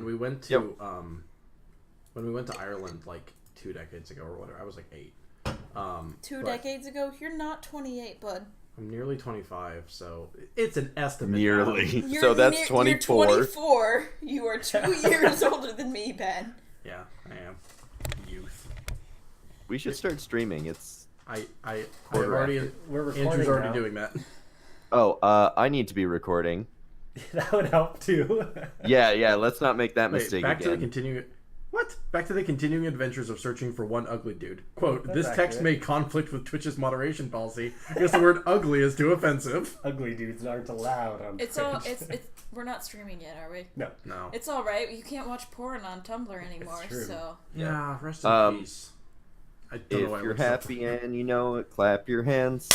when we went to Ireland like 2 decades ago or whatever, I was like 8. 2 decades ago? You're not 28, bud. I'm nearly 25, so it's an estimate. Nearly. So that's 24. You're 24. You are 2 years older than me, Ben. Yeah, I am. Youth. We should start streaming. We're recording Andrew's already doing that. Oh, I need to be recording. That would help too. Yeah. Let's not make that mistake back again. To the continuing. What? Back to the continuing adventures of searching for one ugly dude. Quote, That's this text accurate. may conflict with Twitch's moderation policy because the word ugly is too offensive. Ugly dudes aren't allowed on It's Twitch. all. It's. We're not streaming yet, are we? No. It's all right. You can't watch porn on Tumblr anymore, true. so. Yeah, rest in peace. I don't know why If you're I looked happy and you know it, clap your hands.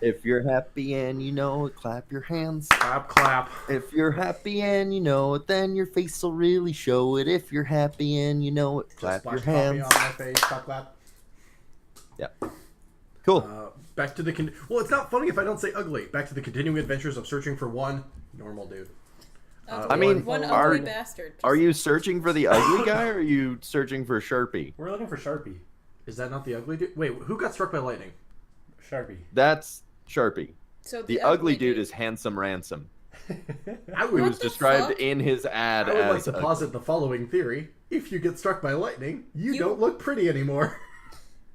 If you're happy and you know it, clap your hands. Clap. If you're happy and you know it, then your face will really show it. If you're happy and you know it, clap your hands. On my face. Clap. Yeah. Cool. Back to the well, it's not funny if I don't say ugly. Back to the continuing adventures of searching for one normal dude. I mean, one ugly bastard. Are you searching for the ugly guy, or are you searching for Sharpie? We're looking for Sharpie. Is that not the ugly dude? Wait, who got struck by lightning? Sharpie. That's Sharpie. So The ugly dude is Handsome Ransom. I Who was described fuck? in his ad would like as to posit the following theory. If you get struck by lightning, you don't look pretty anymore.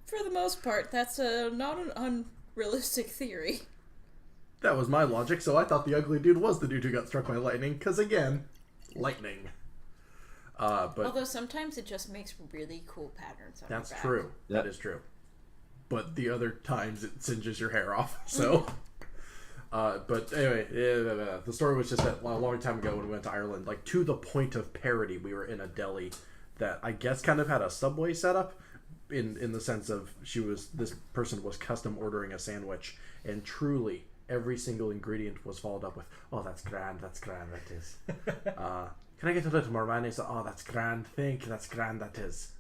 For the most part, that's not an unrealistic theory. That was my logic, so I thought the ugly dude was the dude who got struck by lightning, because again, lightning. But Although sometimes it just makes really cool patterns on that's your back. true. Yep. That is true. But the other times it singes your hair off, so... but anyway, the story was just that a long time ago when we went to Ireland, like to the point of parody, we were in a deli that I guess kind of had a Subway setup in the sense of this person was custom ordering a sandwich, and truly every single ingredient was followed up with, "Oh, that's grand, that is." Can I get a little more mayonnaise? "Oh, that's grand, thank you, that's grand, that is."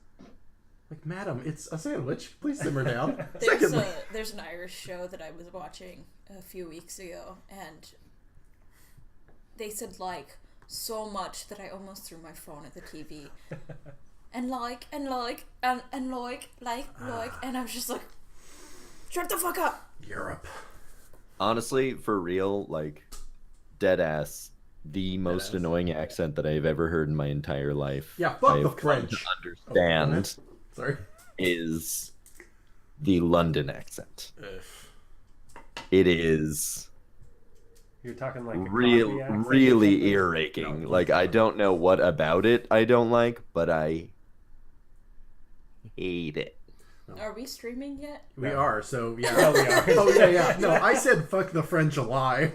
Like, madam, it's a sandwich. Please simmer down. There's an Irish show that I was watching a few weeks ago, and they said like so much that I almost threw my phone at the TV. and I was just like, shut the fuck up. Europe. Honestly, for real, like, dead ass, the most annoying accent that I've ever heard in my entire life. Yeah, fuck I've the come French. to understand Sorry. is the London accent. Ugh. It is You're talking like a really Cockney accent or really something? ear-raking. Like, I don't know what about it I don't like, but I hate it. Are we streaming yet? We are, so yeah. Oh, we are. Oh, yeah. No, I said fuck the French alive.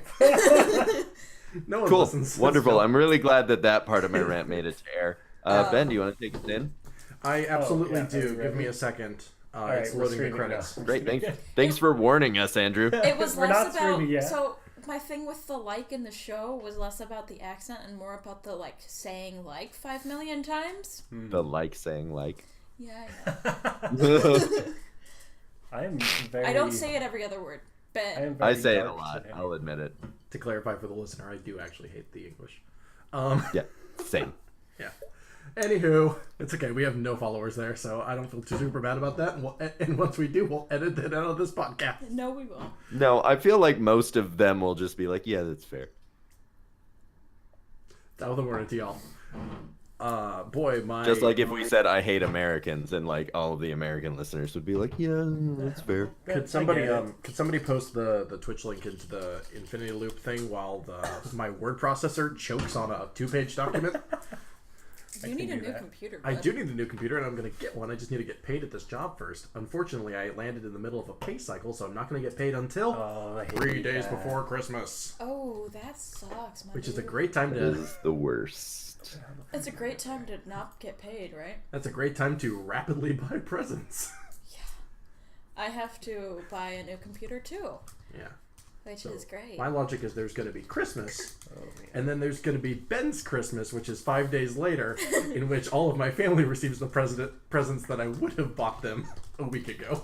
No one Cool. listens to this Wonderful. show. I'm really glad that part of my rant made it to air. Ben, do you want to take us in? I absolutely yeah, do. that's Give right. me a second. Alright, It's we're loading the streaming credits. now. Great. Thanks for warning us, Andrew. It was We're less not about. streaming yet. So my thing with the like in the show was less about the accent and more about the like saying like 5 million times. The saying like. Yeah, I know. I am very. I don't say it every other word. Ben. I say it a lot. I'll admit it. To clarify for the listener, I do actually hate the English. Yeah, same. Yeah. Anywho, it's okay. We have no followers there, so I don't feel too super bad about that. And once we do, we'll edit it out of this podcast. No, we won't. No, I feel like most of them will just be like, yeah, that's fair. That was a word to y'all. Boy, my... Just like if we said I hate Americans, and like all of the American listeners would be like, yeah, that's fair. Could somebody post the Twitch link into the Infinity Loop thing while my word processor chokes on a 2-page document? You need a new computer. I bud. do need a new computer, and I'm going to get one. I just need to get paid at this job first. Unfortunately, I landed in the middle of a pay cycle, so I'm not going to get paid until I hate 3 days that. before Christmas. Oh, that sucks, my Which is a dude. great time It to... is the worst. It's a great time to not get paid, right? That's a great time to rapidly buy presents. I have to buy a new computer too, Yeah. which is great. My logic is there's going to be Christmas, Oh, man. and then there's going to be Ben's Christmas, which is 5 days later, in which all of my family receives the presents that I would have bought them a week ago.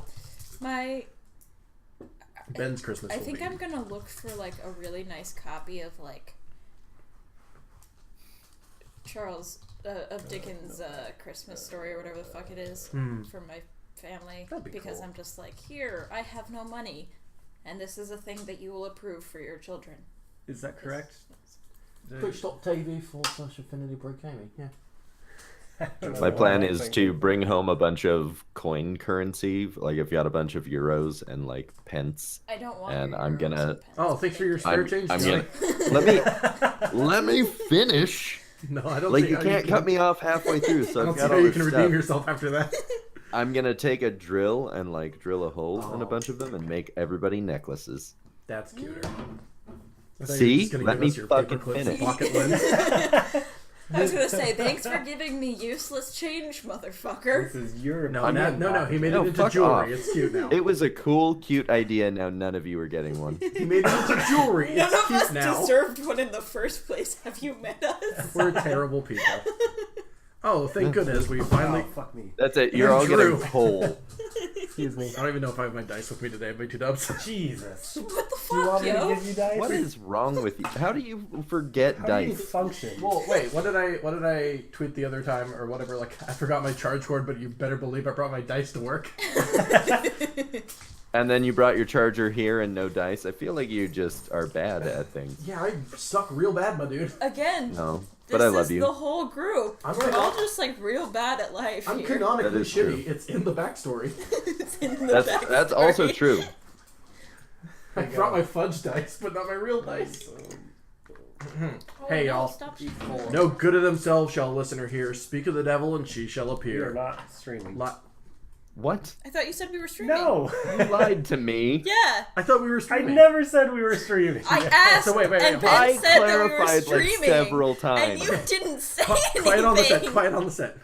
Ben's Christmas I will think be... I'm gonna look for like a really nice copy of like Charles of Dickens' Christmas Story or whatever the fuck it is for my family. That'd be because cool. I'm just like, here, I have no money, and this is a thing that you will approve for your children. Is that correct? Twitch.tv/Infinity Break Gaming. Yeah. My plan is to bring home a bunch of coin currency, like if you had a bunch of euros and like pence. I don't want. And your I'm euros gonna- and pence. Oh, thanks for your spare change. Johnny. Let me finish. No, I don't. Like see you how can't cut can- me off halfway through, so I I've don't see got how all you this can stuff. redeem yourself after that. I'm gonna take a drill and like drill a hole in a Oh. bunch of them and make everybody necklaces. That's cuter. I thought you were See? just gonna Let give me us your fucking paperclips and finish. pocket lens. I was gonna say, thanks for giving me useless change, motherfucker. This is your No, opinion. no, he made No, it into fuck jewelry. off. It's cute now. It was a cool, cute idea. Now none of you are getting one. He made it into jewelry. None It's of cute us now. deserved one in the first place. Have you met us? We're terrible people. Oh, thank goodness we finally. Oh, fuck me. That's it. You're all Drew. getting coal. Excuse me. I don't even know if I have my dice with me today. My 2 dubs. Jesus. What the Do you want fuck, me to yo? give you dice? What is wrong with you? How do you forget How do you dice? function? Well, wait. What did I tweet the other time or whatever? Like I forgot my charge cord, but you better believe I brought my dice to work. And then you brought your charger here and no dice. I feel like you just are bad at things. Yeah, I suck real bad, my dude. Again, No, this but I love is you. the whole group. I'm We're right all off. just like real bad at life I'm here. canonically That is shitty. true. It's in the backstory. It's in the That's backstory. also true. I brought my fudge dice, but not my real dice. Oh, Hey, no, y'all. Stop. No good of themselves shall listener hear. Speak of the devil, and she shall We are appear. not streaming. What? I thought you said we were streaming. No! You lied to me. Yeah. I thought we were I streaming. never said we were streaming. I asked, So wait, and Ben I said that we were clarified, like, streaming, several and times. you didn't say anything. Quiet on the set. Quiet on the set.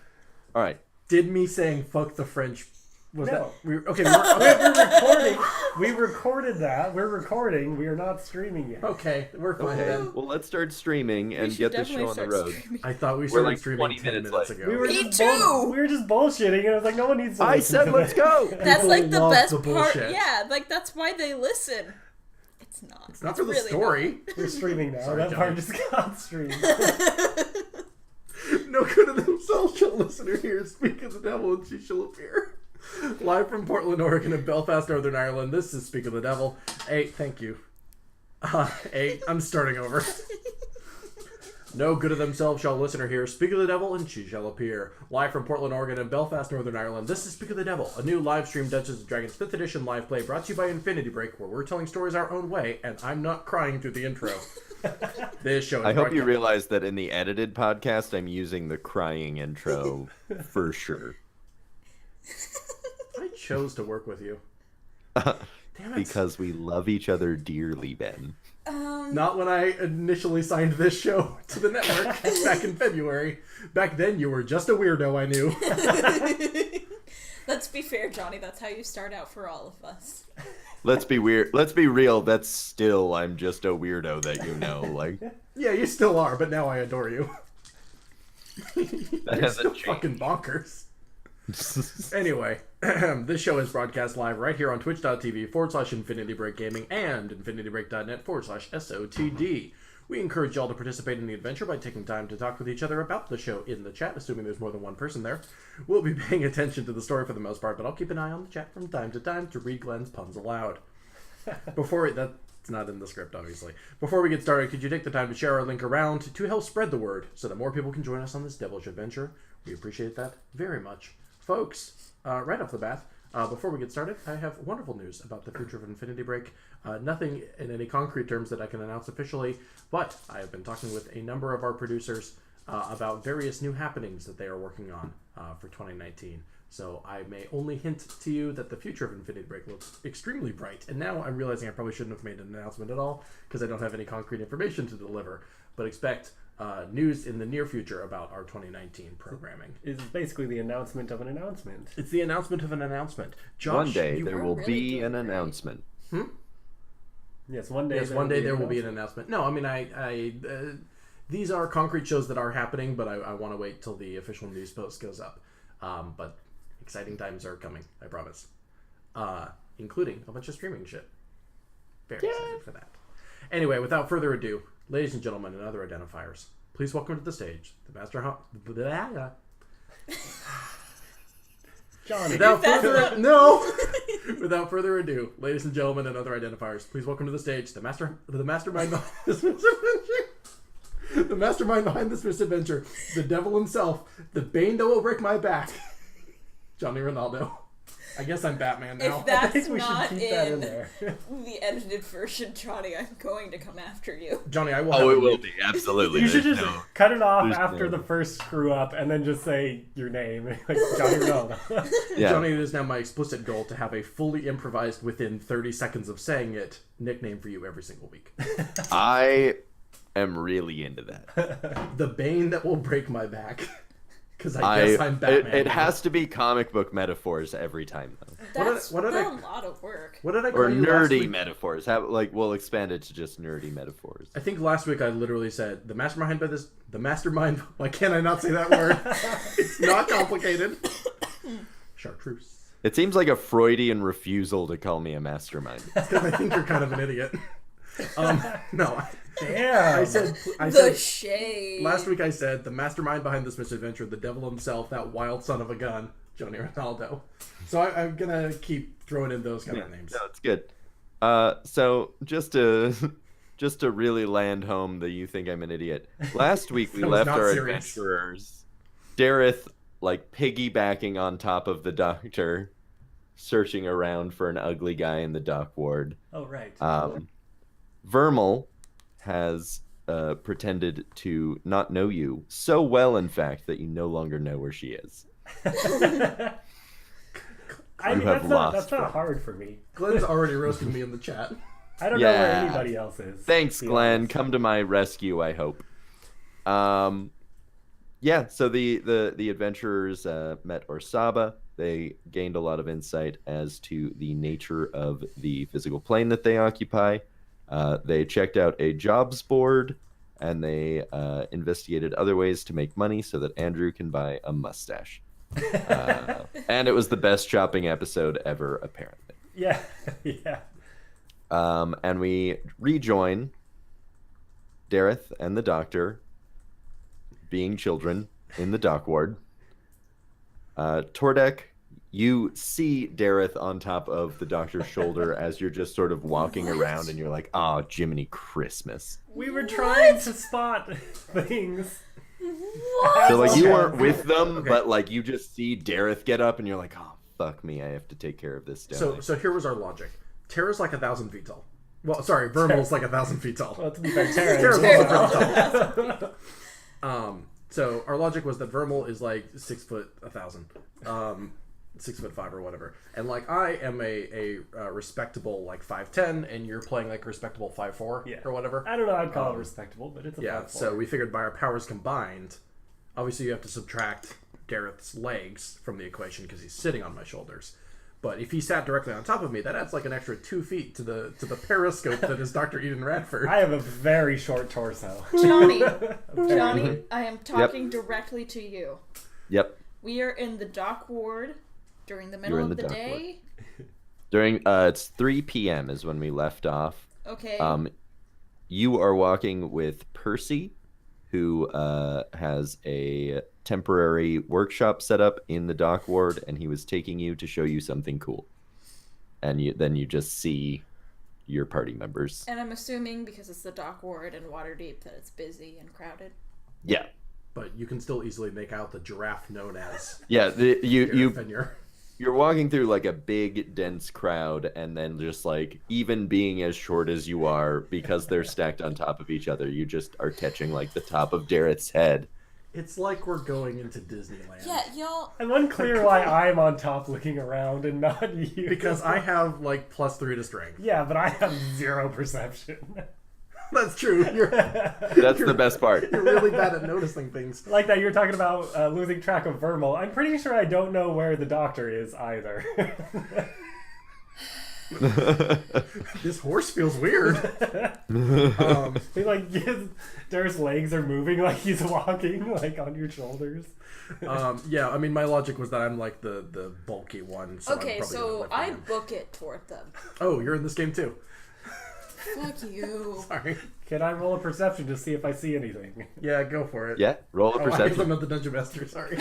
All right. Did me saying "fuck the French"? Was No. that okay? We were, We're recording. We recorded that. We're recording. We are not streaming yet. okay, we're fine Okay. then. Well, let's start streaming and should get the show definitely on the start road. streaming. I thought we We're started like streaming 20 10 minutes minutes late. ago. We were Me just too! we were just bullshitting, and I was like, no one needs to I listen said to let's this. go. That's People like the love best the part. bullshit. Yeah, like that's why they listen. It's not. It's not for the really story. We're streaming now. Sorry, that part Johnny. just got streamed. No good of themselves shall listener hear. Speak of the devil, and she shall appear. Live from Portland, Oregon, and Belfast, Northern Ireland. This is Speak of the Devil. Hey, thank you. Hey, I'm starting over. No good of themselves shall listener hear. Speak of the devil, and she shall appear. Live from Portland, Oregon, and Belfast, Northern Ireland. This is Speak of the Devil, a new live stream Dungeons & Dragons 5th edition live play brought to you by Infinity Break, where we're telling stories our own way, and I'm not crying through the intro. This show is I hope you broadcast- realize that in the edited podcast, I'm using the crying intro for sure. I chose to work with you. Damn it. Because we love each other dearly, Ben. Not when I initially signed this show to the network back in February. Back then, you were just a weirdo, I knew. Let's be fair, Johnny. That's how you start out for all of us. Let's be weird. Let's be real. That's still I'm just a weirdo that you know. Like Yeah, you still are, but now I adore you. that You're hasn't still changed. fucking bonkers. Anyway, this show is broadcast live right here on twitch.tv/Infinity Break Gaming and infinitybreak.net/SOTD. We encourage y'all to participate in the adventure by taking time to talk with each other about the show in the chat, assuming there's more than one person there. We'll be paying attention to the story for the most part, but I'll keep an eye on the chat from time to time to read Glenn's puns aloud. That's not in the script, obviously. Before we get started, could you take the time to share our link around to help spread the word so that more people can join us on this devilish adventure? We appreciate that very much. Folks, right off the bat, before we get started, I have wonderful news about the future of Infinity Break. Nothing in any concrete terms that I can announce officially, but I have been talking with a number of our producers about various new happenings that they are working on for 2019. So I may only hint to you that the future of Infinity Break looks extremely bright. And now I'm realizing I probably shouldn't have made an announcement at all because I don't have any concrete information to deliver. But expect news in the near future about our 2019 programming. It's basically the announcement of an announcement. It's the announcement of an announcement. Josh, One day you- there were will really be doing an great. announcement. Yes, one day. Yes, one day there will be an announcement. No, I mean, these are concrete shows that are happening, but I want to wait till the official news post goes up. But exciting times are coming, I promise. Including a bunch of streaming shit. Very excited for that. Anyway, without further ado, ladies and gentlemen and other identifiers, please welcome to the stage the Master Johnny. Without further ado, ladies and gentlemen and other identifiers, please welcome to the stage the mastermind behind this misadventure. The mastermind behind this misadventure, the devil himself, the bane that will break my back, Johnny Rinaldo. I guess I'm Batman now. If that's I think we not should keep that in in there. the edited version, Johnny, I'm going to come after you. Johnny, I will. Oh, it will be absolutely. You should There's just no- cut it off there's after no- the first screw up and then just say your name. Like Johnny Rinaldo. Yeah. Johnny, it is now my explicit goal to have a fully improvised, within 30 seconds of saying it, nickname for you every single week. I am really into that. The bane that will break my back. Because I guess I'm Batman. It has to be comic book metaphors every time, though. That's what did I- a lot of work. What did I call Or you last nerdy week? metaphors. We'll expand it to just nerdy metaphors. I think last week I literally said, the mastermind, why can't I not say that word? It's not complicated. Chartreuse. It seems like a Freudian refusal to call me a mastermind. Because I think you're kind of an idiot. No. Damn. I said The shade. last week I said, the mastermind behind this misadventure, the devil himself, that wild son of a gun, Johnny Rinaldo. So I'm going to keep throwing in those kind of names. No, it's good. So just to really land home that you think I'm an idiot. Last week we That was left not our serious. adventurers, Dareth, like piggybacking on top of the doctor, searching around for an ugly guy in the dock ward. Oh, right. Vermal has pretended to not know you so well, in fact, that you no longer know where she is. I You mean, have that's lost not hard for me. Glenn's already roasting me in the chat. I don't know where Yeah. anybody else is. Thanks, to be Glenn. honest. Come to my rescue, I hope. Yeah, so the adventurers met Orsaba. They gained a lot of insight as to the nature of the physical plane that they occupy. They checked out a jobs board, and they investigated other ways to make money so that Andrew can buy a mustache. And it was the best shopping episode ever, apparently. Yeah, yeah. And we rejoin Dareth and the doctor being children in the dock ward. Tordek, you see Dareth on top of the doctor's shoulder as you're just sort of walking around, and you're like, "Oh, Jiminy Christmas!" We were trying to spot things. What? So like you Okay. weren't with them, Okay. but like you just see Dareth get up, and you're like, "Oh, fuck me! I have to take care of this." So here was our logic. Terra's like 1,000 feet tall. Well, sorry, Vermal's like 1,000 feet tall. Well, to be fair, Terra Terra's is also well. pretty tall. So our logic was that Vermal is like 6 foot 1,000, 6'5" or whatever, and like I am a respectable like 5'10", and you're playing like a respectable 5'4" Yeah. or whatever. I don't know. I'd call it respectable, but it's a Yeah. 5'4". So we figured by our powers combined, obviously you have to subtract Dareth's legs from the equation because he's sitting on my shoulders. But if he sat directly on top of me, that adds like an extra 2 feet to the periscope that is Dr. Eden Radford. I have a very short torso. Johnny, Apparently. Johnny, I am talking directly to you. Yep. We are in the dock ward during the You're middle in of the the dock day. During it's 3 p.m. is when we left off. Okay. You are walking with Percy, who has a temporary workshop set up in the dock ward, and he was taking you to show you something cool. And then you just see your party members. And I'm assuming because it's the dock ward and Waterdeep that it's busy and crowded. Yeah. But you can still easily make out the giraffe known as Yeah, you Fenrir. you're walking through like a big dense crowd, and then just like even being as short as you are, because they're stacked on top of each other, you just are catching like the top of Dareth's head. It's like we're going into Disneyland. Yeah, y'all. I'm unclear why I'm on top looking around and not you. Because I have like +3 to strength. Yeah, but I have 0 perception. That's true. That's the best part. You're really bad at noticing things. Like that, you're talking about losing track of Vermal. I'm pretty sure I don't know where the doctor is either. This horse feels weird. Like Dareth's legs are moving like he's walking, like on your shoulders. Yeah, I mean, my logic was that I'm like the bulky one. So I'm Okay, probably so gonna live I for him. book it toward them. Oh, you're in this game too. Fuck you. Sorry. Can I roll a perception to see if I see anything? Yeah, go for it. Yeah, roll a Oh, I guess perception. I'm not the dungeon master. Sorry.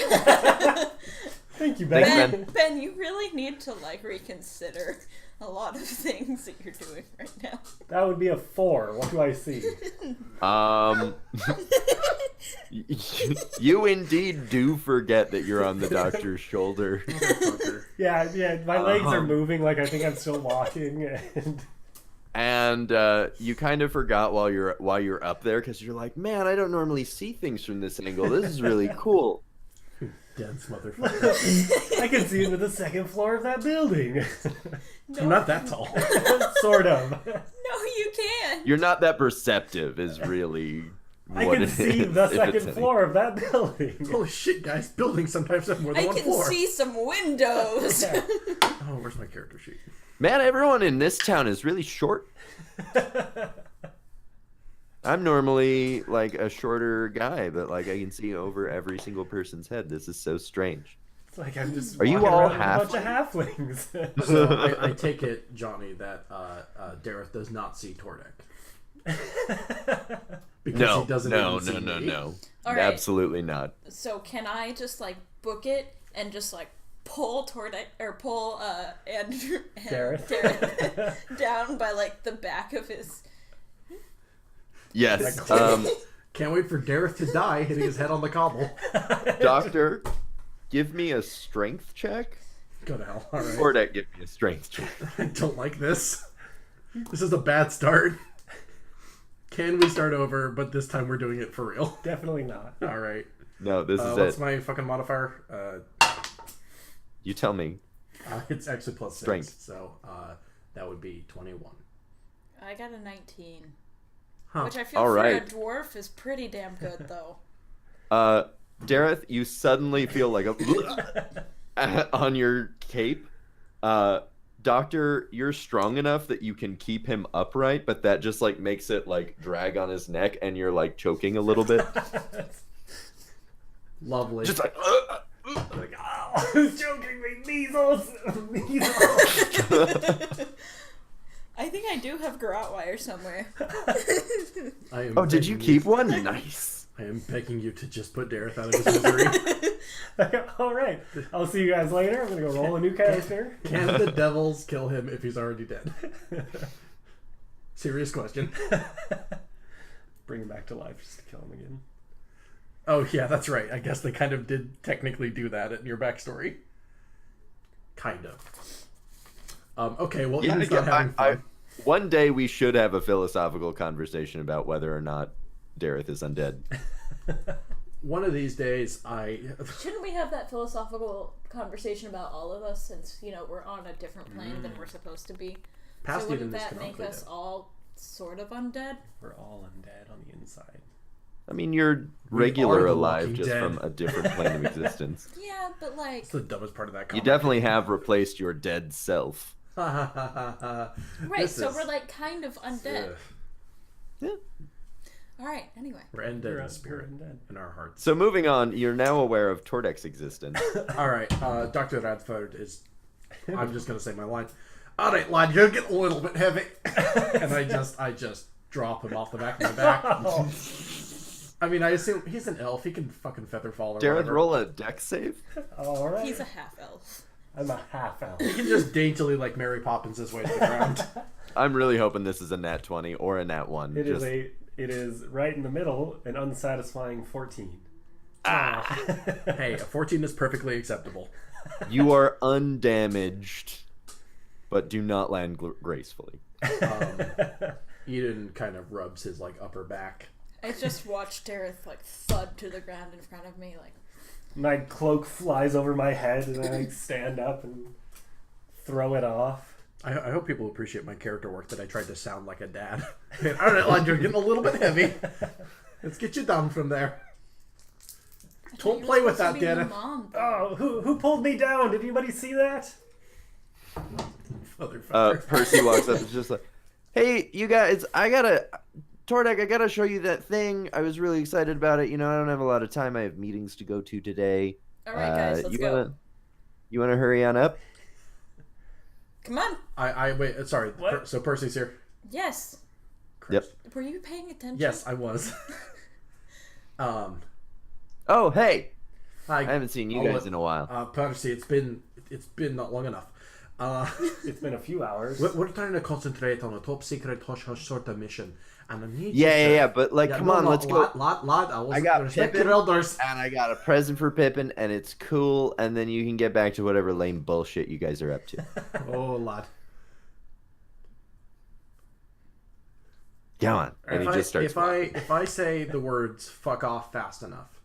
Thank you, Ben. Thanks, Ben, Ben, you really need to like reconsider a lot of things that you're doing right now. That would be a 4. What do I see? You indeed do forget that you're on the doctor's shoulder. Motherfucker. Yeah, my legs are moving like I think I'm still walking. And you kind of forgot while you're up there because you're like, man, I don't normally see things from this angle. This is really cool. Dense motherfucker. I can see into the second floor of that building. I'm not that tall. Sort of. No, you can't. You're not that perceptive, is really. I what can it see is, the if it's second any. floor of that building. Holy shit, guys. Buildings sometimes have more than I one can floor. see some windows. Oh, where's my character sheet? Man, everyone in this town is really short. I'm normally like a shorter guy, but like I can see over every single person's head. This is so strange. It's like I'm just Are you walking all around with a bunch of halflings. So I take it, Johnny, that Dareth does not see Tordek. Because No, he doesn't no, even see no, me. no. All right. Absolutely not. So can I just like book it and just like pull Andrew and Dareth. Dareth down by like the back of his. Yes. Can't wait for Dareth to die hitting his head on the cobble. Doctor, give me a strength check. Go to hell. All right. Or that give me a strength check. I don't like this. This is a bad start. Can we start over, but this time we're doing it for real? Definitely not. All right. No, this is What's it. my fucking modifier? You tell me. It's actually plus 6. Strength. So that would be 21. I got a 19, Huh. which I feel All for right. a dwarf is pretty damn good though. Dareth, you suddenly feel like a on your cape. Doctor, you're strong enough that you can keep him upright, but that just like makes it like drag on his neck, and you're like choking a little bit. Lovely. Just like. Like, oh, who's choking me? Measles! Measles! I think I do have garrote wire somewhere. I am Oh, did you begging keep one? Nice. I am begging you to just put Dareth out of his misery. All right. I'll see you guys later. I'm going to go roll a new character. Can the devils kill him if he's already dead? Serious question. Bring him back to life just to kill him again. Oh, yeah, that's right. I guess they kind of did technically do that in your backstory. Kind of. Okay, well, Yeah, Eden's not having fun. one day we should have a philosophical conversation about whether or not Dareth is undead. One of these days, Shouldn't we have that philosophical conversation about all of us, since we're on a different plane than we're supposed to be? Past So wouldn't Eden is that make canonically us dead. all sort of undead? We're all undead on the inside. I mean, you're We are regular the alive Walking just Dead. from a different plane of existence. Yeah, but like, It's the dumbest part of that You comment. definitely have replaced your dead self. right? This So is- we're like kind of undead. Ugh. Yeah. All right. Anyway, We're undead We're in spirit, undead. in our hearts. So moving on, you're now aware of Tordek's existence. All right, Dr. Radford is... I'm just going to say my line. All right, lad, you're getting a little bit heavy. And I just drop him off the back of my back. Oh, I mean, I assume he's an elf. He can fucking feather fall or Dareth, whatever. roll a dex save. all right. he's a half elf. I'm a half elf. He can just daintily, like Mary Poppins, his way to the ground. I'm really hoping this is a nat 20 or a nat 1. It is right in the middle, an unsatisfying 14. Hey, a 14 is perfectly acceptable. You are undamaged, but do not land gracefully. Eden kind of rubs his like upper back. I just watched Dareth like thud to the ground in front of me, like. My cloak flies over my head, and I stand up and throw it off. I hope people appreciate my character work that I tried to sound like a dad. All right, lad, you're getting a little bit heavy. Let's get you down from there. Don't play with that, Dad. Mom. Oh, who pulled me down? Did anybody see that? Motherfucker. Percy walks up and is just like, hey, you guys, Tordek, I gotta show you that thing. I was really excited about it. I don't have a lot of time. I have meetings to go to today. All right, guys, let's go. You wanna hurry on up? Come on. I wait. Sorry. What? So Percy's here. Yes. Correct. Were you paying attention? Yes, I was. Oh, hey! I haven't seen you guys in a while. Percy, it's been not long enough. It's been a few hours. We're trying to concentrate on a top secret hush sort of mission, and I need Yeah, but like, come on, let's go. Lad, I got respect Pippin, your elders. and I got a present for Pippin, and it's cool, and then you can get back to whatever lame bullshit you guys are up to. Oh, lad. Come on. And he just starts if I say the words "fuck off" fast enough,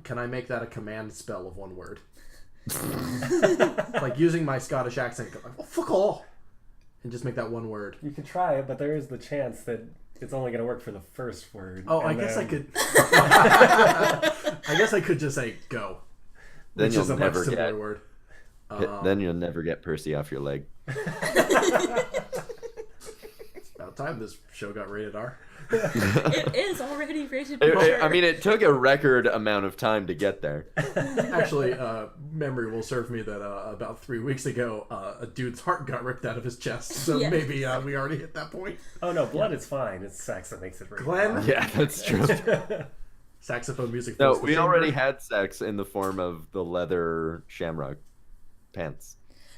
can I make that a command spell of one word? Like using my Scottish accent, go, oh, fuck off, and just make that one word. You can try it, but there is the chance that it's only going to work for the first word. Oh, I guess I could. I guess I could just say "go," Then which you'll is a much never simpler get. word. Then you'll never get Percy off your leg. It's about time this show got rated R. It is already rated R. I mean, it took a record amount of time to get there. Actually, memory will serve me that about 3 weeks ago, a dude's heart got ripped out of his chest. So Yeah. maybe we already hit that point. Oh no, blood is fine. It's sex that makes it rated Glenn? R. Yeah, that's true. Saxophone music. No, fills the we chamber. already had sex in the form of the leather shamrock pants.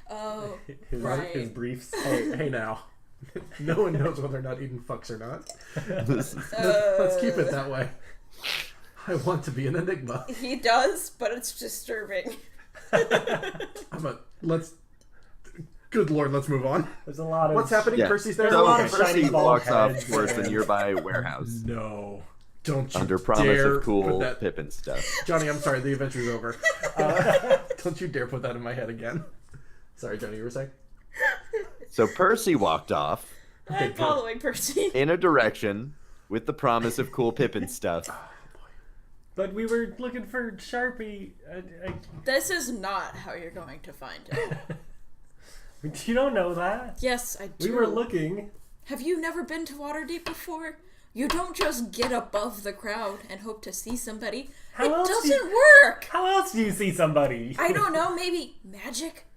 Oh, His right. briefs. Hey now. No one knows whether or not Eden fucks or not. This is- Let's keep it that way. I want to be an enigma. He does, but it's disturbing. Good lord, let's move on. There's a lot of. What's happening? Yeah. Percy's there? There's a lot So of Percy shiny bald walks off heads towards the and- nearby warehouse No. Don't you under promise dare of cool put that... Pippin stuff. Johnny, I'm sorry, the adventure's over. Don't you dare put that in my head again. Sorry, Johnny, you were saying? So Percy walked off I'm good. following Percy. in a direction with the promise of cool Pippin stuff. But we were looking for Sharpie. This is not how you're going to find it. You don't know that. Yes, I do. We were looking. Have you never been to Waterdeep before? You don't just get above the crowd and hope to see somebody. How it else do doesn't you- work! How else do you see somebody? I don't know, maybe magic?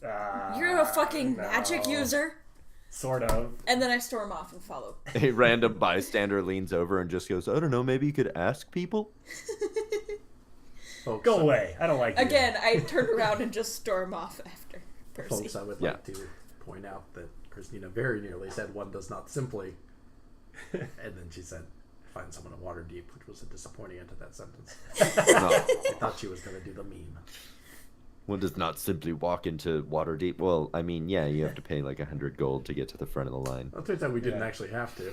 You're a fucking magic no. user. Sort of. And then I storm off and follow. A random bystander leans over and just goes, I don't know, maybe you could ask people? Folks, Go away. I don't like you. Again, I turn around and just storm off after Percy. Folks, I would like to point out that Christina very nearly said one does not simply, and then she said, find someone in Waterdeep, which was a disappointing end to that sentence. No, I thought she was going to do the meme. one does not simply walk into Waterdeep. Well, I mean, yeah, you have to pay like 100 gold to get to the front of the line. Well, it turns out we didn't Yeah. actually have to.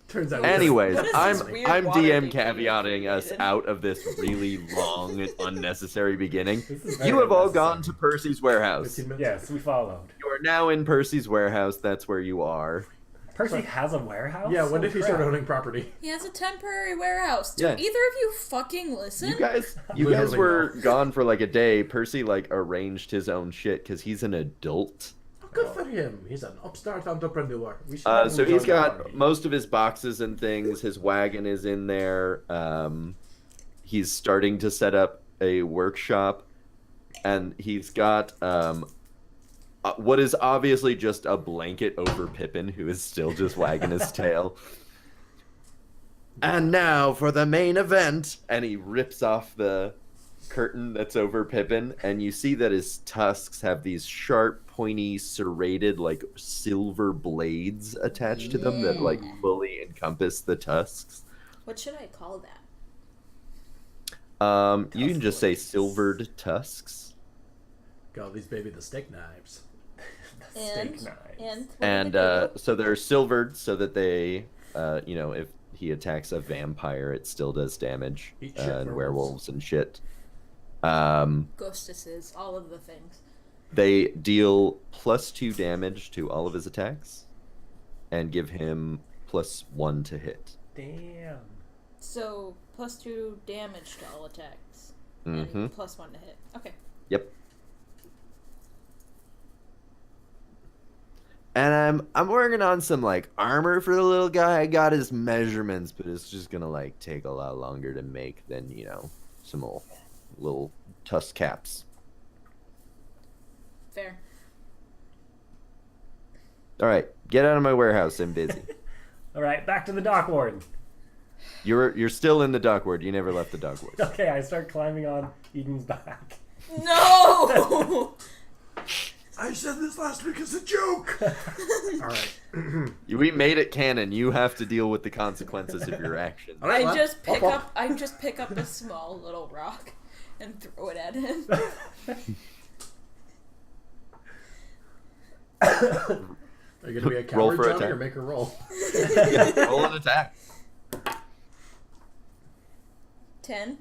Turns out. Anyways, What is I'm this weird DM Waterdeep caveating us related? out of this really long and unnecessary beginning. This is very You have all unnecessary. gone to Percy's warehouse. 15 minutes. Yes, we followed. You are now in Percy's warehouse. That's where you are. Percy has a warehouse? Yeah, when Oh, did he start crap. owning property? He has a temporary warehouse. Do Yeah. either of you fucking listen? You guys Literally were no. gone for like a day. Percy like arranged his own shit because he's an adult. Oh, good for him. He's an upstart entrepreneur. We should So have him he's join the got party. most of his boxes and things. His wagon is in there. He's starting to set up a workshop, and he's got what is obviously just a blanket over Pippin, who is still just wagging his tail. And now for the main event, and he rips off the curtain that's over Pippin, and you see that his tusks have these sharp, pointy, serrated, like silver blades attached to them that like fully encompass the tusks. What should I call that? You can just say silvered tusks. Call these baby the steak knives. And Steak knives. and And what do they do? so they're silvered so that they, if he attacks a vampire, it still does damage. Eat shit, And werewolves. werewolves and shit. Ghostesses, all of the things. They deal +2 damage to all of his attacks, and give him +1 to hit. Damn. So +2 damage to all attacks. Mhm. And +1 to hit. Okay. Yep. And I'm working on some like armor for the little guy. I got his measurements, but it's just gonna like take a lot longer to make than some little tusk caps. Fair. All right, get out of my warehouse. I'm busy. All right, back to the dock ward. You're still in the dock ward. You never left the dock ward. Okay, I start climbing on Eden's back. No! I said this last week as a joke. All right. We made it canon. You have to deal with the consequences of your actions. All right, I lad. just pick Up, up. I just pick up a small little rock and throw it at him. Are you gonna be a Roll coward, for Johnny, attack. or make her roll? Yeah, roll an attack. 10.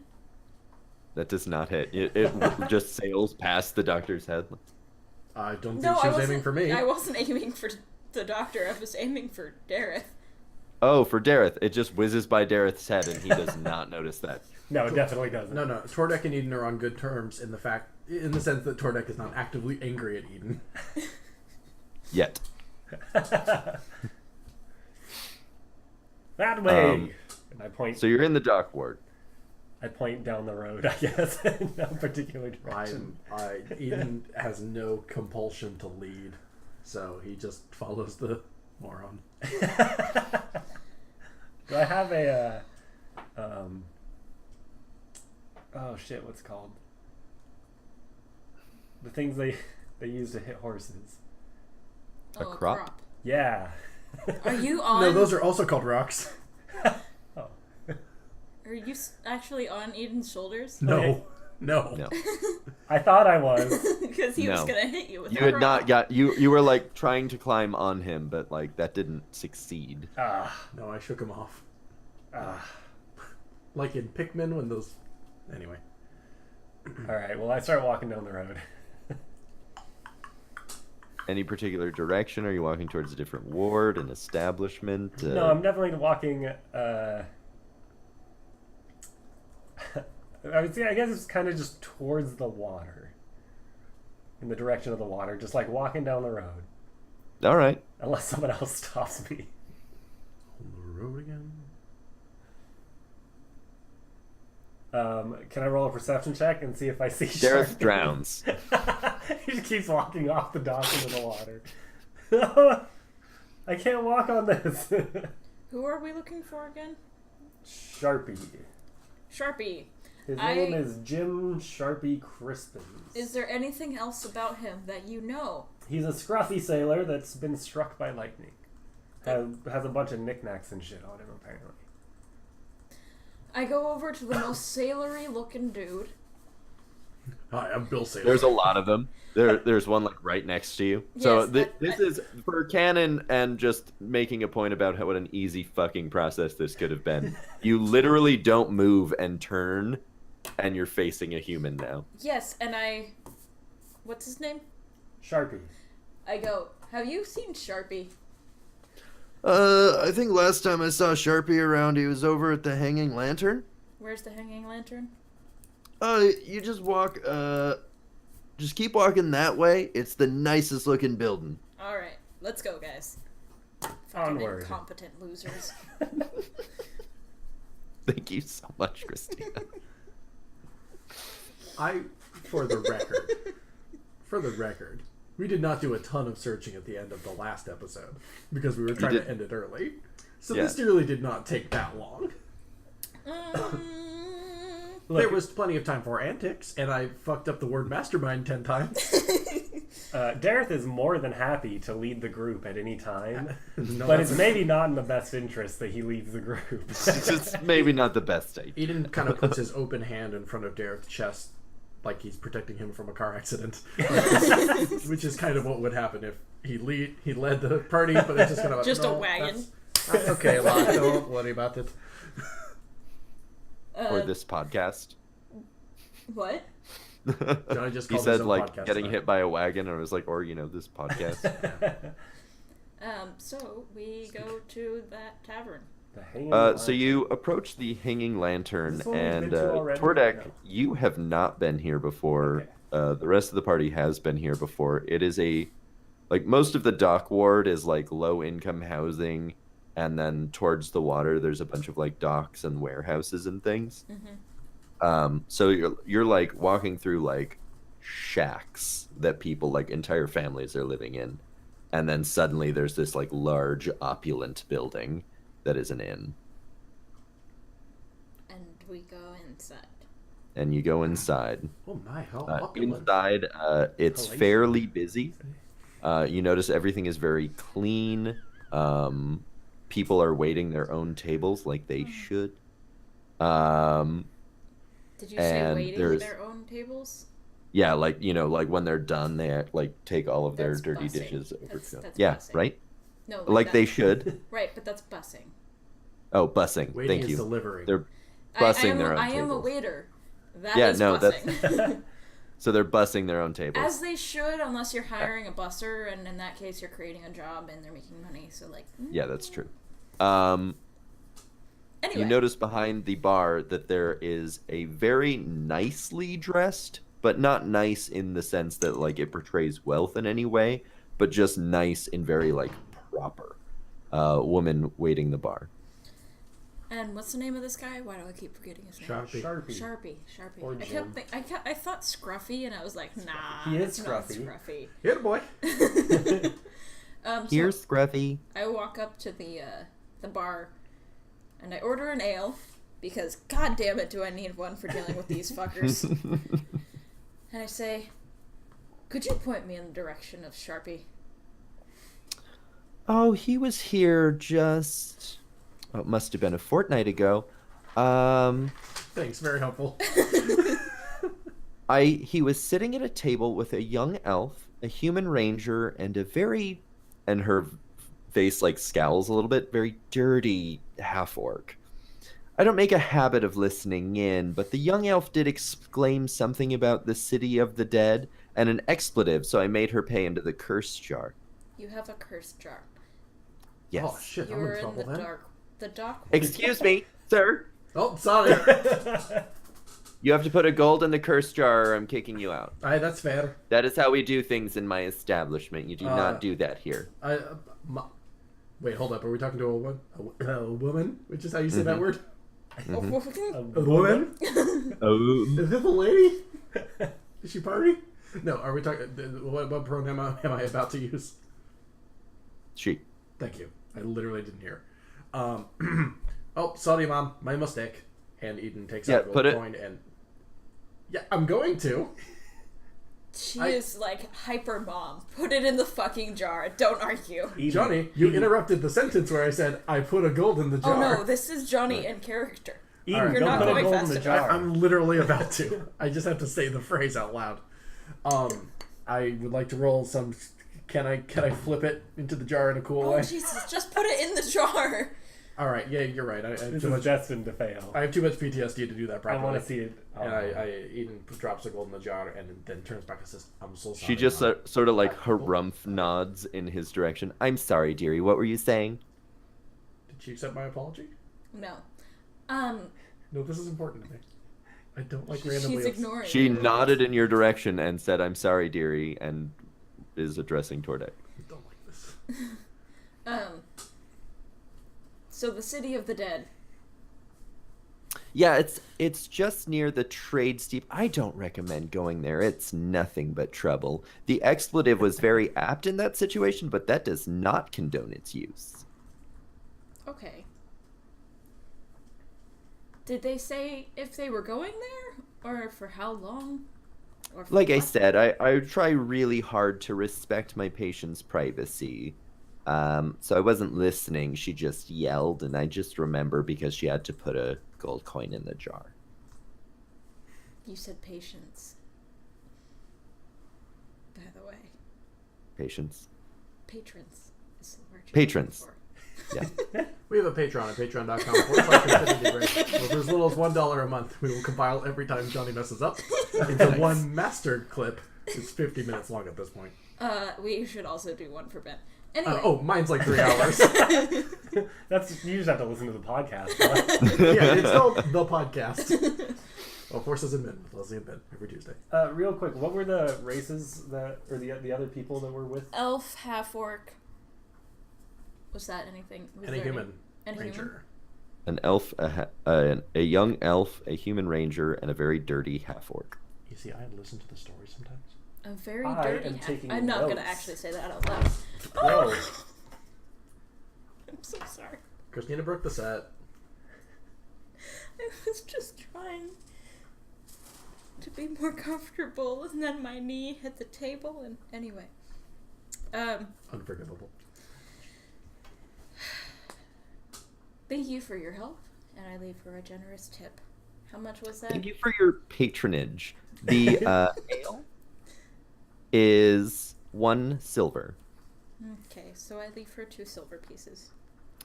That does not hit. It just sails past the doctor's head. I don't think No, she I was wasn't aiming for me. I wasn't aiming for the doctor. I was aiming for Dareth. Oh, for Dareth. It just whizzes by Dareth's head, and he does not notice that. No, it definitely doesn't. No. Tordek and Eden are on good terms in the sense that Tordek is not actively angry at Eden. Yet. That way! And I point. So you're in the dock ward. I point down the road, I guess, in no particular direction. Eden has no compulsion to lead, so he just follows the moron. Do I have a, oh shit, what's it called? The things they use to hit horses. A crop? Yeah. Are you on? No, those are also called rocks. Oh. Are you actually on Eden's shoulders? No. I thought I was. Because he was No. gonna hit you with. You a had rock. not got you were like trying to climb on him, but like that didn't succeed. No, I shook him off. Ah. Like in Pikmin when those... Anyway. Alright, well I start walking down the road. Any particular direction? Are you walking towards a different ward, an establishment? No, I'm definitely walking, I would say, I guess it's kind of just towards the water. In the direction of the water, just like walking down the road. All right. Unless someone else stops me. On the road again? Can I roll a perception check and see if I see Dareth Shark? drowns. He just keeps walking off the dock into the water. I can't walk on this. Who are we looking for again? Sharpie. Sharpie. His name is Jim Sharpie Crispins. Is there anything else about him that you know? He's a scruffy sailor that's been struck by lightning. Has a bunch of knickknacks and shit on him, apparently. I go over to the most sailory looking dude. Hi, I'm Bill Saylor. There's a lot of them. There's one like right next to you. So Yes, this is for canon and just making a point about what an easy fucking process this could have been. You literally don't move and turn, and you're facing a human now. Yes, and I... What's his name? Sharpie. I go, have you seen Sharpie? I think last time I saw Sharpie around, he was over at the Hanging Lantern. Where's the hanging lantern? You just walk, just keep walking that way. It's the nicest looking building. Alright, let's go, guys. Fucking Onward. incompetent losers. Thank you so much, Christina. For the record, we did not do a ton of searching at the end of the last episode because we were trying to end it early. So this really did not take that long. There was plenty of time for antics, and I fucked up the word mastermind 10 times. Dareth is more than happy to lead the group at any time, No, but it's maybe not in the best interest that he leads the group. It's just maybe not the best idea. Eden kind of puts his open hand in front of Dareth's chest like he's protecting him from a car accident. Which is kind of what would happen if he led the party, but it's just kind of like, Just a no, wagon. That's okay, lad. Don't worry about it. Or this podcast. What? Johnny just He called his said own like podcast getting tonight. hit by a wagon, or it was like, or this podcast. So we go to that tavern. The Hanging So Lantern. you approach the Hanging Lantern, Is this one we've and been to already? Tordek, No. you have not been here before. Okay. The rest of the party has been here before. It is most of the dock ward is like low income housing, and then towards the water there's a bunch of like docks and warehouses and things. Mm-hmm. So you're like walking through like shacks that people, like entire families, are living in, and then suddenly there's this like large opulent building that is an inn. And we go inside. And you go inside. Oh my, how opulent. Inside, it's Palatial. fairly busy. You notice everything is very clean. People are waiting their own tables like they should. Did you say And waiting there's- their own tables? Yeah, like like when they're done, they like take all of their That's dirty bussing. dishes over. That's Yeah, bussing. right. No, Like they that- should. Right, but that's bussing. Oh, bussing. Waiting Thank is you. delivering. They're bussing their own I am a tables. waiter. That Yeah, is no, bussing. So they're bussing their own tables. As they should, unless you're hiring a busser, and in that case, you're creating a job and they're making money. So, like, Yeah, that's true. anyway, You notice behind the bar that there is a very nicely dressed, but not nice in the sense that like it portrays wealth in any way, but just nice and very like proper woman waiting the bar. and what's the name of this guy? Why do I keep forgetting his name? Sharpie. Sharpie. Sharpie. Or Jim. I thought Scruffy, and I was like, nah, He is it's not Scruffy. Scruffy. Hit boy. So Here's Scruffy. I walk up to the bar, and I order an ale because, god damn it, do I need one for dealing with these fuckers? And I say, could you point me in the direction of Sharpie? Oh, he was here just. Oh, it must have been a fortnight ago. Thanks, very helpful. He was sitting at a table with a young elf, a human ranger, and and her face like scowls a little bit, very dirty half-orc. I don't make a habit of listening in, but the young elf did exclaim something about the city of the dead and an expletive, so I made her pay into the curse jar. You have a curse jar. Yes. Oh shit, I'm You're in in trouble the then. dark. The dock. Excuse me, sir. Oh, sorry. You have to put a gold in the curse jar or I'm kicking you out. Aye, that's fair. That is how we do things in my establishment. You do not do that here. Wait, hold up. Are we talking to a woman? A woman? Which is how you say that word? Oh, A woman? Oh. Is this a lady? Is she party? No, are we talking... What pronoun am I about to use? She. Thank you. I literally didn't hear. Oh, sorry, Mom. My mistake. And Eden takes out a put gold it- coin and... Yeah, I'm going to. She is like hyper mom. Put it in the fucking jar. Don't argue. Johnny, you interrupted the sentence where I said, I put a gold in the jar. Oh no, this is Johnny in character. Eden, Alright. You're don't not put a going gold in fast the enough. jar. I'm literally about to. I just have to say the phrase out loud. I would like to roll some... Can I flip it into the jar in a cool Oh way? Jesus! Just put it in the jar. All right, yeah, you're right. I have This too is much. destined to fail. I have too much PTSD to do that I properly. want to see it. And Eden drops the gold in the jar and then turns back and says, "I'm so sorry." She just Mom." sort of like harumph nods in his direction. I'm sorry, dearie. What were you saying? Did she accept my apology? No. No, this is important to me. I don't like randomly. She's ignoring. She you. nodded in your direction and said, I'm sorry, dearie, and is addressing toward it. I don't like this. So the city of the dead. Yeah, it's just near the trade steep. I don't recommend going there. It's nothing but trouble. The expletive was very apt in that situation, but that does not condone its use. Okay. Did they say if they were going there, or for how long? Or for Like I what? said, I try really hard to respect my patient's privacy. So I wasn't listening. She just yelled, and I just remember because she had to put a gold coin in the jar. You said patience. By the way, Patience. patrons is the word you're Patrons. looking for. Yeah. We have a Patreon at patreon.com/infinitybreak. For as little as $1 a month, we will compile every time Johnny messes up into one mastered clip. It's 50 minutes long at this point. We should also do one for Ben. Anyway. Mine's like 3 hours. That's you just have to listen to the podcast. Yeah, it's called The Podcast. Well, Forces and Men with Leslie and Ben every Tuesday. Real quick, what were the races or the other people that were with? Elf, half orc. Was that anything? Was Any there human any ranger. human? An elf, a young elf, a human ranger, and a very dirty half-orc. You see, I listen to the story sometimes. A very I dirty am hat. taking I'm not going to notes. actually say that out loud. Whoa. I'm so sorry. Christina broke the set. I was just trying to be more comfortable, and then my knee hit the table, and anyway. Unforgivable. Thank you for your help, and I leave her a generous tip. How much was that? Thank you for your patronage. The ale is 1 silver. Okay, so I leave her 2 silver pieces.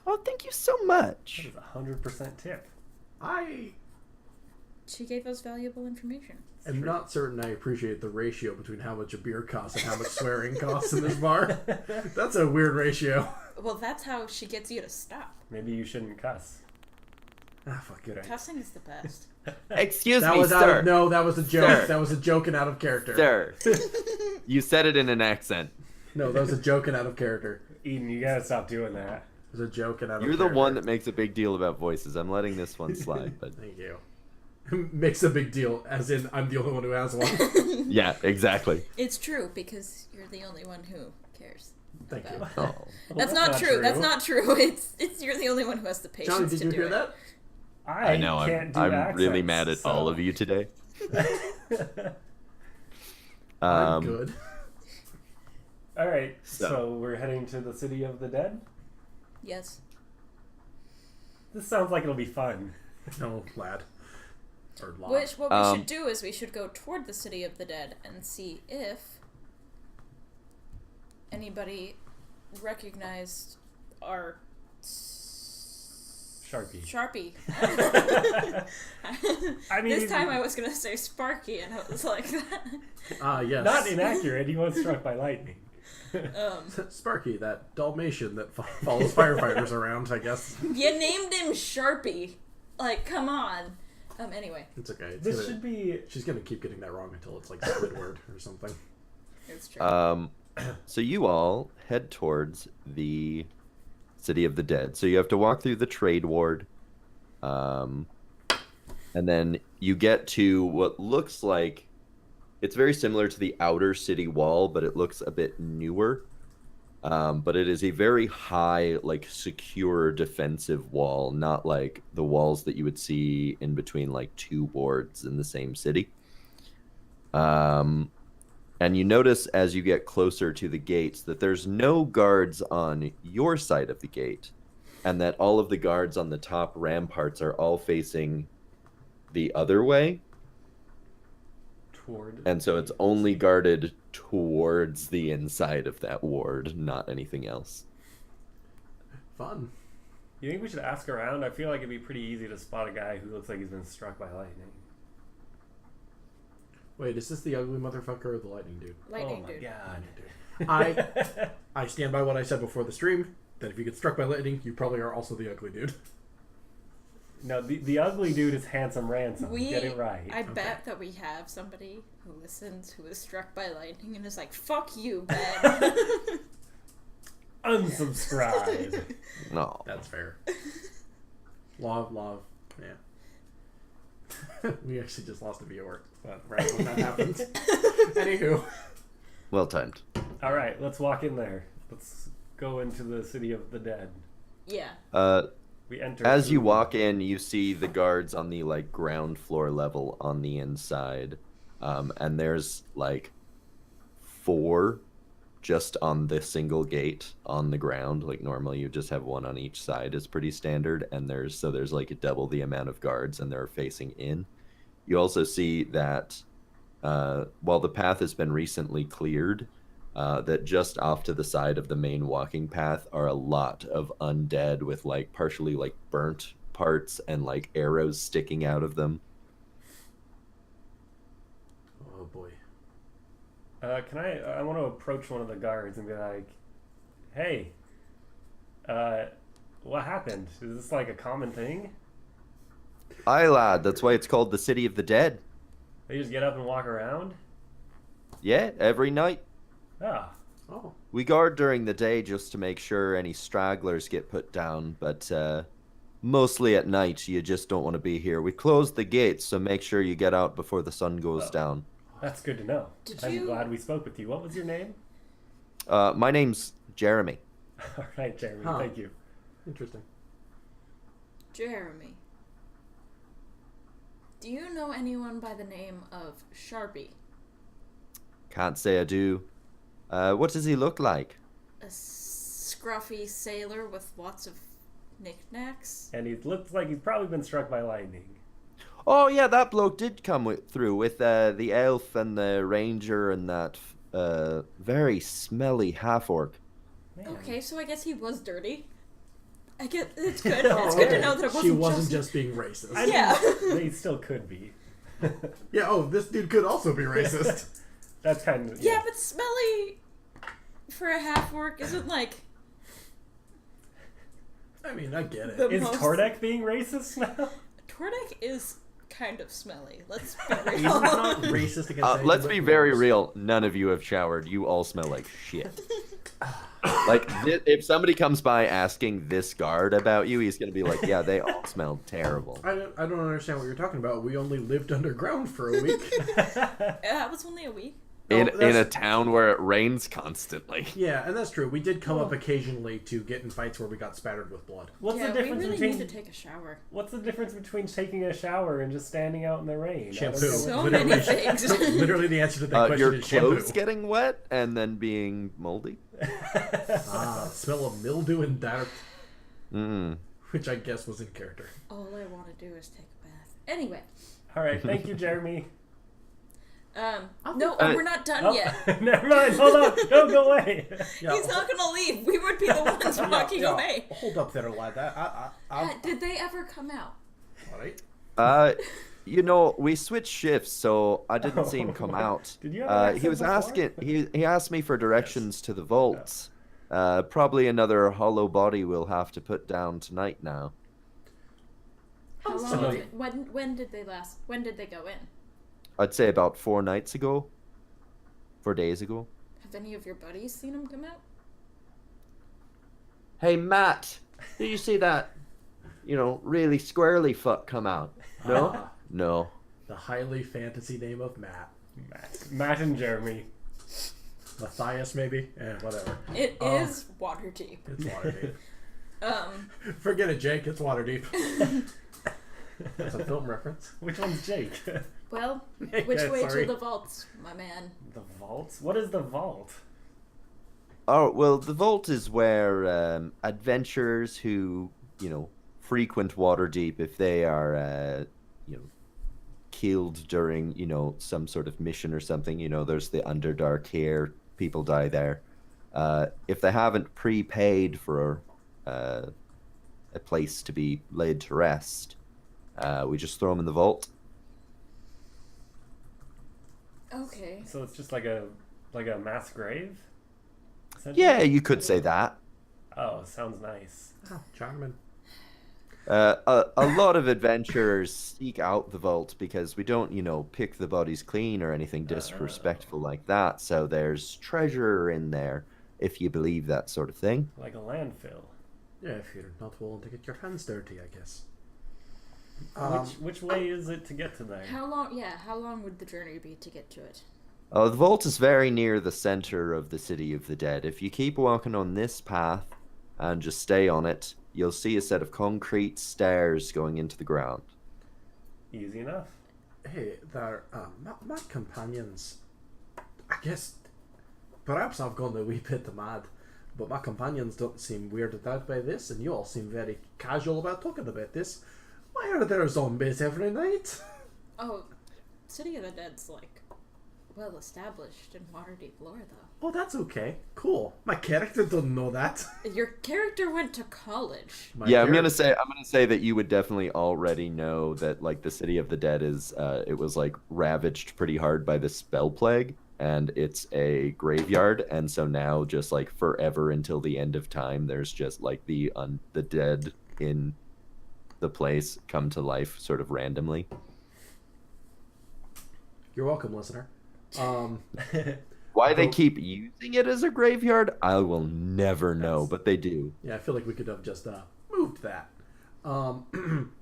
Oh, thank you so much. That is 100% tip. I She gave us valuable information. am not certain I appreciate the ratio between how much a beer costs and how much swearing costs in this bar. That's a weird ratio. Well, that's how she gets you to stop. Maybe you shouldn't cuss. Ah, fuck it. Cussing is the best. Excuse That me, was sir. no, that was a joke. Sir. That was a joke and out of character. Sir. You said it in an accent. No, that was a joke and out of character. Eden, you gotta stop doing that. It was a joke and out of You're the character. one that makes a big deal about voices. I'm letting this one slide, but Thank you. Makes a big deal, as in I'm the only one who has one. yeah, exactly. It's true, because you're the only one who cares. Thank you. about- Oh. Well, That's not true. That's not true. It's you're the only one who has the patience Johnny, did to you do hear it. that? I know. Can't I'm do really accents, mad at so- all of you today. I'm good. All right, So- so we're heading to the City of the Dead. Yes. This sounds like it'll be fun. No, lad. Or lad. What we should do is we should go toward the City of the Dead and see if anybody recognized our Sharpie. I mean, this time I was gonna say Sparky, and I was like that. Yes. Not inaccurate. He was struck by lightning. Sparky, that Dalmatian that follows firefighters around, I guess. You named him Sharpie. Like, come on. Anyway, It's okay. This should be. She's gonna keep getting that wrong until it's like Squidward or something. it's true. So you all head towards the City of the Dead. So you have to walk through the trade ward, and then you get to what looks like it's very similar to the outer city wall, but it looks a bit newer. But it is a very high, like secure defensive wall, not like the walls that you would see in between like 2 wards in the same city. And you notice as you get closer to the gates that there's no guards on your side of the gate, and that all of the guards on the top ramparts are all facing the other way. And so it's only guarded towards the inside of that ward, not anything else. Fun. You think we should ask around? I feel like it'd be pretty easy to spot a guy who looks like he's been struck by lightning. Wait, is this the ugly motherfucker or the lightning dude? Lightning Oh my dude. god. I stand by what I said before the stream, that if you get struck by lightning, you probably are also the ugly dude. No, the ugly dude is Handsome Ransom. Get it right. I bet that we have somebody who listens who is struck by lightning and is like, "Fuck you, Ben." Unsubscribe. No. That's fair. Love, yeah. We actually just lost a viewer, but right when that happens. Anywho. Well timed. All right, let's walk in there. Let's go into the City of the Dead. Yeah. We enter. As you through- walk in, you see the guards on the like ground floor level on the inside, and there's like 4 just on the single gate on the ground. Like normally you just have 1 on each side is pretty standard, and there's like double the amount of guards, and they're facing in. You also see that while the path has been recently cleared, that just off to the side of the main walking path are a lot of undead with like partially like burnt parts and like arrows sticking out of them. Oh boy. Can I want to approach one of the guards and be like, "Hey, what happened? Is this like a common thing? Aye, lad, that's why it's called the City of the Dead. They just get up and walk around? Yeah, every night. Ah, Oh. We guard during the day just to make sure any stragglers get put down, but mostly at night you just don't want to be here. We close the gates, so make sure you get out before the sun goes down. Oh, That's good to know. I'm you- glad we spoke with you. What was your name? My name's Jeremy. All right, Jeremy. Huh. Thank you. Interesting. Jeremy. Do you know anyone by the name of Sharpie? Can't say I do. What does he look like? A scruffy sailor with lots of knickknacks? And he looks like he's probably been struck by lightning. Oh yeah, that bloke did come through with the elf and the ranger and that very smelly half-orc. Man. Okay, so I guess he was dirty. I get it's good. It's good to know that it wasn't She wasn't just being racist. I mean, Yeah. they still could be. Yeah, oh, this dude could also be racist. That's kind of... Yeah, but smelly for a half orc isn't like I mean, I get it. The- Is most- Tordek being racist now? Tordek is kind of smelly. Let's be He's real. not racist against Let's anybody be very else. real. None of you have showered. You all smell like shit. Like, if somebody comes by asking this guard about you, he's gonna be like, "Yeah, they all smell terrible." I don't understand what you're talking about. We only lived underground for a week. That was only a week. In Oh, that's- a town where it rains constantly. Yeah, and that's true. We did come up occasionally to get in fights where we got spattered with blood. What's Yeah, the we difference really between... need to take a shower. What's the difference between taking a shower and just standing out in the rain? I don't Shampoo. know what- So many things. Literally, the answer to that question Your is shampoo. clothes getting wet and then being moldy. Smell of mildew and dirt, Mm. which I guess was in character. All I want to do is take a bath. Anyway, All right, thank you, Jeremy. no, we're not done Oh, yet. never mind. Hold on. Don't go away. Yeah, He's not gonna leave. We would be the ones walking away. Hold up there, lad. Did they ever come out? Alright. You know, we switched shifts, so I didn't see him come out. Did you have an He was accent asking. He asked me for directions to the vaults. Probably another hollow body we'll have to put down tonight now. How so long? like- When did they last? When did they go in? I'd say about 4 nights ago. 4 days ago. Have any of your buddies seen them come out? Hey, Matt, did you see that, really squirrely fuck come out? No? No. The highly fantasy name of Matt. Matt and Jeremy. Matthias, maybe? Whatever. It is Waterdeep. It's Waterdeep. Forget it, Jake. It's Waterdeep. That's a film reference. Which one's Jake? Well, Yeah, which way sorry. to the vaults, my man? The vault? What is the vault? Oh, well, the vault is where adventurers who, frequent Waterdeep, if they are, killed during, some sort of mission or something, there's the Underdark here, people die there. If they haven't prepaid for a place to be laid to rest, we just throw them in the vault. Okay. So it's just like a mass grave? Yeah, you could say that. Oh, sounds nice. Oh, charming. A lot of adventurers seek out the vault because we don't, pick the bodies clean or anything disrespectful like that. So there's treasure in there, if you believe that sort of thing. Like a landfill. Yeah, if you're not willing to get your hands dirty, I guess. Which way is it to get to there? How long? Yeah, how long would the journey be to get to it? The vault is very near the center of the City of the Dead. If you keep walking on this path and just stay on it, you'll see a set of concrete stairs going into the ground. Easy enough. Hey, there, my companions, I guess, perhaps I've gone a wee bit mad, but my companions don't seem weirded out by this, and you all seem very casual about talking about this. Why are there zombies every night? Oh, City of the Dead's like well established in Waterdeep lore, though. Oh, that's okay. Cool. My character doesn't know that. Your character went to college. My Yeah, I'm character- gonna say that you would definitely already know that like the City of the Dead is it was like ravaged pretty hard by the spell plague, and it's a graveyard, and so now just like forever until the end of time, there's just like the dead in the place come to life sort of randomly. You're welcome, listener. Why they Oh. keep using it as a graveyard, I will never know, but they do. Yeah, I feel like we could have just moved that.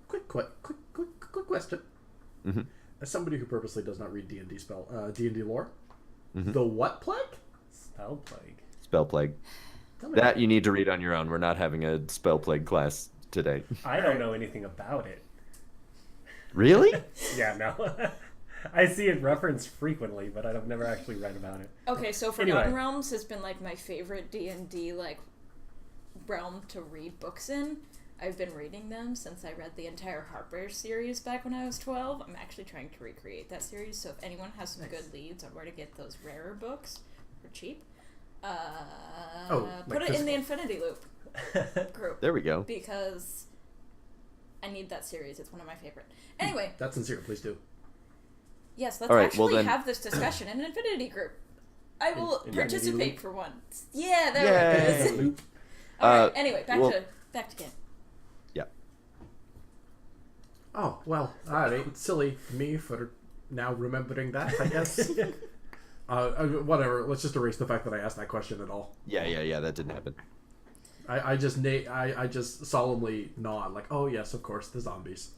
Quick question. Mhm. as somebody who purposely does not read D&D D&D lore, Mhm. the what plague? Spell plague. Spell plague. Tell me That you need to read on your own. We're not having a spell plague class today. I don't know anything about it. Really? Yeah, no. I see it referenced frequently, but I've never actually read about it. Okay, so Forgotten Anyway. Realms has been like my favorite D&D like realm to read books in. I've been reading them since I read the entire Heartbreaker series back when I was 12. I'm actually trying to recreate that series, so if anyone has some good leads on where to get those rarer books for cheap, put it in the Infinity Loop group. There we go. Because I need that series. It's one of my favorite. Anyway, That's sincere. Please do. yes, let's All right, actually well then- have this discussion in an Infinity group. I will Infinity participate Loop? for once. Yeah, there we go. Loop. Alright, anyway, back to game. Yeah. Oh, well, alright. Silly me for now remembering that, I guess. Whatever. Let's just erase the fact that I asked that question at all. Yeah. That didn't happen. I just solemnly nod, like, oh yes, of course, the zombies.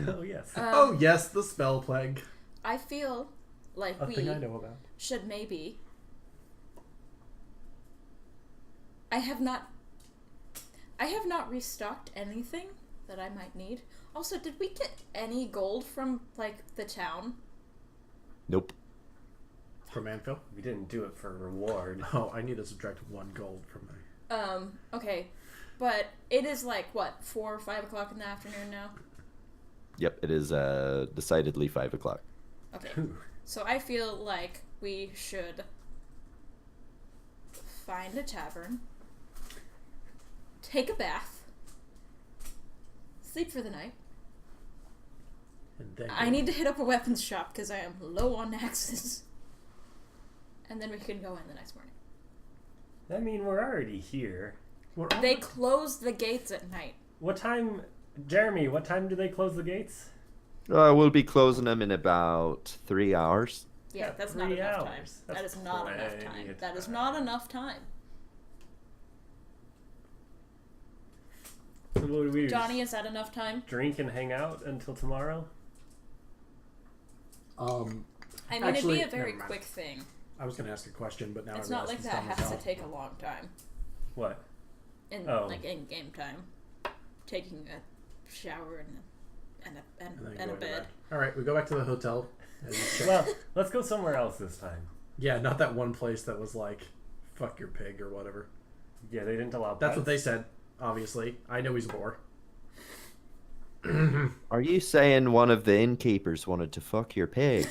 Oh, yes. Oh yes, the spell plague. I feel like A we thing I know about. should maybe... I have not restocked anything that I might need. Also, did we get any gold from, like, the town? Nope. From Anvil? We didn't do it for reward. Oh, I need to subtract 1 gold from my... Okay. But it is, like, what, 4 or 5 o'clock in the afternoon now? Yep, it is decidedly 5 o'clock. Okay. So I feel like we should find a tavern, take a bath, sleep for the night. And then I need to hit up a weapons shop because I am low on axes. And then we can go in the next morning. I mean, we're already here. They close the gates at night. What time, Jeremy, what time do they close the gates? We'll be closing them in about 3 hours. Yeah, Yeah, that's not 3 enough time. hours. That That's is not enough plenty time. of That is time. not enough time. So what do we do? Johnny, is that enough time? Drink and hang out until tomorrow? I mean, Actually, it'd be a very never mind. quick thing. I was going to ask a question, but now It's I not realize like that dumb as has to hell. take a long time. What? In Oh. like in game time, taking a shower and And then a go into bed. All right, we go back to the hotel. And we check. Well, let's go somewhere else this time. Yeah, not that one place that was like, fuck your pig or whatever. Yeah, they didn't allow That's what they pets. said, obviously. I know he's a bore. Are you saying one of the innkeepers wanted to fuck your pig?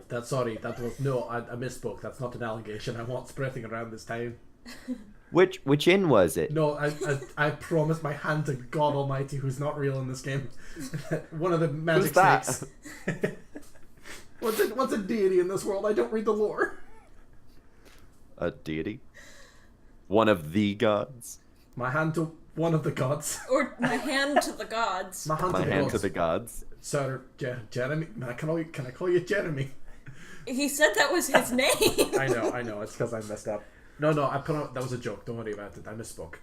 That's sorry. That was no. I misspoke. That's not an allegation. I won't spreading around this town. Which inn was it? No, I promise my hand to God Almighty, who's not real in this game. One of the magic Who's that? snakes. What's a deity in this world? I don't read the lore. A deity? One of the gods? My hand to one of the gods. Or my hand to the gods. My hand My to the hand gods. to the gods. Sir, Jeremy. Can I call you Jeremy? He said that was his name. I know. It's because I messed up. No, I put on. That was a joke. Don't worry about it. I misspoke.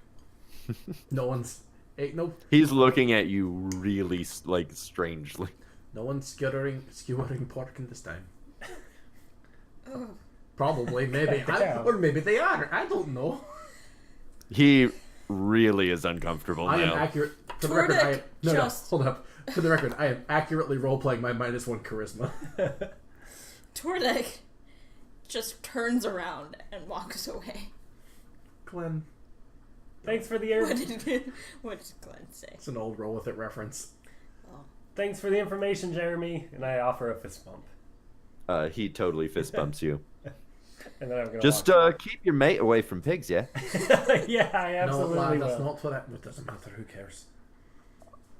No one's. No He's looking at you really, like, strangely. one's skewering pork in this time. Oh. Probably, maybe, Damn. or maybe they are. I don't know. He really is uncomfortable I am now. accurate. For the record, I am, no, just- hold up. For the record, I am accurately role-playing my -1 charisma. Tordek just turns around and walks away. Glenn, Thanks for the air. What did Glenn say? it's an old roll with it reference. Thanks for the information, Jeremy. And I offer a fist bump. He totally fist bumps you. And then I'm gonna Just walk keep your mate away from pigs, yeah? away. Yeah, I absolutely no, lad, will. that's not what it doesn't matter. Who cares?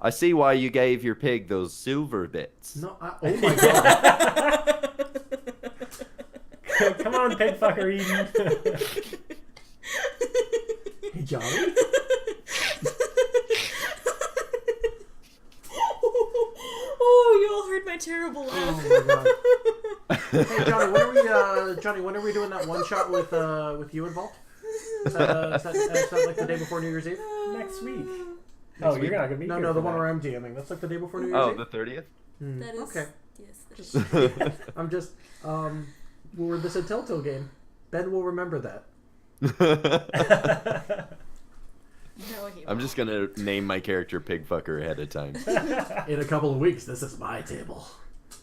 I see why you gave your pig those silver bits. No, oh my god. Come on, pig fucker Eden. Hey, Johnny. Oh, you all heard my terrible laugh. Oh my god. Hey, Johnny, when are we doing that one shot with you involved? Is that like the day before New Year's Eve? Next week. Oh, you're not gonna be No, here no, the for one that. where I'm DMing. That's like the day before New Year's Oh, Eve. the 30th? That is Okay. yes. That is. I'm just we're this a Telltale game. Ben will remember that. No, he I'm won't. just gonna name my character Pigfucker ahead of time. In a couple of weeks, this is my table,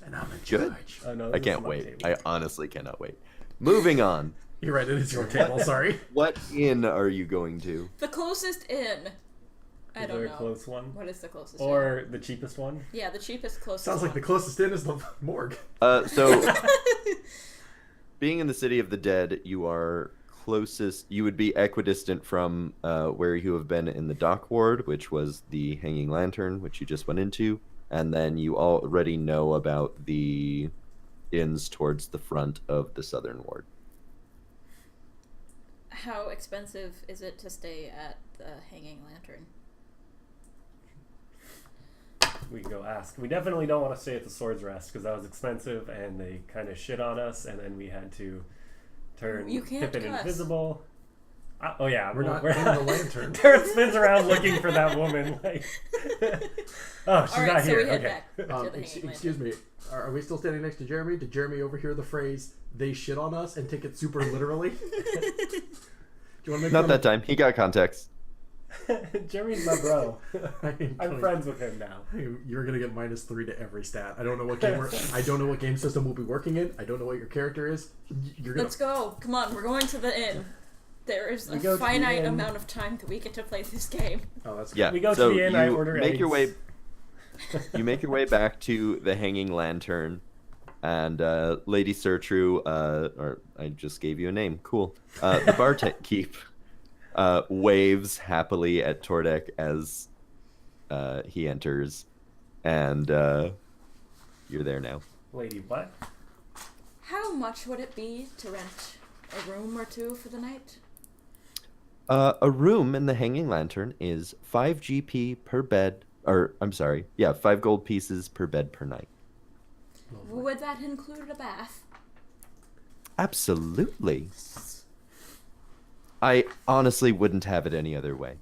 and I'm in Good. charge. Oh, no, I this is can't my wait. table. I honestly cannot wait. Moving on. You're right. It is your table. Sorry. What inn are you going to? The closest inn. I Is don't there know. a close one? What is the closest inn? Or the cheapest one? Yeah, the cheapest closest Sounds like the one. closest in is the morgue. So, being in the City of the Dead, you are closest. You would be equidistant from where you have been in the dock ward, which was the Hanging Lantern, which you just went into, and then you already know about the inns towards the front of the southern ward. How expensive is it to stay at the Hanging Lantern? We can go ask. We definitely don't want to stay at the Swords Rest because that was expensive and they kind of shit on us, and then we had to turn You can't Pippin cuss. invisible. Oh yeah, We're not in the lantern. Terra spins around looking for that woman. Like, oh, she's All not right, so here. we head Okay. back to the Hanging Lantern. Excuse me. Are we still standing next to Jeremy? Did Jeremy overhear the phrase "they shit on us" and take it super literally? Do you want to make Not fun that time. He got context. Jeremy's my bro. I'm I'm friends with him now. You're gonna get -3 to every stat. I don't know what game I don't know what game system we'll be working in. I don't know what your character is. You're gonna. Let's go. Come on, we're going to the inn. There is We a go to the finite inn. amount of time that we get to play this game. Oh, that's Yeah. We go to so the inn, you I order make your way. eggs. You make your way back to the Hanging Lantern, and Lady Sertru, or I just gave you a name. Cool. The barkeep waves happily at Tordek as he enters, and you're there now. Lady, what? How much would it be to rent a room or two for the night? A room in the Hanging Lantern is 5 GP per bed, or I'm sorry, yeah, 5 gold pieces per bed per night. Would that include a bath? Absolutely. I honestly wouldn't have it any other way.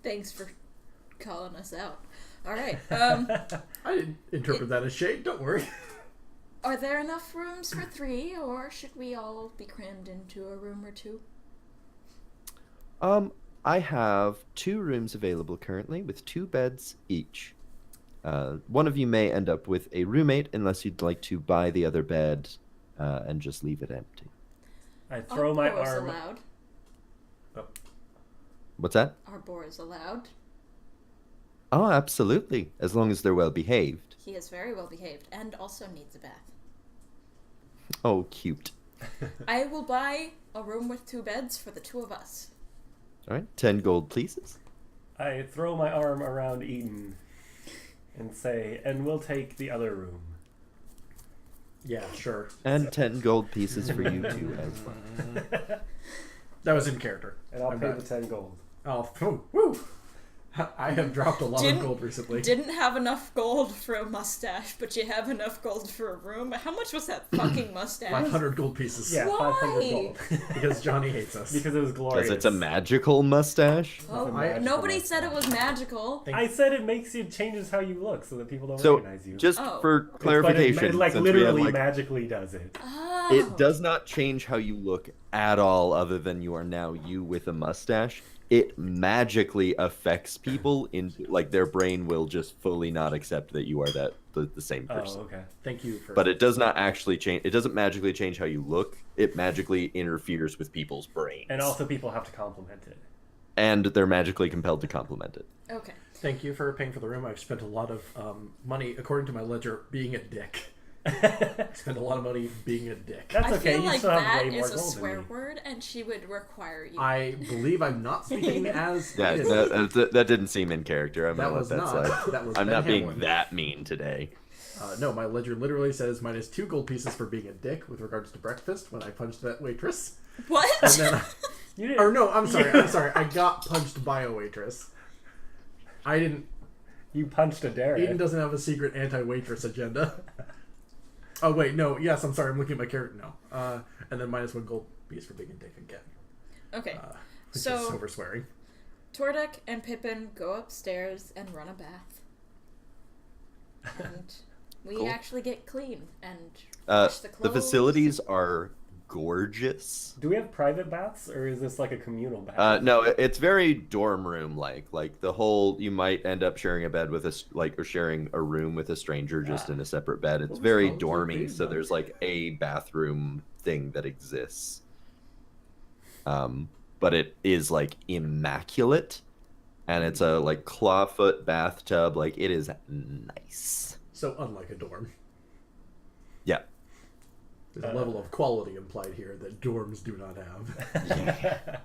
Thanks for calling us out. All right. I didn't interpret that as shade. Don't worry. Are there enough rooms for 3, or should we all be crammed into a room or two? I have 2 rooms available currently with 2 beds each. One of you may end up with a roommate unless you'd like to buy the other bed and just leave it empty. I throw my Boars arm. allowed. Oh, What's that? Are boars allowed? Oh, absolutely. As long as they're well behaved. He is very well behaved and also needs a bath. Oh, cute. I will buy a room with 2 beds for the 2 of us. All right, 10 gold pieces. I throw my arm around Eden and say, and we'll take the other room. Yeah, sure. And 10 gold pieces for you too as well. That was in character. And I'll I'm pay not- the 10 gold. Oh, woo! I have dropped a lot Didn't- of gold recently. Didn't have enough gold for a mustache, but you have enough gold for a room. How much was that fucking mustache? 500 gold pieces. Yeah, Why? 500 gold. Because Johnny hates us. Because it was glorious. Because it's a magical mustache. Oh, I- nobody said it was magical. I said it makes you changes how you look so that people don't So, recognize you. just Oh. for But clarification, it like since we have, literally like, magically does it. Oh. it does not change how you look at all, other than you are now you with a mustache. It magically affects people into like their brain will just fully not accept that you are the same person. Oh, okay. Thank you for. But it does not actually change. It doesn't magically change how you look. It magically interferes with people's brains, And also people have to compliment it. and they're magically compelled to compliment it. Okay. Thank you for paying for the room. I've spent a lot of money, according to my ledger, being a dick. Spent a lot of money being a dick. That's I okay. feel You like still have that way more is a gold than swear me. word, and she would require you. I believe I'm not speaking as. Yeah, that didn't seem in character. I'm That gonna was let that not. slide. That was I'm Ben not being Hamlin. that mean today. No, my ledger literally says -2 gold pieces for being a dick with regards to breakfast when I punched that waitress. What? And then, You didn't. or no, I'm sorry. I got punched by a waitress. I didn't. You punched a dare. Aiden doesn't have a secret anti-waitress agenda. Oh wait, no. Yes, I'm sorry. I'm looking at my character now. And then -1 gold piece for being a dick again. Okay. Which So- is over swearing. Tordek and Pippin go upstairs and run a bath. And we Cool. actually get clean and wash the The clothes. facilities are gorgeous. Do we have private baths, or is this like a communal bath? No, it's very dorm room like. Like the whole, you might end up sharing a bed with or sharing a room with a stranger just in a separate bed. It's What was very wrong with dormy, being so done? there's like a bathroom thing that exists. But it is like immaculate, and it's a like clawfoot bathtub. Like it is nice. So unlike a dorm. Yeah. There's a level of quality implied here that dorms do not have.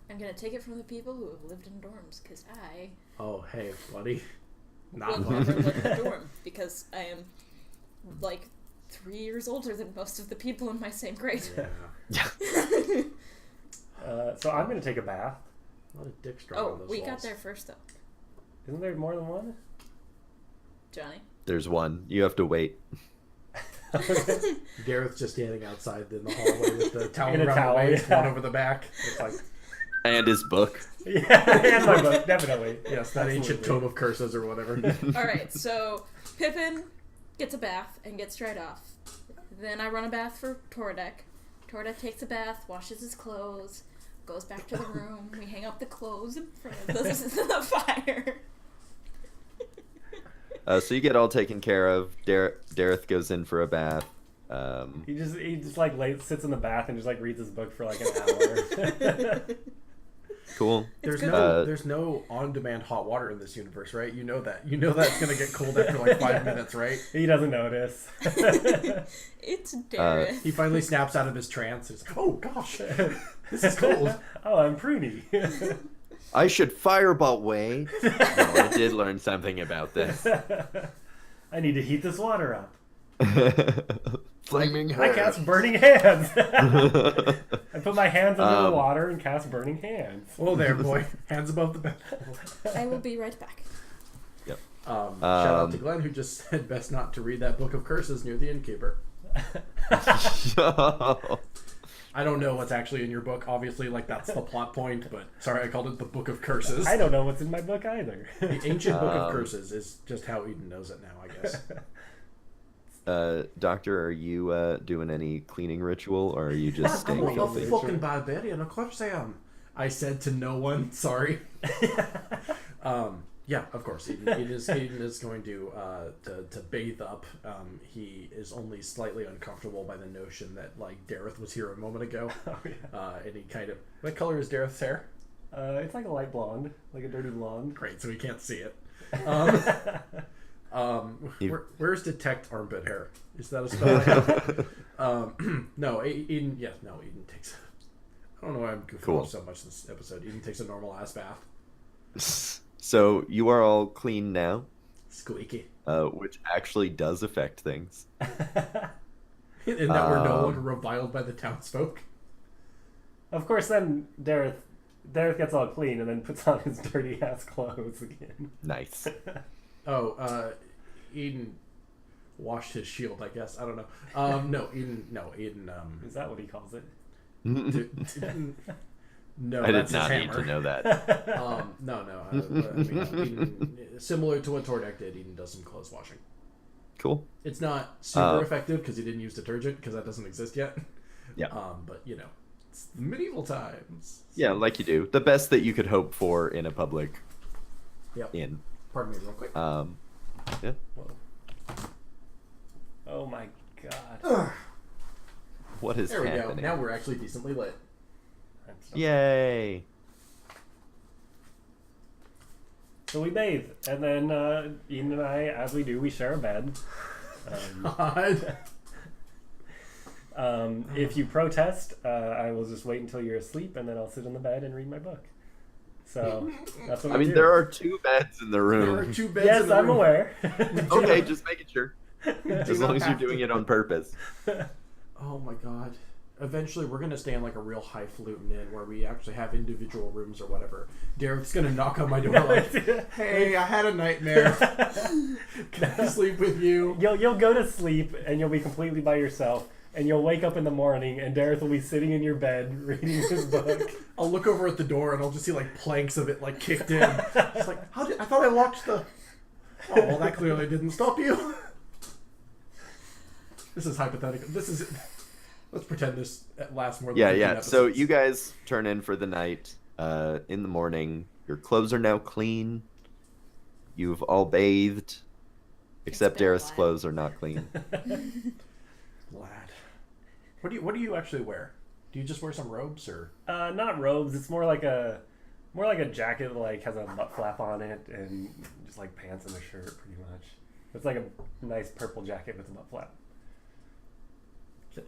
I'm gonna take it from the people who have lived in dorms, because I Oh, hey, buddy. Not will one. never live in a dorm, because I am like 3 years older than most of the people in my same grade. Yeah. So I'm gonna take a bath. A lot of dicks drawn on Oh, those we walls. got there first though. Isn't there more than one? Johnny? There's one. You have to wait. Gareth's just standing outside in the hallway with the towel In a around towel, the waist, yeah. one over the back. It's like And his book. Yeah, and my book, definitely. Yes, that ancient absolutely. tome of curses or whatever. Alright, so Pippin gets a bath and gets dried off. Then I run a bath for Tordek. Tordek takes a bath, washes his clothes, goes back to the room. We hang up the clothes in front of the fire. So you get all taken care of. Dareth goes in for a bath. He just like sits in the bath and just like reads his book for like an hour. Cool. There's good. there's no on-demand hot water in this universe, right? You know that. You know that's gonna get cold after like 5 minutes, right? He doesn't notice. It's Dareth. He finally snaps out of his trance. He's like, "Oh gosh, this is cold." Oh, I'm pruny. I should fireball way. No, I did learn something about this. I need to heat this water up. Flaming I hair. cast burning hands. I put my hands under the water and cast burning hands. Whoa there, boy. Hands above the bed. I will be right back. Shout out to Glenn, who just said best not to read that book of curses near the innkeeper. I don't know what's actually in your book. Obviously, like that's the plot point, but sorry, I called it the Book of Curses. I don't know what's in my book either. The ancient Book of Curses is just how Eden knows it now, I guess. Doctor, are you doing any cleaning ritual, or are you just staying I'm a filthy? fucking barbarian, of course I am. I said to no one, sorry. Yeah, of course. Eden is going to bathe up. He is only slightly uncomfortable by the notion that like Dareth was here a moment ago. Oh, yeah. And he kind of, what color is Dareth's hair? It's like a light blonde, like a dirty blonde. Great, so he can't see it. Where's detect armpit hair? Is that a spell I have? No, Eden. Yeah, no, Eden takes. I don't know why I'm goofing off so much this episode. Eden takes a normal ass bath. So you are all clean now, Squeaky. which actually does affect things. In that we're no longer reviled by the townsfolk. Of course, then Dareth gets all clean and then puts on his dirty ass clothes again. Nice. Oh, Eden washed his shield, I guess. I don't know. No, Eden. Is that what he calls it? No, I that's did not his need hammer. to know that. No. I mean, Eden, similar to what Tordek did, Eden does some clothes washing. Cool. It's not super effective because he didn't use detergent because that doesn't exist yet. Yeah. But you know, it's medieval times. Yeah, like you do. The best that you could hope for in a public Yep. inn. Pardon me, real quick. Yeah. Whoa. Oh my god. What is There we happening? go. Now we're actually decently lit. I'm so- Yay! So we bathe, and then Eden and I, as we do, we share a bed. God. If you protest, I will just wait until you're asleep, and then I'll sit in the bed and read my book. So that's what I we mean, do. there are 2 beds in the There are room. 2 beds Yes, in the I'm room. aware. Okay, just making sure. Do As not long as you're have to. doing it on purpose. Oh my god. Eventually, we're going to stay in like a real highfalutin inn where we actually have individual rooms or whatever. Derek's going to knock on my door like, hey, I had a nightmare. Can I sleep with you? You'll go to sleep and you'll be completely by yourself. and you'll wake up in the morning, and Dareth will be sitting in your bed reading his book. I'll look over at the door and I'll just see like planks of it like kicked in. It's like, I thought I locked the. Oh well, that clearly didn't stop you. This is hypothetical. Let's pretend this lasts more than 15 Yeah. episodes. So you guys turn in for the night. In the morning, your clothes are now clean. You've all bathed, except been a Dareth's while. clothes are not clean. Lad. What do you actually wear? Do you just wear some robes or? Not robes. It's more like a jacket that like has a butt flap on it, and just like pants and a shirt, pretty much. It's like a nice purple jacket with a butt flap.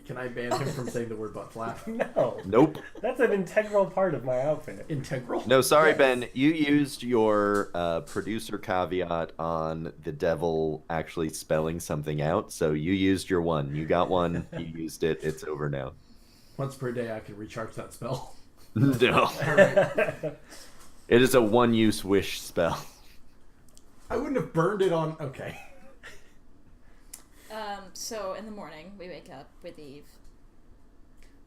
Can I ban him from saying the word butt flap? No. Nope. That's an integral part of my outfit. Integral? No, sorry, Yes. Ben. You used your producer caveat on the devil actually spelling something out, so you used your one. You got one. You used it. It's over now. Once per day, I can recharge that spell. No. All right. It is a one-use wish spell. I wouldn't have burned it on. Okay. So in the morning, we wake up, we leave.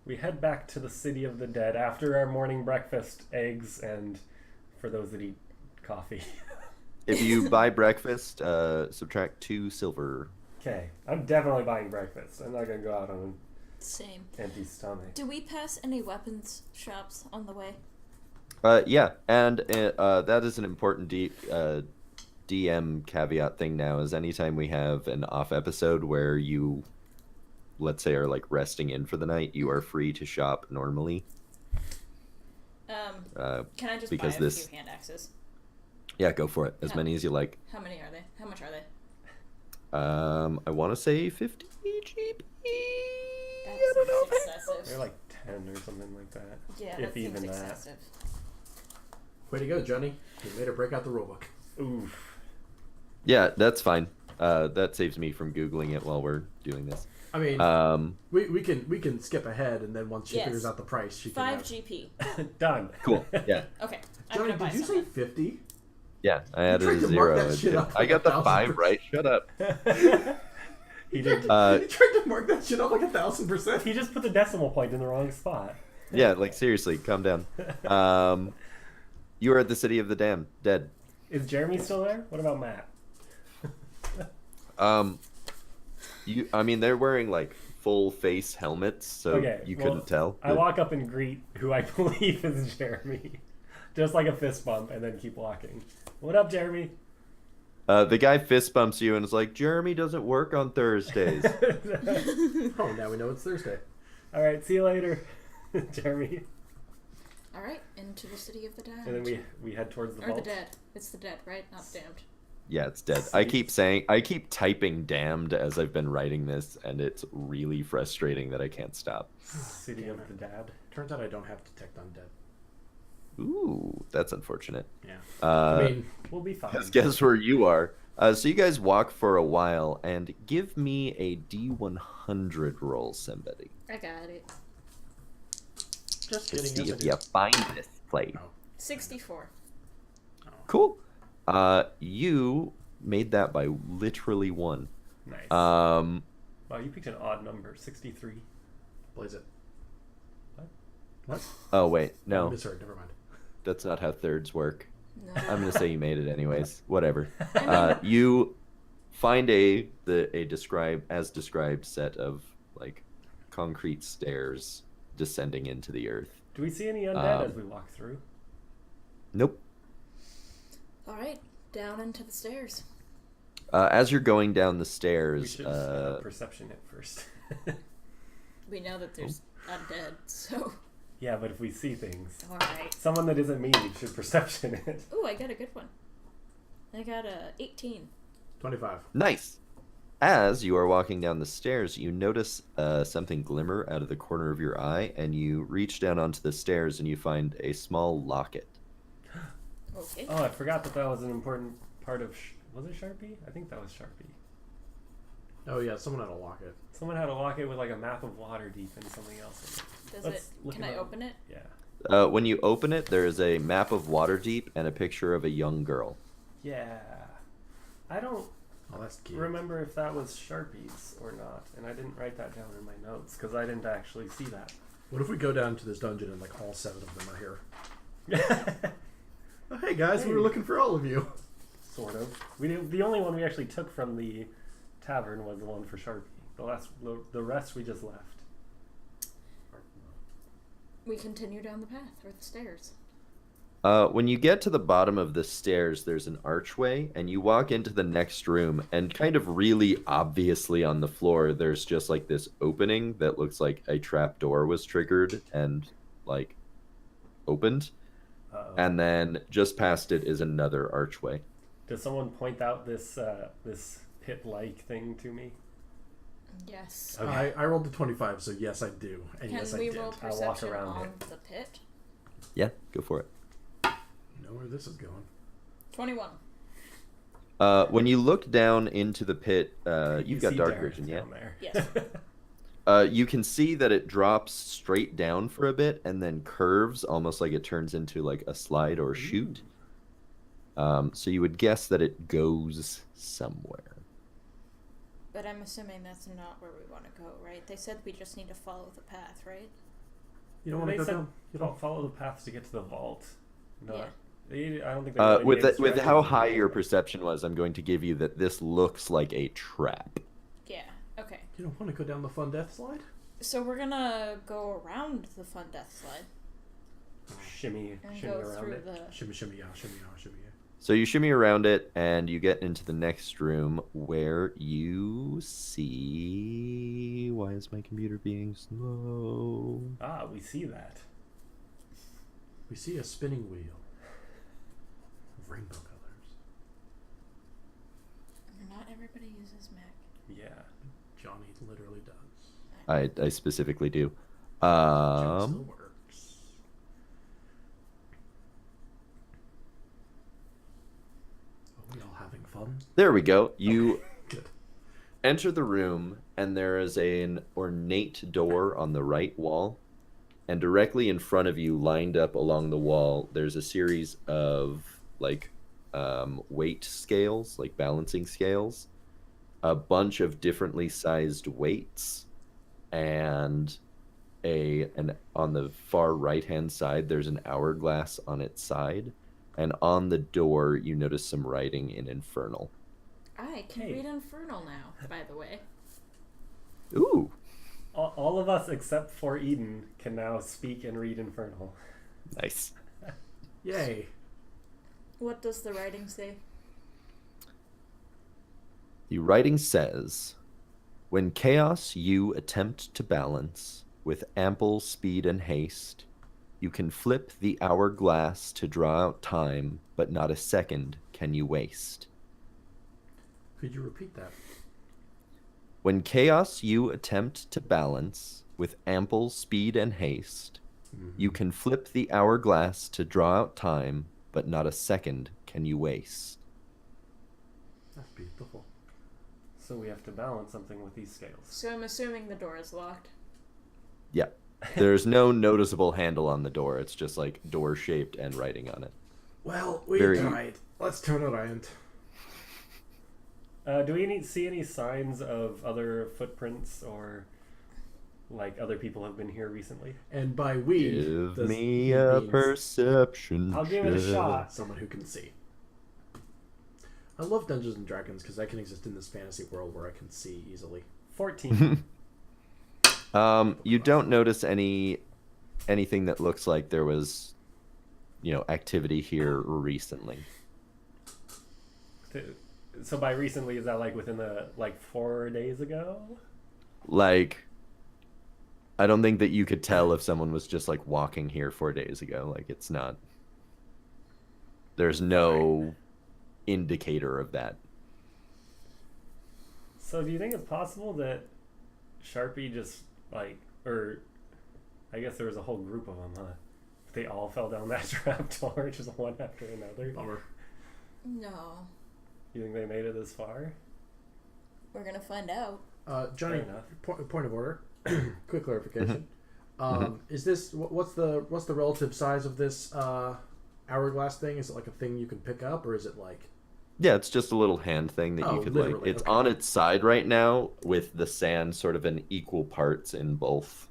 We head back to the city of the dead after our morning breakfast, eggs, and for those that eat coffee. If you buy breakfast, subtract 2 silver. Okay, I'm definitely buying breakfast. I'm not gonna go out on Same. an empty stomach. Do we pass any weapons shops on the way? Yeah, and that is an important DM caveat thing now, is anytime we have an off episode where you, let's say, are like resting in for the night, you are free to shop normally. Can I just because buy a this- few hand axes? Yeah, go for it. As Yeah. many as you like. How many are they? How much are they? I want to say 50 GP. That I don't know. seems excessive. They're like 10 or something like that. Yeah, if that seems even that. excessive. Way to go, Johnny. You made her break out the rulebook. Oof. Yeah, that's fine. That saves me from Googling it while we're doing this. I mean, we can skip ahead, and then once she Yes. figures out the price, she can. 5 have... GP. Done. Cool. Yeah. Okay. I'm Johnny, gonna buy did you some say then. 50? Yeah, I added tried a to mark 0. that shit up I like got the 1,000%. 5 right. Shut up. He did. You tried to mark that shit up like 1,000%. He just put the decimal point in the wrong spot. Yeah, like seriously, calm down. You are at the city of the dead. Is Jeremy still there? What about Matt? I mean, they're wearing like full face helmets, so Okay, you well, couldn't tell. I walk up and greet who I believe is Jeremy. Just like a fist bump, and then keep walking. What up, Jeremy? The guy fist bumps you and is like, "Jeremy doesn't work on Thursdays." Oh, now we know it's Thursday. All right, see you later, Jeremy. All right, into the city of the dead. And then we head towards the Or vault. the dead. It's the dead, right? Not damned. Yeah, it's dead. I keep typing "damned" as I've been writing this, and it's really frustrating that I can't stop. City of the Dad. Turns out I don't have Detect Undead. Ooh, that's unfortunate. Yeah. Uh, I mean, We'll be fine. guess where you are. So you guys walk for a while, and give me a D100 roll, somebody. I got it. just To kidding. see yes, I if do. you find this plate. 64. Cool. You made that by literally 1. Nice. Um, Wow, you picked an odd number. 63. Blaze it. What? What? oh wait, I no, misheard. Never mind. that's not how thirds work. No. I'm gonna say you made it anyways. Whatever. You find a described set of like concrete stairs descending into the earth. Do we see any undead as we walk through? Nope. All right, down into the stairs. As you're going down the We stairs, should perception it first. We know that there's undead, so. Yeah, but if we see things, All right. someone that isn't me should perception it. Ooh, I got a good one. I got a 18. 25. nice. As you are walking down the stairs, you notice something glimmer out of the corner of your eye, and you reach down onto the stairs and you find a small locket. Okay. Oh, I forgot that was an important part of. Was it Sharpie? I think that was Sharpie. Oh yeah, someone had a locket. Someone had a locket with like a map of Waterdeep and something else in it. Does let's look Can it I up. open it? Yeah. When you open it, there is a map of Waterdeep and a picture of a young girl. Yeah. I don't. Oh, that's cute. remember if that was Sharpies or not, and I didn't write that down in my notes because I didn't actually see that. What if we go down to this dungeon and like all 7 of them are here? Oh, hey guys, we were looking for all of you. Sort of. The only one we actually took from the tavern was the one for Sharpie. The rest we just left. We continue down the path or the stairs. When you get to the bottom of the stairs, there's an archway, and you walk into the next room, and kind of really obviously on the floor, there's just like this opening that looks like a trap door was triggered and like opened. Uh-oh. And then just past it is another archway. Does someone point out this pit-like thing to me? Yes. Okay. I rolled a 25, so yes, I do. And Can yes, I we did. roll I'll walk perception around on it. the pit? Yeah, go for it. You know where this is going. 21. When you look down into the pit, You you've got see dark Dareth vision, yeah? down there. Yes. You can see that it drops straight down for a bit and then curves, almost like it turns into like a slide or chute. So you would guess that it goes somewhere. But I'm assuming that's not where we want to go, right? They said we just need to follow the path, right? You don't want to They go said down? You don't. follow the paths to get to the vault. No, Yeah. I don't think. They really With gave with how instructions. high your perception was, I'm going to give you that this looks like a trap. Yeah. Okay. You don't want to go down the fun death slide? So we're gonna go around the fun death slide shimmy and shimmy go around through it. the. Shimmy, shimmy, yeah, shimmy, yeah, shimmy, yeah. So you shimmy around it, and you get into the next room where you see... Why is my computer being slow? Ah, we see that. We see a spinning wheel of rainbow colors. Not everybody uses Mac. Yeah. Johnny literally does. I specifically do. Johnny still works. Are we all having fun? There we go. You Good. enter the room, and there is an ornate door on the right wall. And directly in front of you, lined up along the wall, there's a series of like weight scales, like balancing scales, a bunch of differently sized weights, and on the far right hand side, there's an hourglass on its side, and on the door you notice some writing in Infernal. I can Hey. read Infernal now, by the way. Ooh, All of us except for Eden can now speak and read Infernal. nice. Yay. What does the writing say? The writing says, "When chaos you attempt to balance with ample speed and haste, you can flip the hourglass to draw out time, but not a second can you waste. Could you repeat that? When chaos you attempt to balance with ample speed and haste, you can flip the hourglass to draw out time, but not a second can you waste." That's beautiful. So we have to balance something with these scales. So I'm assuming the door is locked. Yeah. There's no noticeable handle on the door. It's just like door shaped and writing on it. Well, we Very- tried. Let's turn around. Do we see any signs of other footprints or like other people have been here recently? And by we, Give does me he a means perception I'll give it a check. shot. someone who can see. I love Dungeons and Dragons because I can exist in this fantasy world where I can see easily. 14. You don't notice anything that looks like there was, activity here recently. So by recently, is that like within the 4 days ago? Like, I don't think that you could tell if someone was just like walking here 4 days ago. Like, it's not. There's no indicator of that. So do you think it's possible that Sharpie just or I guess there was a whole group of them, huh? They all fell down that trap door, just one after another. Bummer. No. You think they made it this far? We're gonna find out. Johnny, Fair enough. point of order. Quick clarification. Is this what's the relative size of this hourglass thing? Is it like a thing you can pick up, or is it like Yeah, it's just a little hand thing that Oh, you could literally, it's okay. on its side right now with the sand sort of in equal parts in both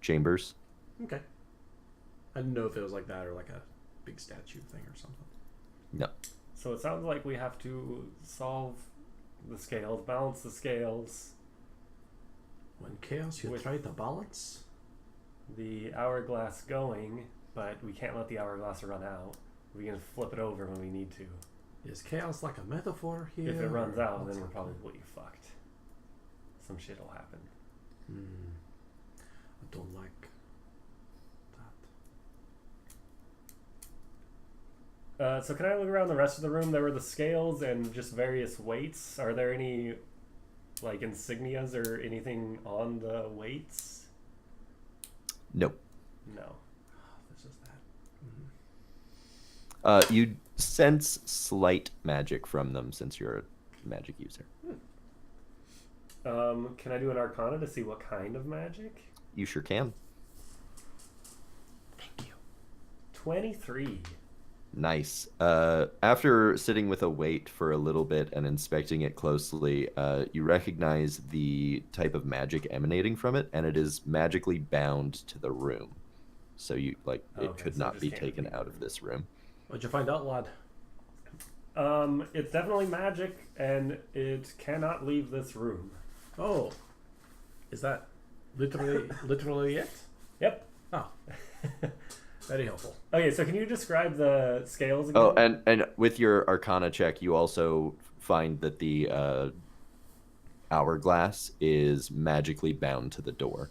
chambers. Okay. I didn't know if it was like that or like a big statue thing or something. No. So it sounds like we have to solve the scales, balance the scales. When chaos, you With- try to balance. The hourglass going, but we can't let the hourglass run out. We can flip it over when we need to. Is chaos like a metaphor here? If it runs or out, what's then we're happening? probably fucked. Some shit will happen. I don't like that. So can I look around the rest of the room? There were the scales and just various weights. Are there any like insignias or anything on the weights? Nope. No. This is that. You sense slight magic from them since you're a magic user. Can I do an arcana to see what kind of magic? You sure can. Thank you. 23. Nice. After sitting with a weight for a little bit and inspecting it closely, you recognize the type of magic emanating from it, and it is magically bound to the room. So it Okay, could so not just be can't taken leave out the of this room. What'd you find out, lad? It's definitely magic, and it cannot leave this room. Oh, is that literally it? Yep. Oh, very helpful. Okay, so can you describe the scales again? Oh, and with your Arcana check, you also find that the hourglass is magically bound to the door.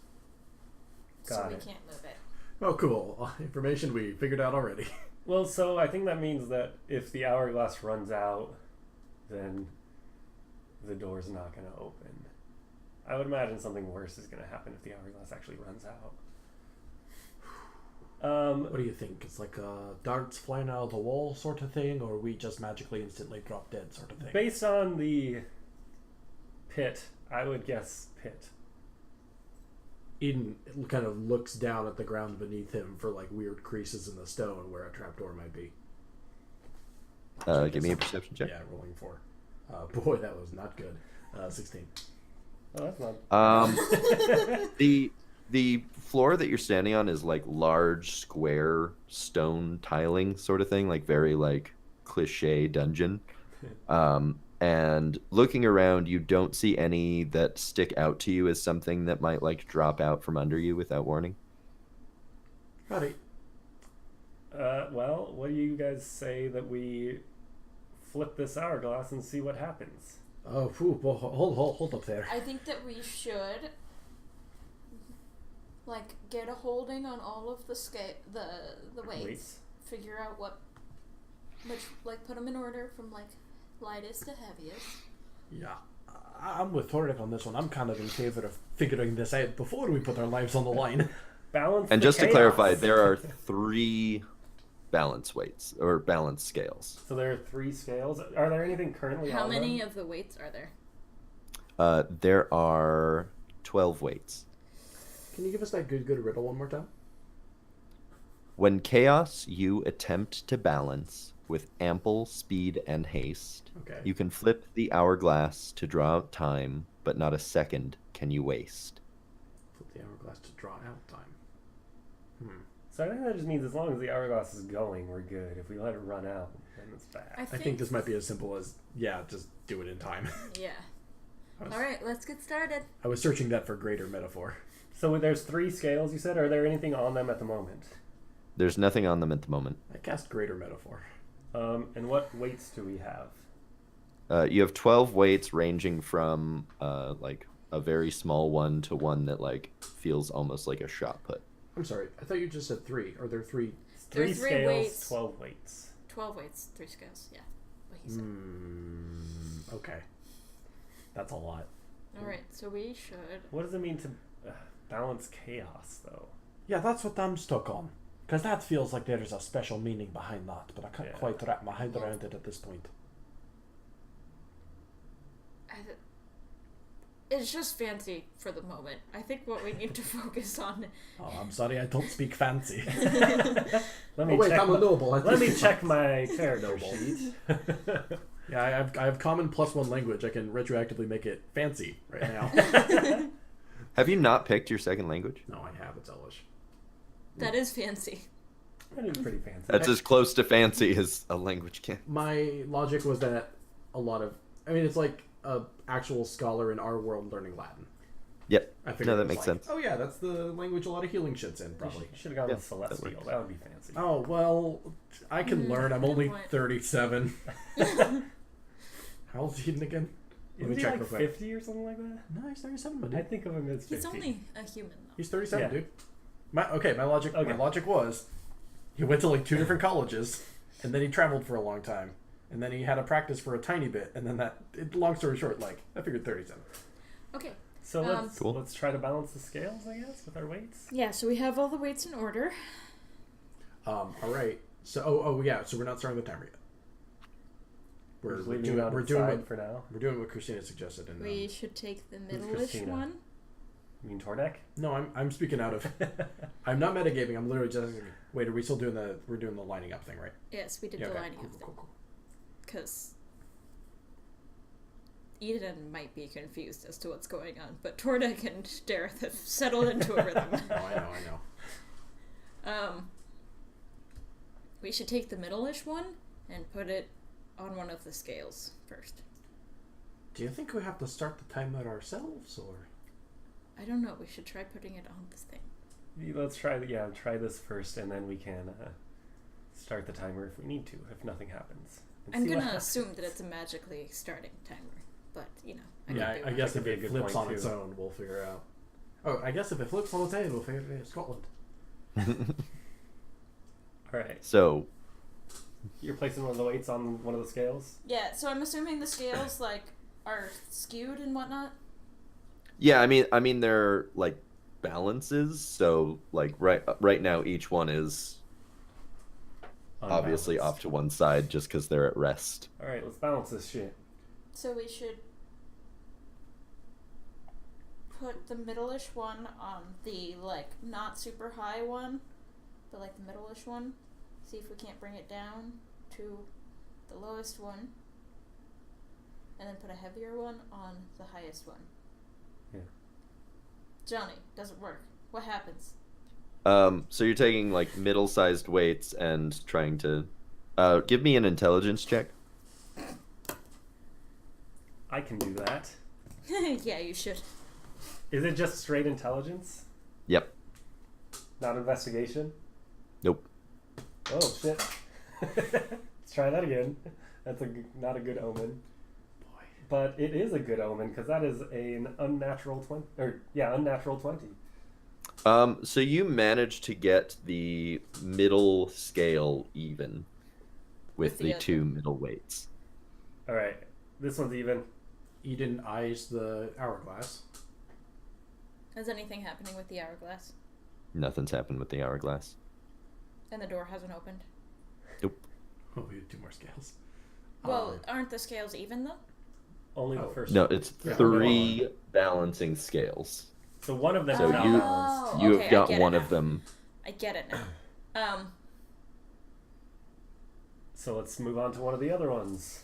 So Got we it. can't move it. Oh, cool. Information we figured out already. Well, so I think that means that if the hourglass runs out, then the door's not going to open. I would imagine something worse is going to happen if the hourglass actually runs out. What do you think? It's like darts flying out of the wall sort of thing, or we just magically instantly drop dead sort of thing? Based on the pit, I would guess pit. Eden kind of looks down at the ground beneath him for like weird creases in the stone where a trapdoor might be. Give me a perception check. Yeah, rolling 4. Boy, that was not good. 16. Oh, that's not... The floor that you're standing on is like large square stone tiling sort of thing, like very like cliche dungeon. And looking around, you don't see any that stick out to you as something that might like drop out from under you without warning. Howdy. Well, what do you guys say that we flip this hourglass and see what happens? Oh, phew, well, hold up there. I think that we should like get a holding on all of the the weights. Figure out which like put them in order from like lightest to heaviest. Yeah, I'm with Torek on this one. I'm kind of in favor of figuring this out before we put our lives on the line. Balance. And the just to chaos. clarify, there are 3 balance weights or balance scales. So there are 3 scales. Are there anything currently How on many them? of the weights are there? There are 12 weights. Can you give us that good riddle one more time? When chaos you attempt to balance with ample speed and haste, Okay. you can flip the hourglass to draw out time, but not a second can you waste. Flip the hourglass to draw out time. So I think that just means as long as the hourglass is going, we're good. If we let it run out, then it's bad. I think this might be as simple as, yeah, just do it in time. Yeah. All right, let's get started. I was searching that for greater metaphor. So there's 3 scales, you said? Are there anything on them at the moment? There's nothing on them at the moment. I cast greater metaphor. And what weights do we have? You have 12 weights ranging from like a very small one to one that like feels almost like a shot put. I'm sorry, I thought you just said 3. Are there 3? There are 3 3 scales, weights. 12 weights. 12 weights, 3 scales. Yeah. What he said. Okay. That's a lot. All right, so we should. What does it mean to balance chaos, though? Yeah, that's what I'm stuck on. Because that feels like there's a special meaning behind that, but I can't quite wrap my head around it at this point. It's just fancy for the moment. I think what we need to focus on. Oh, I'm sorry, I don't speak fancy. Let me wait, check I'm a noble. Let me check my character sheet. Yeah, I have common +1 language. I can retroactively make it fancy right now. Have you not picked your second language? No, I have. It's Elish. That is fancy. That is pretty fancy. That's as close to fancy as a language can. My logic was that a lot of... I mean, it's like a actual scholar in our world learning Latin. Yep. I figured No, that it was makes like, sense. Oh yeah, that's the language a lot of healing shit's in, probably. You should have gone Yeah, with Celestial. that That would be fancy. Oh, well, I can learn. I'm only point. 37. How old's Eden again? Let me Isn't he check like real quick. 50 or something like that? No, he's 37, but I think of him as 50. He's only a human, though. he's 37, Yeah. dude. My logic Okay. my logic was he went to like 2 different colleges, and then he traveled for a long time, and then he had a practice for a tiny bit, and then long story short, like, I figured 37. Okay. So Cool. let's try to balance the scales, I guess, with our weights. Yeah, so we have all the weights in order. All right. So, yeah, so we're not starting the timer yet. We're Just leaving doing it on its what side for now. we're doing what Christina suggested, and We should take the middle-ish Christina? one. You mean Tornek? no, I'm speaking out of. I'm not metagaming. I'm literally just. Wait, are we still doing we're doing the lining up thing, right? Yes, we did Yeah, the okay. lining Cool, of cool, them. cool. Because Eden might be confused as to what's going on, but Tornek and Dareth have settled into a rhythm. Oh, I know. We should take the middle-ish one and put it on one of the scales first. Do you think we have to start the timer ourselves, or? I don't know. We should try putting it on this thing. Let's try this first, and then we can start the timer if we need to, if nothing happens. And I'm see what gonna happens. assume that it's a magically starting timer, but I Yeah, could be I wrong. guess That if could it be a good flips point, on its too. own, we'll figure out. Oh, I guess if it flips on its own, we'll figure it out. Scotland. All right. So, You're placing one of the weights on one of the scales? Yeah, so I'm assuming the scales are skewed and whatnot. yeah, I mean they're like balances. So, like right now, each one is obviously Unbalanced. off to one side just because they're at rest. All right, let's balance this shit. So we should put the middle-ish one on the not super high one, but the middle-ish one. See if we can't bring it down to the lowest one, and then put a heavier one on the highest one. Yeah. Johnny, doesn't work. What happens? So you're taking like middle-sized weights and trying to give me an intelligence check. I can do that. Yeah, you should. Is it just straight intelligence? Yep. Not investigation? Nope. Oh, shit. Let's try that again. That's not a good omen. Boy. But it is a good omen, because that is an unnatural 20. Unnatural 20. So you managed to get the middle scale even with With the the other. 2 middle weights. All right. This one's even. Eden eyes the hourglass. Is anything happening with the hourglass? Nothing's happened with the hourglass. And the door hasn't opened? Nope. Oh, we have 2 more scales. Well, aren't the scales even, though? Only the Oh. first No, one. it's Yeah. 3 balancing scales. So one of them So is not you- balanced. You okay, have I got get it one now. of them. I get it now. So let's move on to one of the other ones.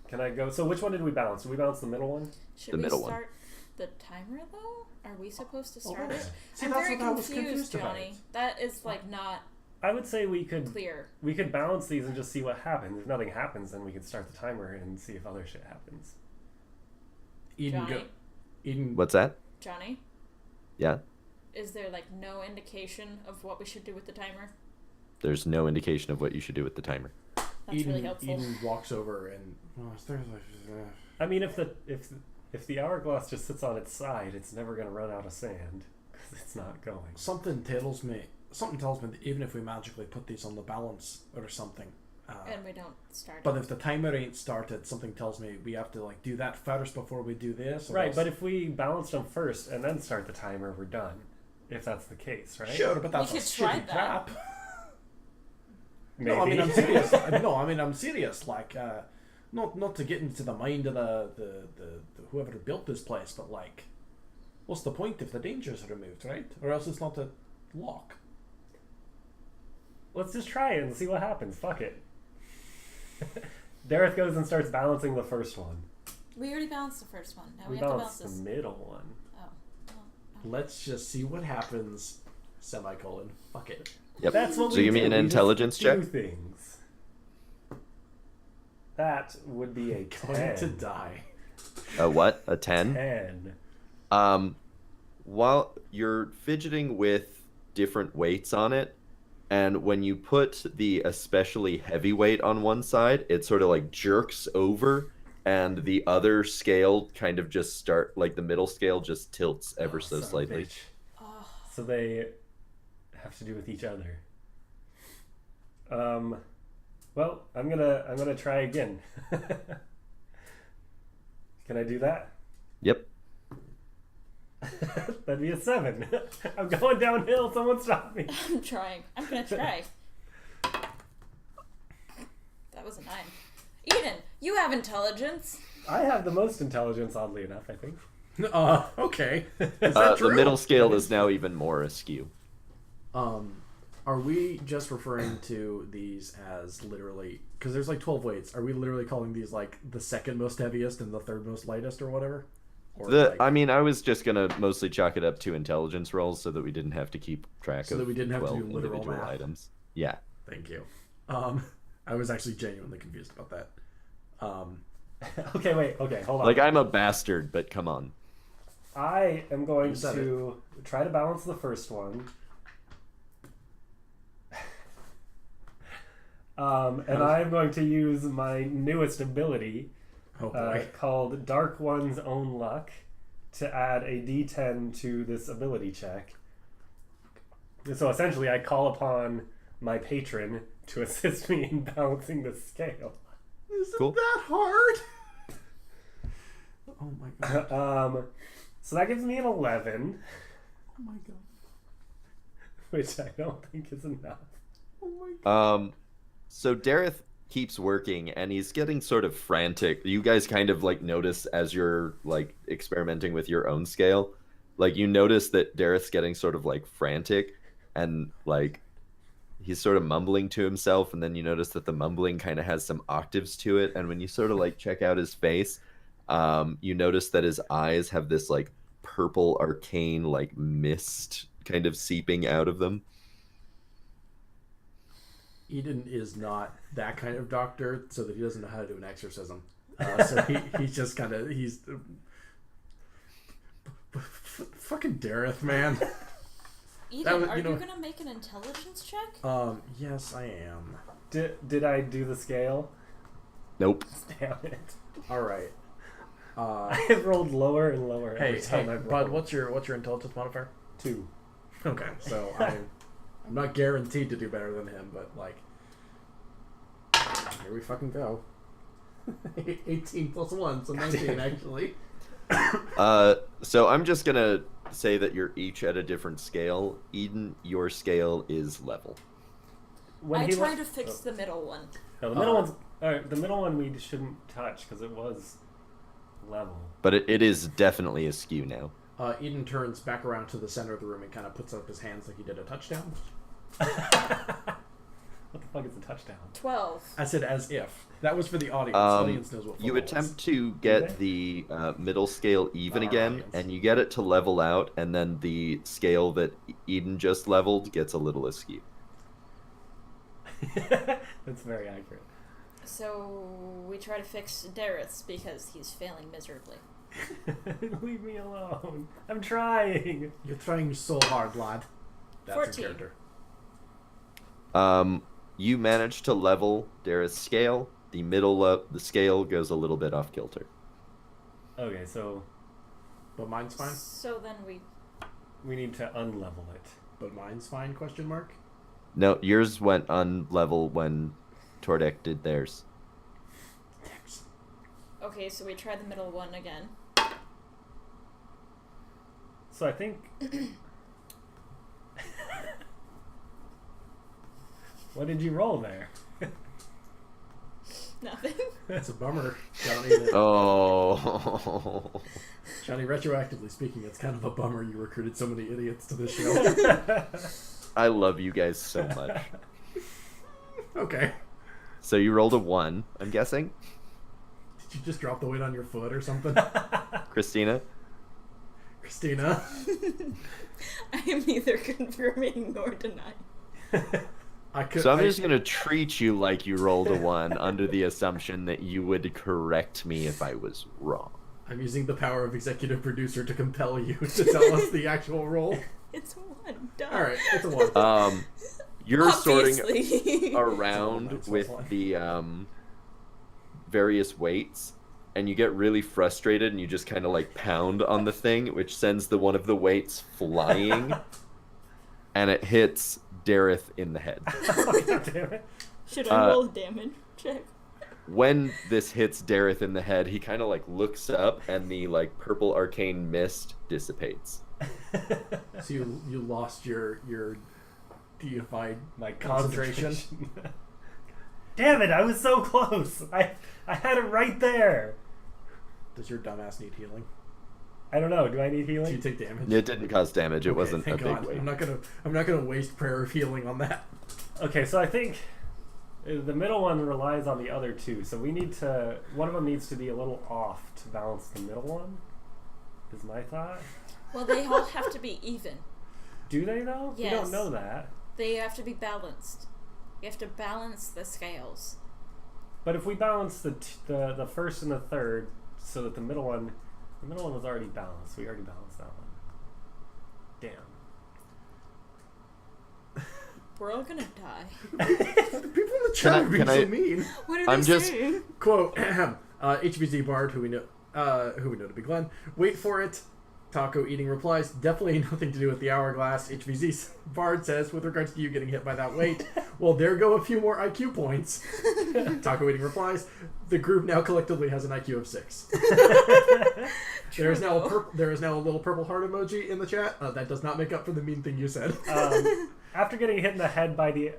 Can I go? So which one did we balance? Did we balance the middle one? Should The we middle one. start the timer, though? Are we supposed to start Oh, it? see, I'm that's very what I was confused, confused about. Johnny. That is, not I would say we could clear. balance these and just see what happens. If nothing happens, then we can start the timer and see if other shit happens. Eden Johnny? Eden. What's that? Johnny? Yeah. Is there, no indication of what we should do with the timer? There's no indication of what you should do with the timer. That's Eden, really helpful. Eden walks over and I mean, if the hourglass just sits on its side, it's never going to run out of sand because it's not going. something tells me that even if we magically put these on the balance or something, And we don't start but it. if the timer ain't started, something tells me we have to do that first before we do this. or Right, else- but if we balanced them first and then start the timer, we're done. If that's the case, right? sure, but that's We a could try shitty that. crap. Maybe. No, I mean I'm serious. No, I mean I'm serious. not to get into the mind of the whoever built this place, but like, what's the point if the dangers are removed, right? Or else it's not a lock. Let's just try it and see what happens. Fuck it. Dareth goes and starts balancing the first one. We already balanced the first one. Now We we have to balanced balance the this. middle one. Oh. Let's just see what happens. Semicolon. Fuck it. Yep. That's what So we give me do. an We just intelligence do check. things. That would be a Going 10. to die. A what? A 10? 10. While you're fidgeting with different weights on it, and when you put the especially heavy weight on one side, it sort of like jerks over, and the other scale kind of just the middle scale just tilts ever so Son of a slightly. bitch. Oh. So they have to do with each other. Well, I'm gonna try again. Can I do that? Yep. That'd be a 7. I'm going downhill. Someone stop me. I'm trying. I'm gonna try. That was a 9. Eden, you have intelligence. I have the most intelligence, oddly enough, I think. Okay. Is that true? The middle scale is now even more askew. Are we just referring to these as literally, because there's like 12 weights, are we literally calling these like the second most heaviest and the third most lightest or whatever? Or like, I mean, I was just gonna mostly chalk it up to intelligence rolls so that we didn't have to keep track So of that we didn't have to 12 do literal individual math. items. Yeah. Thank you. I was actually genuinely confused about that. Okay, wait. Okay, hold on. Like, I'm a bastard, but come on. I am going You said to try to balance the first one. And I'm going to use my newest ability Oh boy. called Dark One's Own Luck to add a d10 to this ability check. So essentially, I call upon my patron to assist me in balancing the scale. Isn't Cool. that hard? Oh my god. So that gives me an 11, Oh my god. which I don't think is enough. Oh my god. So Dareth keeps working, and he's getting sort of frantic. You guys kind of like notice as you're like experimenting with your own scale, like you notice that Dareth's getting sort of like frantic, and like he's sort of mumbling to himself, and then you notice that the mumbling kind of has some octaves to it, and when you sort of like check out his face, you notice that his eyes have this like purple arcane like mist kind of seeping out of them. Eden is not that kind of doctor, so that he doesn't know how to do an exorcism. So he's just kind of fucking Dareth, man. Eden, was- are you you know- gonna make an intelligence check? Yes, I am. Did I do the scale? Nope. Damn it. All right. I've rolled lower and lower every time I've Bud, rolled. what's your intelligence modifier? 2. Okay, so I'm not guaranteed to do better than him, but like, here we fucking go. 18 plus 1, so 19 actually. So I'm just gonna say that you're each at a different scale. Eden, your scale is level. When I he tried le- to fix the middle one. No, the middle one's the middle one we shouldn't touch because it was level. But it is definitely askew now. Eden turns back around to the center of the room and kind of puts up his hands like he did a touchdown. What the fuck is a touchdown? 12. I said as if. That was for the audience. The audience knows what You football attempt is. to get the middle scale even Not our again, audience. and you get it to level out, and then the scale that Eden just leveled gets a little askew. That's very accurate. So we try to fix Dareth's because he's failing miserably. Leave me alone. I'm trying. You're trying so hard, lad. That's 14. a character. You manage to level Dareth's scale. The middle of the scale goes a little bit off kilter. Okay, so But mine's fine. So then we need to unlevel it. But mine's fine? Question mark. No, yours went unlevel when Tordek did theirs. Okay, so we try the middle one again. So I think. What did you roll there? Nothing. That's a bummer, Johnny. That, Oh. Johnny, retroactively speaking, it's kind of a bummer you recruited so many idiots to this show. I love you guys so much. Okay. So you rolled a 1, I'm guessing? Did you just drop the weight on your foot or something? Christina? Christina? I am neither confirming nor denying. So I'm just going to treat you like you rolled a 1 under the assumption that you would correct me if I was wrong. I'm using the power of executive producer to compel you to tell us the actual roll. It's 1. Done. Alright, it's a 1. You're sorting Obviously. around with the various weights, and you get really frustrated, and you just kind of like pound on the thing, which sends one of the weights flying, and it hits Dareth in the head. Oh, God damn it. Should I roll a damage check? When this hits Dareth in the head, he kind of like looks up, and the like purple arcane mist dissipates. So you lost your deified My concentration. Damn it, I was so close. I had it right there. Does your dumbass need healing? I don't know. Do I need Do you healing? take damage? It didn't cause damage. It Okay, wasn't a thank big God. weight. I'm not gonna waste prayer of healing on that. Okay, so I think the middle one relies on the other two. So we need to... One of them needs to be a little off to balance the middle one, is my thought. Well, they all have to be even. Do they, though? Yes. We don't know that. They have to be balanced. You have to balance the scales. But if we balance the first and the third, so that the middle one was already balanced. We already balanced that one. Damn. We're all gonna die. People in the chat are being so mean. What are I'm they just- saying? Quote, HBZ Bard, who we know to be Glenn. Wait for it. Taco eating replies, definitely nothing to do with the hourglass. HBZ Bard says, with regards to you getting hit by that weight, well, there go a few more IQ points. Taco eating replies, the group now collectively has an IQ of 6. There is now a little purple heart emoji in the chat. That does not make up for the mean thing you said. After getting hit in the head by the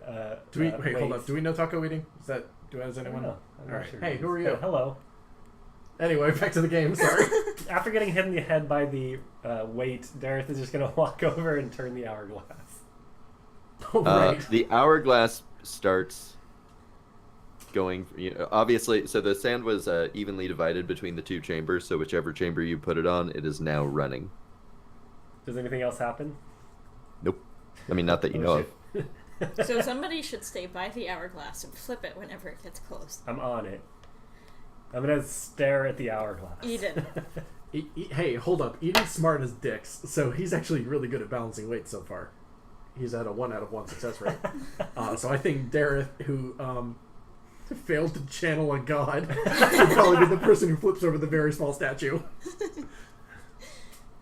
Hold up. Do we know taco eating? Does anyone know? I'm All not right. sure. Hey, who are you? Yeah, hello. Anyway, back to the game. Sorry. After getting hit in the head by the weight, Dareth is just going to walk over and turn the hourglass. Oh, right. The hourglass starts going. Obviously, so the sand was evenly divided between the two chambers. So whichever chamber you put it on, it is now running. Does anything else happen? Nope. I mean, not that you know of. So somebody should stay by the hourglass and flip it whenever it gets close. I'm on it. I'm going to stare at the hourglass. Eden. Hey, hold up. Eden's smart as dicks, so he's actually really good at balancing weight so far. He's at a 1 out of 1 success rate. So I think Dareth, who failed to channel a god, would probably be the person who flips over the very small statue.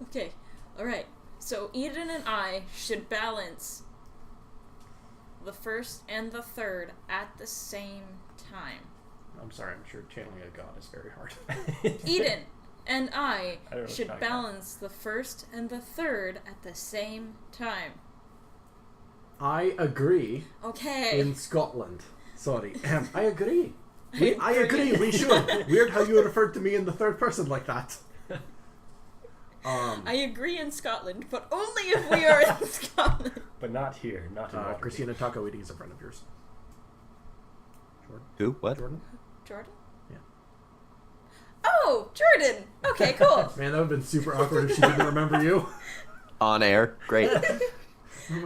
Okay, alright. So Eden and I should balance the first and the third at the same time. I'm sorry, I'm sure channeling a god is very hard. Eden and I don't know what should you're talking balance the first and the third at the same time. I agree. Okay. In Scotland. Sorry. I agree. I I agree, we should. Weird how you referred to me in the third person like that. I agree in Scotland, but only if we are in Scotland. But not here. Not in Waterdeep. Christina, taco eating is a friend of yours. Jordan? Who? What? Jordan? Jordan? Yeah. Oh, Jordan! Okay, cool. Man, that would have been super awkward if she didn't remember you. On air. Great.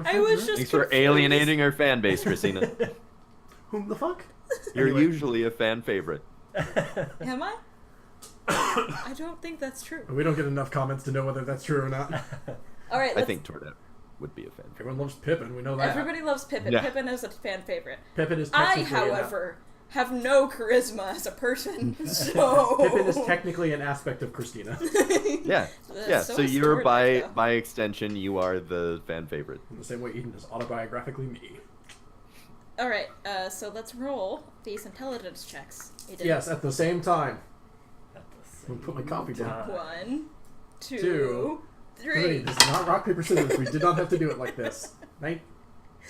I was just Thanks for confused. alienating our fan base, Christina. Whom the fuck? You're Anyway. usually a fan favorite. Am I? I don't think that's true. We don't get enough comments to know whether that's true or not. Alright, I let's... think Tornado would be a fan favorite. Everyone loves Pippin, we know that. Everybody loves Pippin. Yeah. Pippin is a fan favorite. Pippin is I, technically however, have no charisma as a person, so... Pippin is technically an aspect of Christina. Yeah. Yeah, so is you're Jordan, though. by extension, you are the fan favorite. In the same way Eden is autobiographically me. Alright, so let's roll these intelligence checks. Eden. Yes, at the same time. At the I'm gonna put my coffee down. 1, 2, Two, 3. This is not rock, paper, scissors. We did not have to do it like this. 19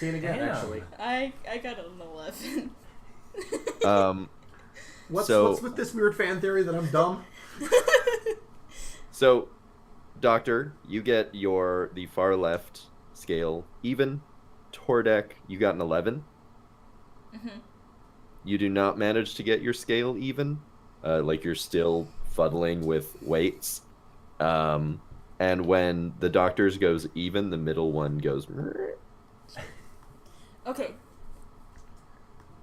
again, Damn. actually. I got an 11. What's So- with this weird fan theory that I'm dumb? So, Doctor, you get the far left scale even. Tordek, you got an 11. Mm-hmm. You do not manage to get your scale even. Like you're still fuddling with weights. And when the doctor's goes even, the middle one goes. Okay.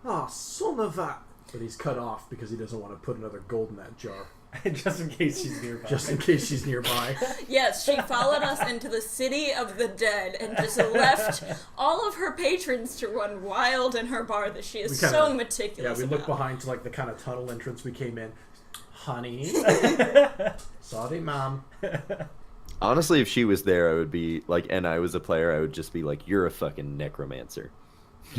Oh, son of a... But he's cut off because he doesn't want to put another gold in that jar. Just in case she's nearby. Just in case she's nearby. Yes, she followed us into the city of the dead and just left all of her patrons to run wild in her bar that she is so meticulous Yeah, we look about. behind to like the kind of tunnel entrance we came in. Honey. Sorry, Mom. Honestly, if she was there, I would be like, and I was a player, I would just be like, you're a fucking necromancer.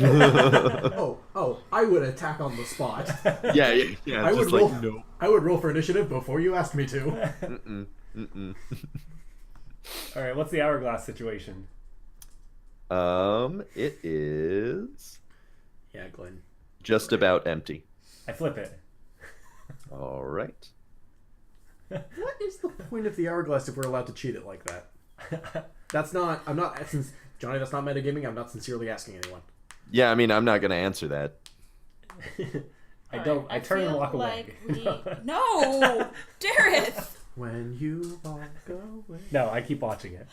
Oh, I would attack on the spot. Yeah. I would just roll. like, no. I would roll for initiative before you asked me to. All right, what's the hourglass situation? It is Yeah, Glenn. just about empty. I flip it. All right. What is the point of the hourglass if we're allowed to cheat it like that? That's not. I'm not. Since Johnny, that's not metagaming. I'm not sincerely asking anyone. Yeah, I mean, I'm not going to answer that. I don't. I turn and feel walk like away. No, Dareth. When you walk away. No, I keep watching it.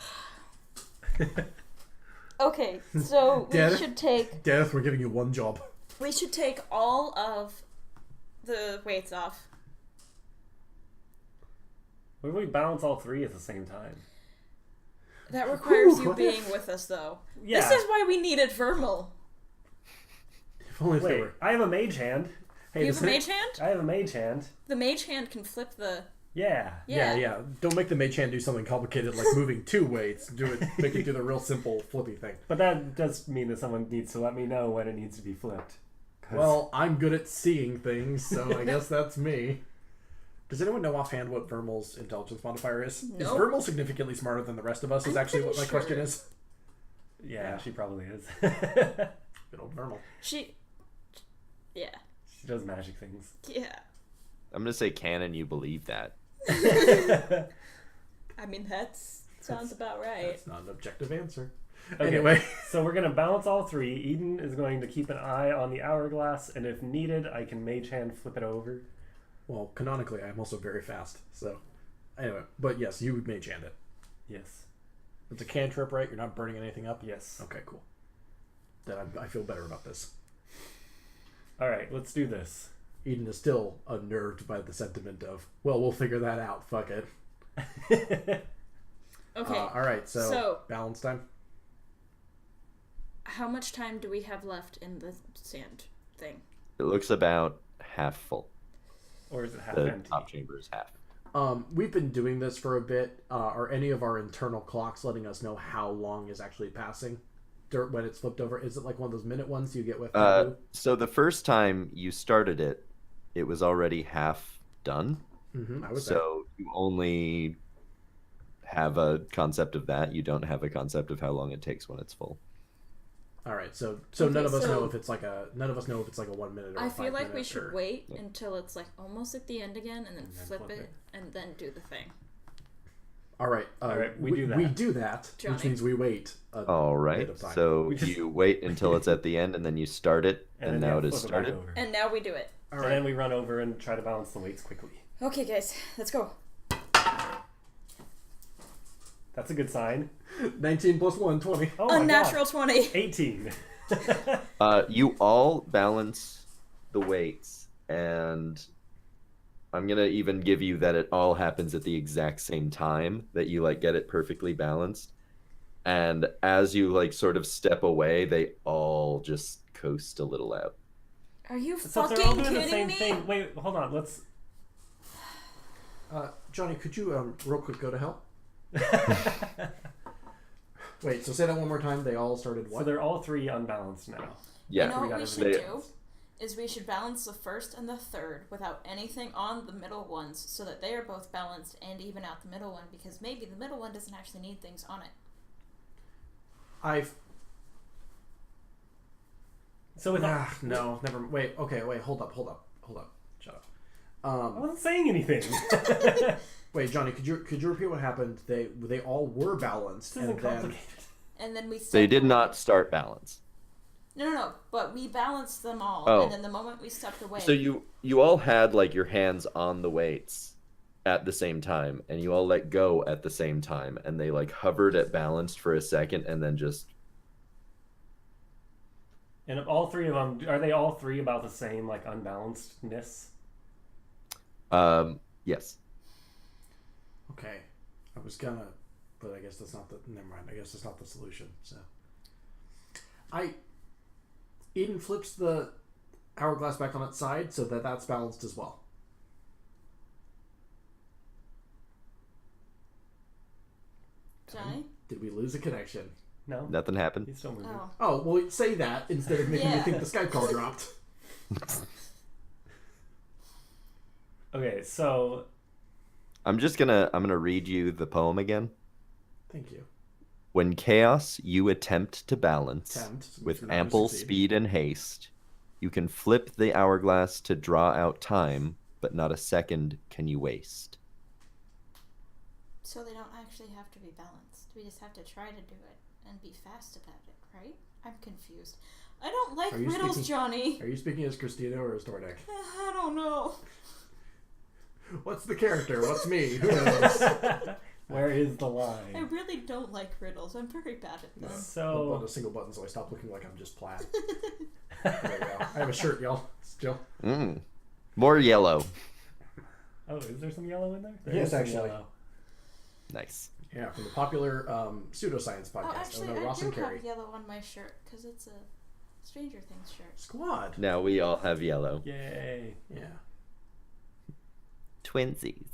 Okay, so we Dareth? should take Death, we're giving you one job. all of the weights off. What if we balance all three at the same time? That requires Ooh, you what being if- with us, though. Yeah. This is why we needed Vermal. If only if they Wait, were. I have a mage hand. Hey, You the have a same- mage hand? I have a mage hand. The mage hand can flip the... Yeah. Yeah. Don't make the mage hand do something complicated like moving two weights. Make it do the real simple flippy thing. But that does mean that someone needs to let me know when it needs to be flipped. 'Cause- Well, I'm good at seeing things, so I guess that's me. Does anyone know offhand what Vermal's intelligence modifier is? Is Nope. Vermal significantly smarter than the rest of us? Is I'm actually what pretty my question sure. is. yeah, she probably is. Good old Vermal. She... Yeah. She does magic things. Yeah. I'm going to say canon, you believe that. I mean, sounds about right. That's not an objective answer. Okay, Anyway. so we're gonna balance all three. Eden is going to keep an eye on the hourglass, and if needed, I can mage hand flip it over. Well, canonically, I'm also very fast, so... Anyway, but yes, you would mage hand it. Yes. It's a cantrip, right? You're not burning anything up? Yes. Okay, cool. Then I feel better about this. All right, let's do this. Eden is still unnerved by the sentiment of, well, we'll figure that out. Fuck it. Okay. All right, so balance time. How much time do we have left in the sand thing? It looks about half full. Or is it half The empty? top chamber is half. We've been doing this for a bit. Are any of our internal clocks letting us know how long is actually passing when it's flipped over? Is it like one of those minute ones you get with Taboo? So the first time you started it, it was already half done. I would say. So you only have a concept of that. You don't have a concept of how long it takes when it's full. All right, so Okay, none of us so- know if it's like a 1 minute or I a feel 5 like we minute should or... wait until it's like almost at the end again, and then And then flip flip it, it. and then do the thing. All right, we do that. We do that, Johnny. which means we wait. All right. bit of time. So We just- you wait until it's at the end, and then you start it, and then, now yeah, it is flip back started. over. And now we do it. All And right. then we run over and try to balance the weights quickly. Okay, guys, let's go. That's a good sign. 19 plus 1, 20. Oh my Unnatural God. 20. 18. You all balance the weights, and I'm gonna even give you that it all happens at the exact same time, that you like get it perfectly balanced. And as you like sort of step away, they all just coast a little out. Are you So if fucking they're all doing kidding the same me? thing. Wait, hold on. Let's. Johnny, could you real quick go to hell? Wait, so say that one more time. They all started So what? they're all three unbalanced now. Yeah. You know we what got we everything. should They- do? Is we should balance the first and the third without anything on the middle ones so that they are both balanced and even out the middle one, because maybe the middle one doesn't actually need things on it. I've... So with no, never... Wait, okay, wait, hold up. Shut up. I wasn't saying anything. Wait, Johnny, could you repeat what happened? They all were balanced, This isn't complicated. And then we They did not start balance. No. But we balanced them all, Oh. and then the moment we stepped away. So you all had like your hands on the weights at the same time, and you all let go at the same time, and they like hovered at balanced for a second, and then just. And all three of them, are they all three about the same like unbalancedness? Yes. Okay, I was gonna, but I guess that's not the. Never mind. I guess that's not the solution. So, Eden flips the hourglass back on its side so that that's balanced as well. Johnny? Did we lose a connection? No, Nothing happened. he's still moving. Oh. Oh, well, say that instead of making me Yeah. think the Skype call dropped. Okay, so I'm gonna read you the poem again. Thank you. When chaos you attempt to balance Tempt, which with we're not gonna ample succeed. speed and haste, you can flip the hourglass to draw out time, but not a second can you waste. So they don't actually have to be balanced. We just have to try to do it and be fast about it, right? I'm confused. I don't like Are you riddles, speaking- Johnny. Are you speaking as Christina or as Tordek? I don't know. What's the character? What's me? Who knows? where is the I line? really don't like riddles. I'm very bad at them. I'll So button a single button so I stop looking like I'm just plaid. There we go. I have a shirt, y'all. Still. More yellow. oh, is there some yellow in there? There Yes, is some actually. yellow. Nice. Yeah, from the popular pseudoscience podcast. Oh, actually, no, I Ross do and Carrie. have yellow on my shirt because it's a Stranger Things shirt. Squad. Now we all have yellow. Yay. Yeah. Twinsies.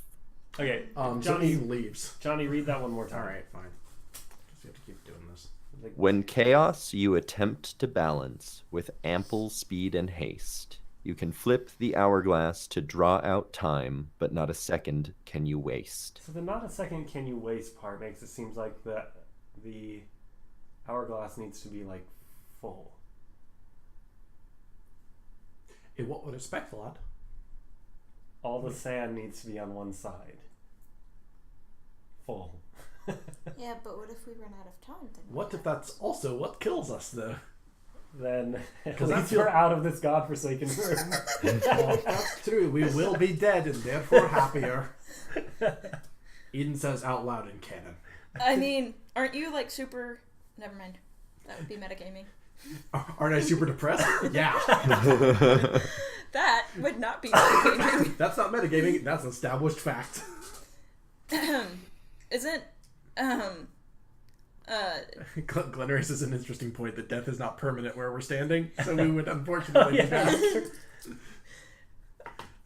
Okay, So Johnny, Eden leaves. Johnny, read that one more time. All right, fine. Guess we have to keep doing this. Like, When chaos you attempt to balance with ample speed and haste, you can flip the hourglass to draw out time, but not a second can you waste. so the not a second can you waste part makes it seem like the hourglass needs to be like full. In what respect, lad? All the sand needs to be on one side. Full. Yeah, but what if we run out of time? Then What if that's also what kills us, though? Then at 'Cause I least feel- we're out of this godforsaken room. That's true. We will be dead and therefore happier. Eden says out loud in canon. I mean, aren't you like super? Never mind. That would be metagaming. Aren't I super depressed? Yeah. That would not be metagaming. That's not metagaming. That's established fact. Isn't Glen raises an interesting point that death is not permanent where we're standing, so we would unfortunately be back.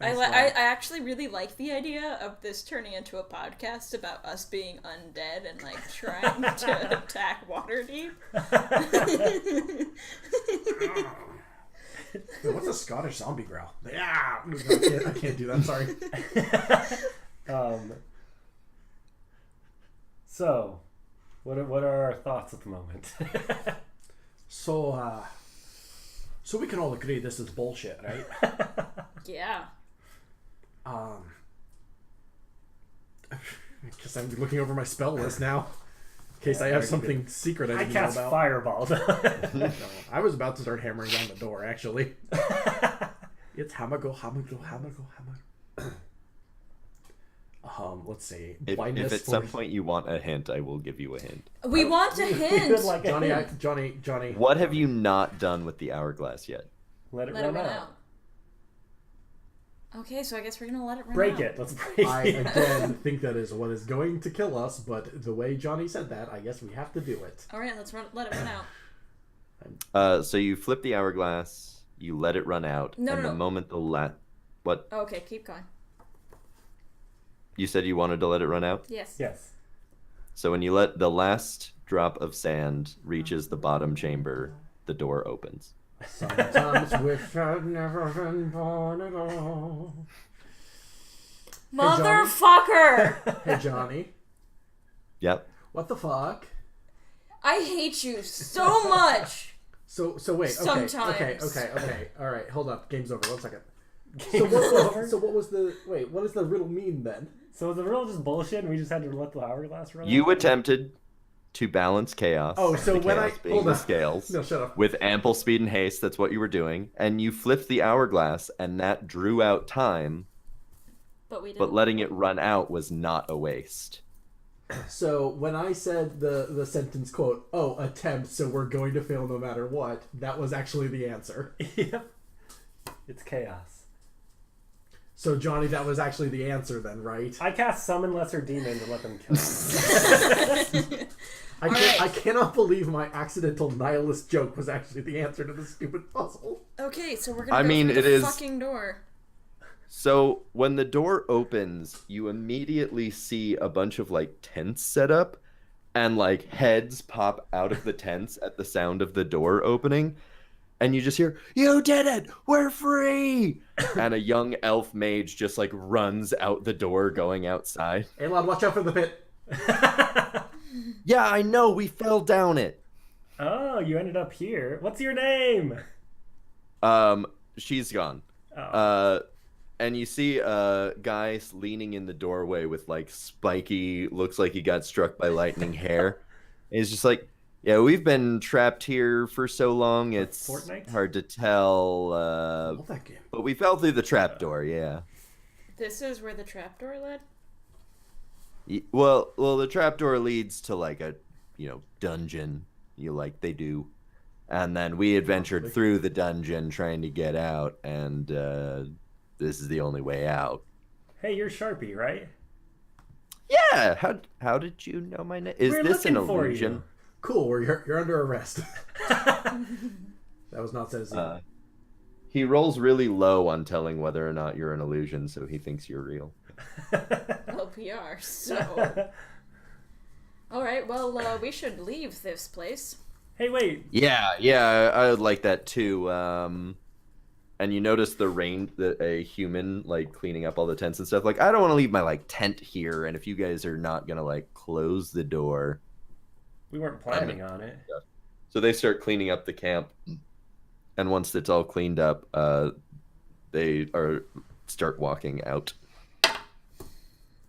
I actually really like the idea of this turning into a podcast about us being undead and like trying to attack Waterdeep. Wait, what's a Scottish zombie growl? Yeah, I can't do that. Sorry. So, what are our thoughts at the moment? So we can all agree this is bullshit, right? Yeah. Because I'm looking over my spell list now, in case I have something secret I I didn't know cast about. Fireball. No, I was about to start hammering down the door, actually. It's hammer. Let's see. If Blindness at some point you want a hint, I will give you a hint. We want a hint. Like a hint. Johnny. What have you not done with the hourglass yet? Let it Let it run run out. out. Okay, so I guess we're gonna let it run Break out. it. Let's break I it. again think that is what is going to kill us, but the way Johnny said that, I guess we have to do it. All right, let it run out. So you flip the hourglass, you let it run out, No, and no, the no. moment what? Okay, keep going. You said you wanted to let it run out? Yes. Yes. So when you let the last drop of sand reaches the bottom chamber, the door opens. Sometimes wish I'd never been born at all. Motherfucker! Hey Johnny, Yep. what the fuck? I hate you so much. So wait. Okay. Sometimes. Okay. All right. Hold up. Game's over. 1 second. So what was the... Wait, what does the riddle mean then? So was the riddle just bullshit and we just had to let the hourglass run You out? attempted to balance chaos. Oh, so the when chaos being hold the on. scales. No, shut up. With ample speed and haste, that's what you were doing. And you flipped the hourglass, and that drew out time, But we didn't. but letting it run out was not a waste. So when I said the sentence quote, "Oh, attempt, so we're going to fail no matter what," that was actually the answer. Yep. It's chaos. So Johnny, that was actually the answer then, right? I cast Summon Lesser Demon to let them kill me. I cannot believe my accidental nihilist joke was actually the answer to the stupid puzzle. Okay, so we're gonna I go mean, through it the is- fucking door. So when the door opens, you immediately see a bunch of like tents set up, and like heads pop out of the tents at the sound of the door opening, and you just hear, "You did it! We're free!" And a young elf mage just like runs out the door going outside. Elon, watch out for the pit. Yeah, I know, we fell down it. Oh, you ended up here. What's your name? She's gone. Oh. And you see a guy leaning in the doorway with like spiky, looks like he got struck by lightning hair. He's just like, yeah, we've been trapped here for so long, it's Fortnite? hard to tell. Love that game. But we fell through the trapdoor, yeah. This is where the trapdoor led? Well, the trapdoor leads to like a, dungeon. They do. And then we adventured through the dungeon trying to get out, and this is the only way out. Hey, you're Sharpie, right? Yeah. How did you know my name? Is We're this an looking for illusion? you. Cool, you're under arrest. That was not said as He rolls really low on telling whether or not you're an illusion, so he thinks you're real. Well, we are, so... Alright, well, we should leave this place. Hey, wait. Yeah, I would like that too. And you notice a human like cleaning up all the tents and stuff. Like, I don't want to leave my like tent here, and if you guys are not gonna like close the door, We weren't planning on it. so they start cleaning up the camp. And once it's all cleaned up, they start walking out.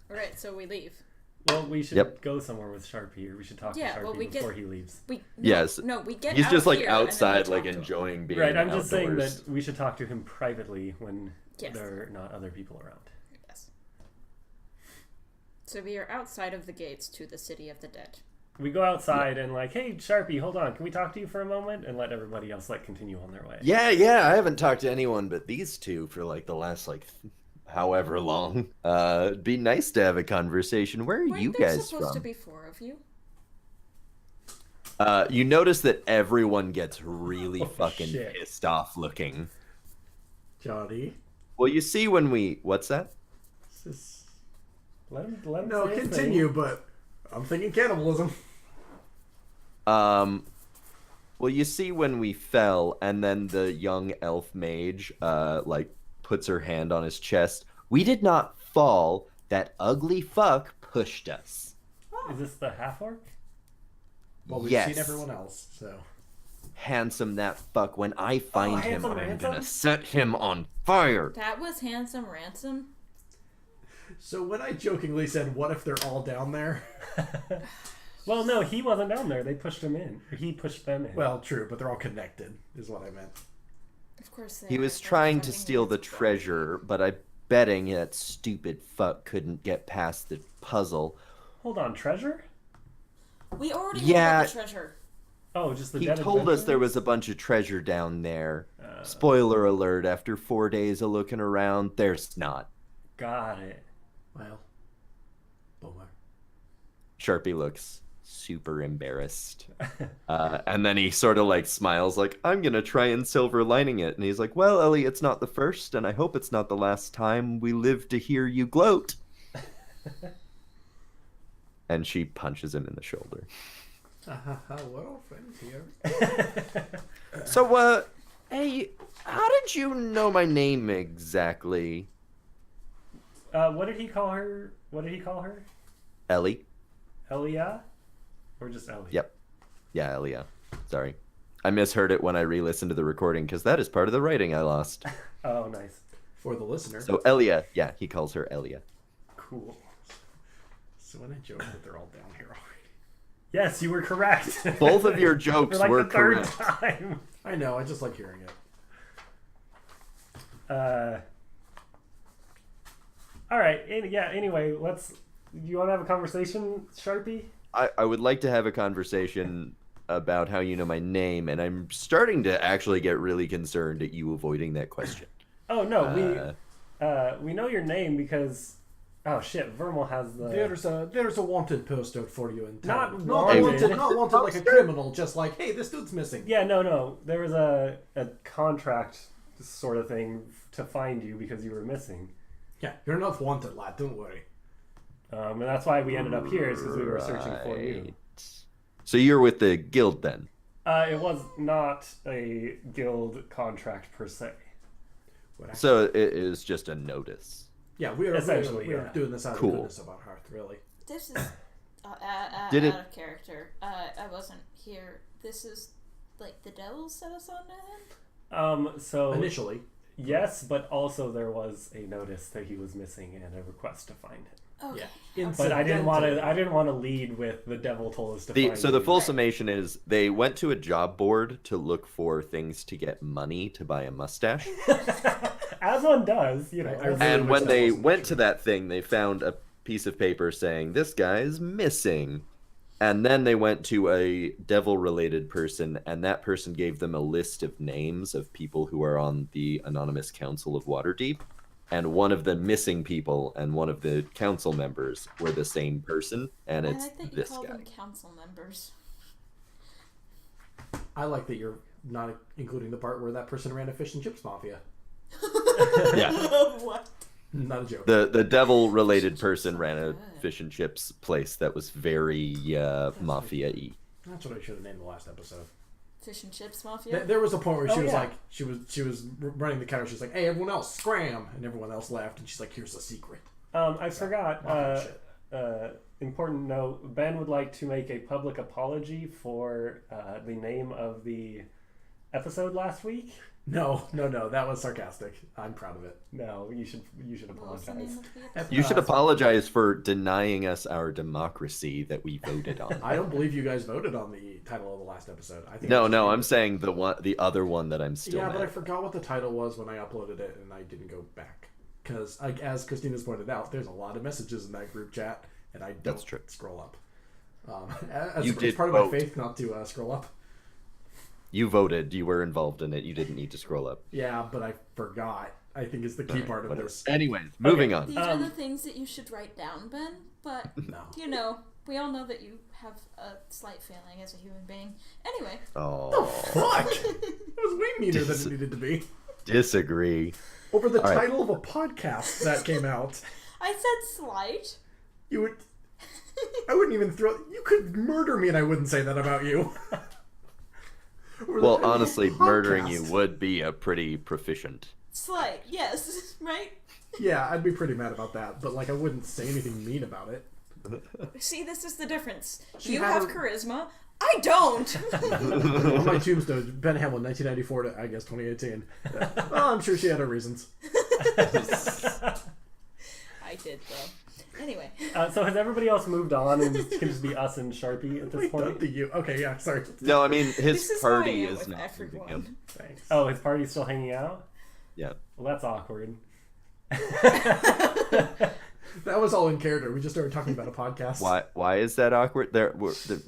Alright, so we leave. Well, we should go somewhere with Sharpie, or we should talk to Yeah, Sharpie well, we before get- he leaves. Yes. No, we get He's out just like here, and then we outside, talk like to him. enjoying being Right, I'm just saying outdoors. that we should talk to him privately when Yes. there are not other people around. Yes. So we are outside of the gates to the city of the dead. We go outside and like, hey, Sharpie, hold on, can we talk to you for a moment? And let everybody else like continue on their way. Yeah, I haven't talked to anyone but these two for like the last like however long. It'd be nice to have a conversation. Where are Weren't you there guys supposed to from? be 4 of you? You notice that everyone gets really fucking shit. pissed off looking. Johnny. Well, you see when we... What's that? This is... Let him No, say his continue, thing. but I'm thinking cannibalism. Well, you see when we fell, and then the young elf mage, like, puts her hand on his chest. We did not fall. That ugly fuck pushed us. Is this the half-orc? Well, we've Yes. seen everyone else, so... Handsome that fuck. When I find him, Handsome I'm Ransom? gonna set him on fire. That was Handsome Ransom? So when I jokingly said, what if they're all down there? Well, no, he wasn't down there. They pushed him in. Or he pushed them in. Well, true, but they're all connected, is what I meant. Of course they He are. was They're trying to fucking steal the Ransom. treasure, but I'm betting that stupid fuck couldn't get past the puzzle. Hold on, treasure? We already Yeah. have the treasure. Oh, just the He dead told us there adventurers? was a bunch of treasure down there. Spoiler alert, after 4 days of looking around, there's not. Got it. Well, boomer. Sharpie looks super embarrassed. And then he sort of like smiles like, I'm gonna try and silver lining it. And he's like, well, Ellie, it's not the first, and I hope it's not the last time we live to hear you gloat. And she punches him in the shoulder. Well, friends here. So, hey, how did you know my name exactly? What did he call her? Ellie? Elia? Or just Ellie? Yep. Yeah, Elia. Sorry. I misheard it when I re-listened to the recording, because that is part of the writing I lost. Oh, nice. For the listener. So Elia, yeah, he calls her Elia. Cool. So when I joke that they're all down here already. Yes, you were correct. Both of your jokes For like were the third correct. time. I know, I just like hearing it. All right. Anyway, you want to have a conversation, Sharpie? I would like to have a conversation about how you know my name, and I'm starting to actually get really concerned at you avoiding that question. Oh no, we know your name because Vermal has the There's a wanted post out for you in town. Not wanted, not wanted like a criminal, just like, hey, this dude's missing. Yeah, no. There was a contract sort of thing to find you because you were missing. Yeah, you're not wanted, lad. Don't worry. And that's why we ended up here is because we were searching for you. So you're with the guild then? It was not a guild contract per se. So it is just a notice. Yeah, we are Essentially, doing this out of goodness of our heart, really. This is out of character. I wasn't here. This is like the devil set us on to him? So initially. Yes, but also there was a notice that he was missing and a request to find him. Okay. Yeah. But I didn't want to lead with the devil told us to find So the you. full summation is they went to a job board to look for things to get money to buy a mustache. As one does, you know. And when they went to that thing, they found a piece of paper saying, this guy is missing. And then they went to a devil-related person, and that person gave them a list of names of people who are on the Anonymous Council of Waterdeep. And one of the missing people and one of the council members were the same person, and it's I like that you this call guy. them council members. I like that you're not including the part where that person ran a fish and chips mafia. Yeah. What? Not a joke. The devil-related person ran a fish and chips place that was very mafia-y. That's what I should have named the last episode. Fish and chips mafia? There was a point where she was yeah. like, she was running the counter. She was like, "Hey, everyone else, scram!" And everyone else laughed. And she's like, "Here's the secret." I forgot. Shit. Important note: Ben would like to make a public apology for the name of the episode last week. No, that was sarcastic. I'm proud of it. No, you should What was the apologize. name of the episode? You should apologize for denying us our democracy that we voted on. I don't believe you guys voted on the title of the last episode. I think No, I'm saying the other one that I'm still Yeah, mad but I at. forgot what the title was when I uploaded it, and I didn't go back. Because, as Christina's pointed out, there's a lot of messages in that group chat, and I don't scroll up. It's part of my faith not to scroll up. You voted. You were involved in it. You didn't need to scroll up. Yeah, but I forgot. I think is the key part of this. Anyways, moving on. These are the things that you should write down, Ben. But, you know, we all know that you have a slight failing as a human being. Anyway. Oh, Fuck! It was way meaner than it needed to be. disagree. Over the title of a podcast that came out. I said slight. You would... I wouldn't even throw... You could murder me and I wouldn't say that about you. Well, honestly, murdering you would be a pretty proficient. Slight, yes, right? Yeah, I'd be pretty mad about that, but like I wouldn't say anything mean about it. See, this is the difference. She You had have a- charisma. I don't! On my tombstone, Ben Hamlin, 1994 to, I guess, 2018. Well, I'm sure she had her reasons. I did, though. Anyway. So has everybody else moved on and it can just be us and Sharpie at this Wait, point? to you. Okay, yeah, sorry. No, I mean, his This is how I party am is with not everyone. moving him. Thanks. Oh, his party's still hanging out? Yeah. Well, that's awkward. That was all in character. We just started talking about a podcast. Why is that awkward?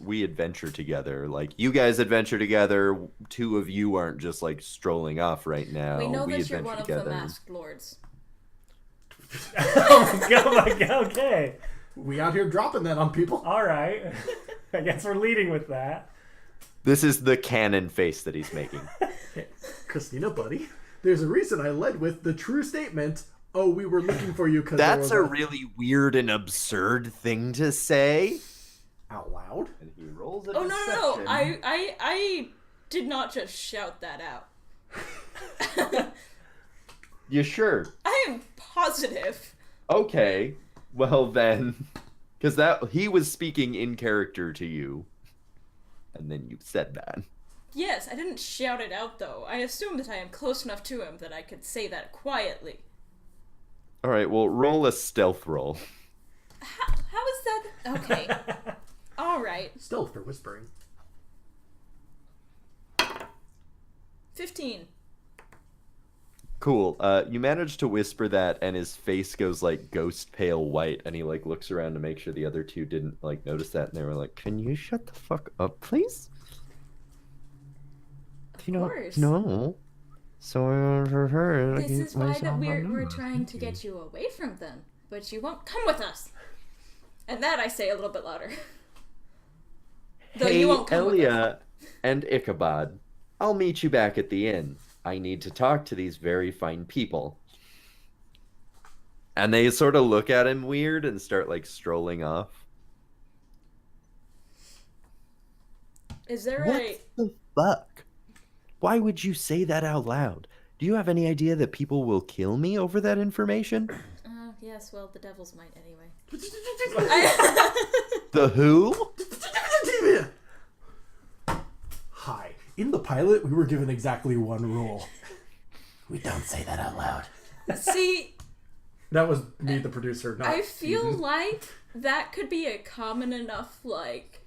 We adventure together. Like, you guys adventure together. Two of you aren't just, like, strolling off right now. We know that adventure you're one together. of the masked lords. Oh my god, okay. We out here dropping that on people. Alright. I guess we're leading with that. This is the canon face that he's making. Hey, Christina, buddy, there's a reason I led with the true statement, "Oh, we were looking for you because That's a really weird and absurd thing to say. Out loud? And he rolls a Oh, no. deception. I did not just shout that out. You sure? I am positive. Okay. Well then, because he was speaking in character to you, and then you said that. Yes, I didn't shout it out, though. I assume that I am close enough to him that I could say that quietly. All right, well, roll a stealth roll. How is that? Okay. All right. Stealth for whispering. 15. Cool. You manage to whisper that, and his face goes like ghost pale white, and he like looks around to make sure the other two didn't like notice that, and they were like, "Can you shut the fuck up, please?" Of course. No. So This is why that we're trying to get you away from them, but you won't come with us. And that I say a little bit louder. Though Hey, you won't come with us. Elia and Ichabod, I'll meet you back at the inn. I need to talk to these very fine people. And they sort of look at him weird and start like strolling off. Is there What a... the fuck? Why would you say that out loud? Do you have any idea that people will kill me over that information? Yes, well, the devils might anyway. The who? Hi. In the pilot, we were given exactly one rule. We don't say that out loud. See, That was me, the producer, not I feel Eden. like that could be a common enough, like,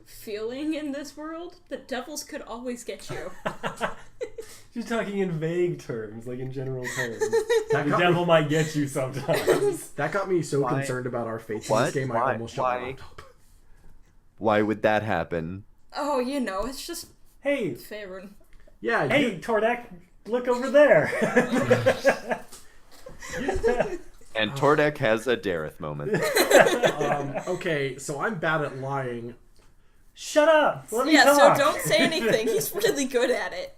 feeling in this world that devils could always get you. She's talking in vague terms, like in general terms. That The got devil me, might get you sometimes. that got me so Why? concerned about our fates in What? this game, I Why? almost shut Why? my laptop. Why would that happen? Oh, you know, it's just Hey, Faerun. Yeah, hey, you, Tordek, look over there. And Tordek has a Dareth moment. okay, so I'm bad at lying. Shut up. Let me Yeah, talk. so don't say anything. He's really good at it.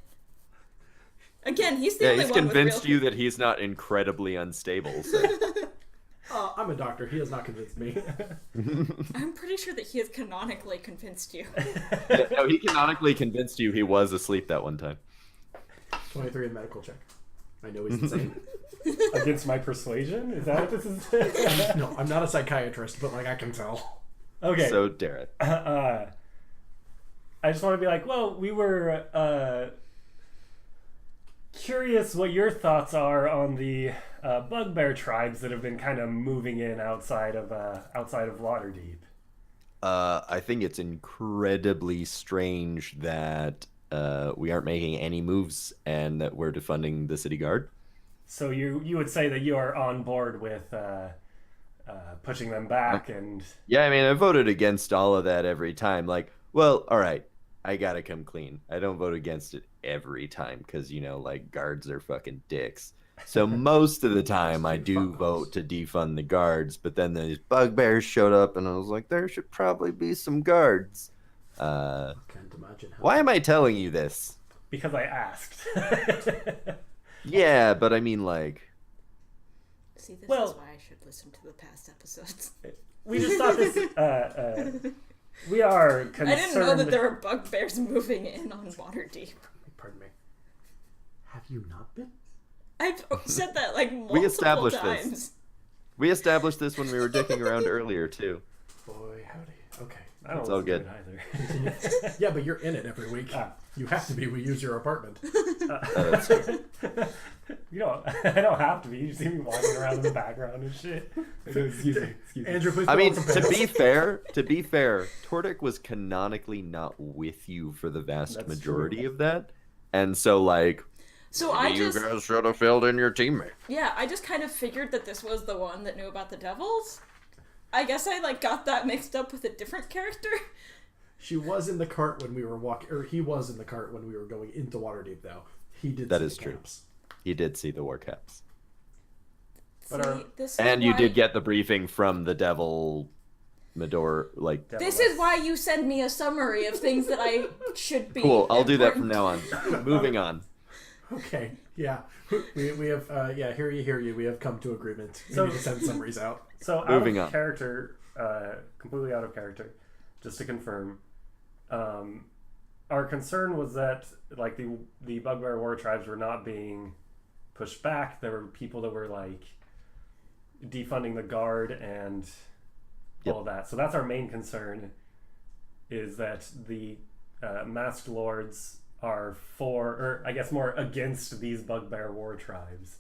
Again, he's the Yeah, only he's one with convinced real... you that he's not incredibly unstable. So. I'm a doctor. He has not convinced me. I'm pretty sure that he has canonically convinced you. Yeah, no, he canonically convinced you he was asleep that one time. 23 in medical check. I know he's insane. Against my persuasion? Is that what this is? No, I'm not a psychiatrist, but like I can tell. Okay. So, Dareth. I just want to be like, well, we were curious what your thoughts are on the bugbear tribes that have been kind of moving in outside of Waterdeep. I think it's incredibly strange that we aren't making any moves and that we're defunding the city guard. So you would say that you are on board with pushing them back and... Yeah, I mean, I voted against all of that every time. Like, well, all right, I gotta come clean. I don't vote against it every time because, you know, like, guards are fucking dicks. So most of the time I do vote to defund the guards, but then these bugbears showed up and I was like, there should probably be some guards. Can't imagine how. Why am I telling you this? Because I asked. Yeah, but I mean, like... See, this Well- is why I should listen to the past episodes. We just thought this... we are concerned... I didn't know that there were bugbears moving in on Waterdeep. Pardon me. Have you not been? I've said that like multiple established this. times. We established this when we were dicking around earlier, too. Boy, howdy. Okay. I don't It's all listen to good. it either. Yeah, but you're in it every week. Ah. You have to be. We use your apartment. That's true. You know, I don't have to be. You just see me walking around in the background and shit. Excuse me. Andrew, please. I put mean, on some to pants. be fair, Tordek was canonically not with you for the vast That's majority true. of that. And so, like, So I you just, guys should have filled in your teammate. yeah, I just kind of figured that this was the one that knew about the devils. I guess I like got that mixed up with a different character. She was in the cart when we were walking, or he was in the cart when we were going into Waterdeep. Though he did. That see is the true. camps. He did see the war caps. But See, this is And you why- did get the briefing from the devil Medor, like... This is why you send me a summary of things that I should be. Cool, I'll do that from important. now on. Moving on. Okay. Yeah. We have. Yeah. Hear you. We have come to agreement. We So- need to send summaries out. So out Moving of on. character, completely out of character, just to confirm, our concern was that like the bugbear war tribes were not being pushed back. There were people that were like defunding the guard and Yep. all of that. So that's our main concern, is that the masked lords are for, or I guess more against these bugbear war tribes.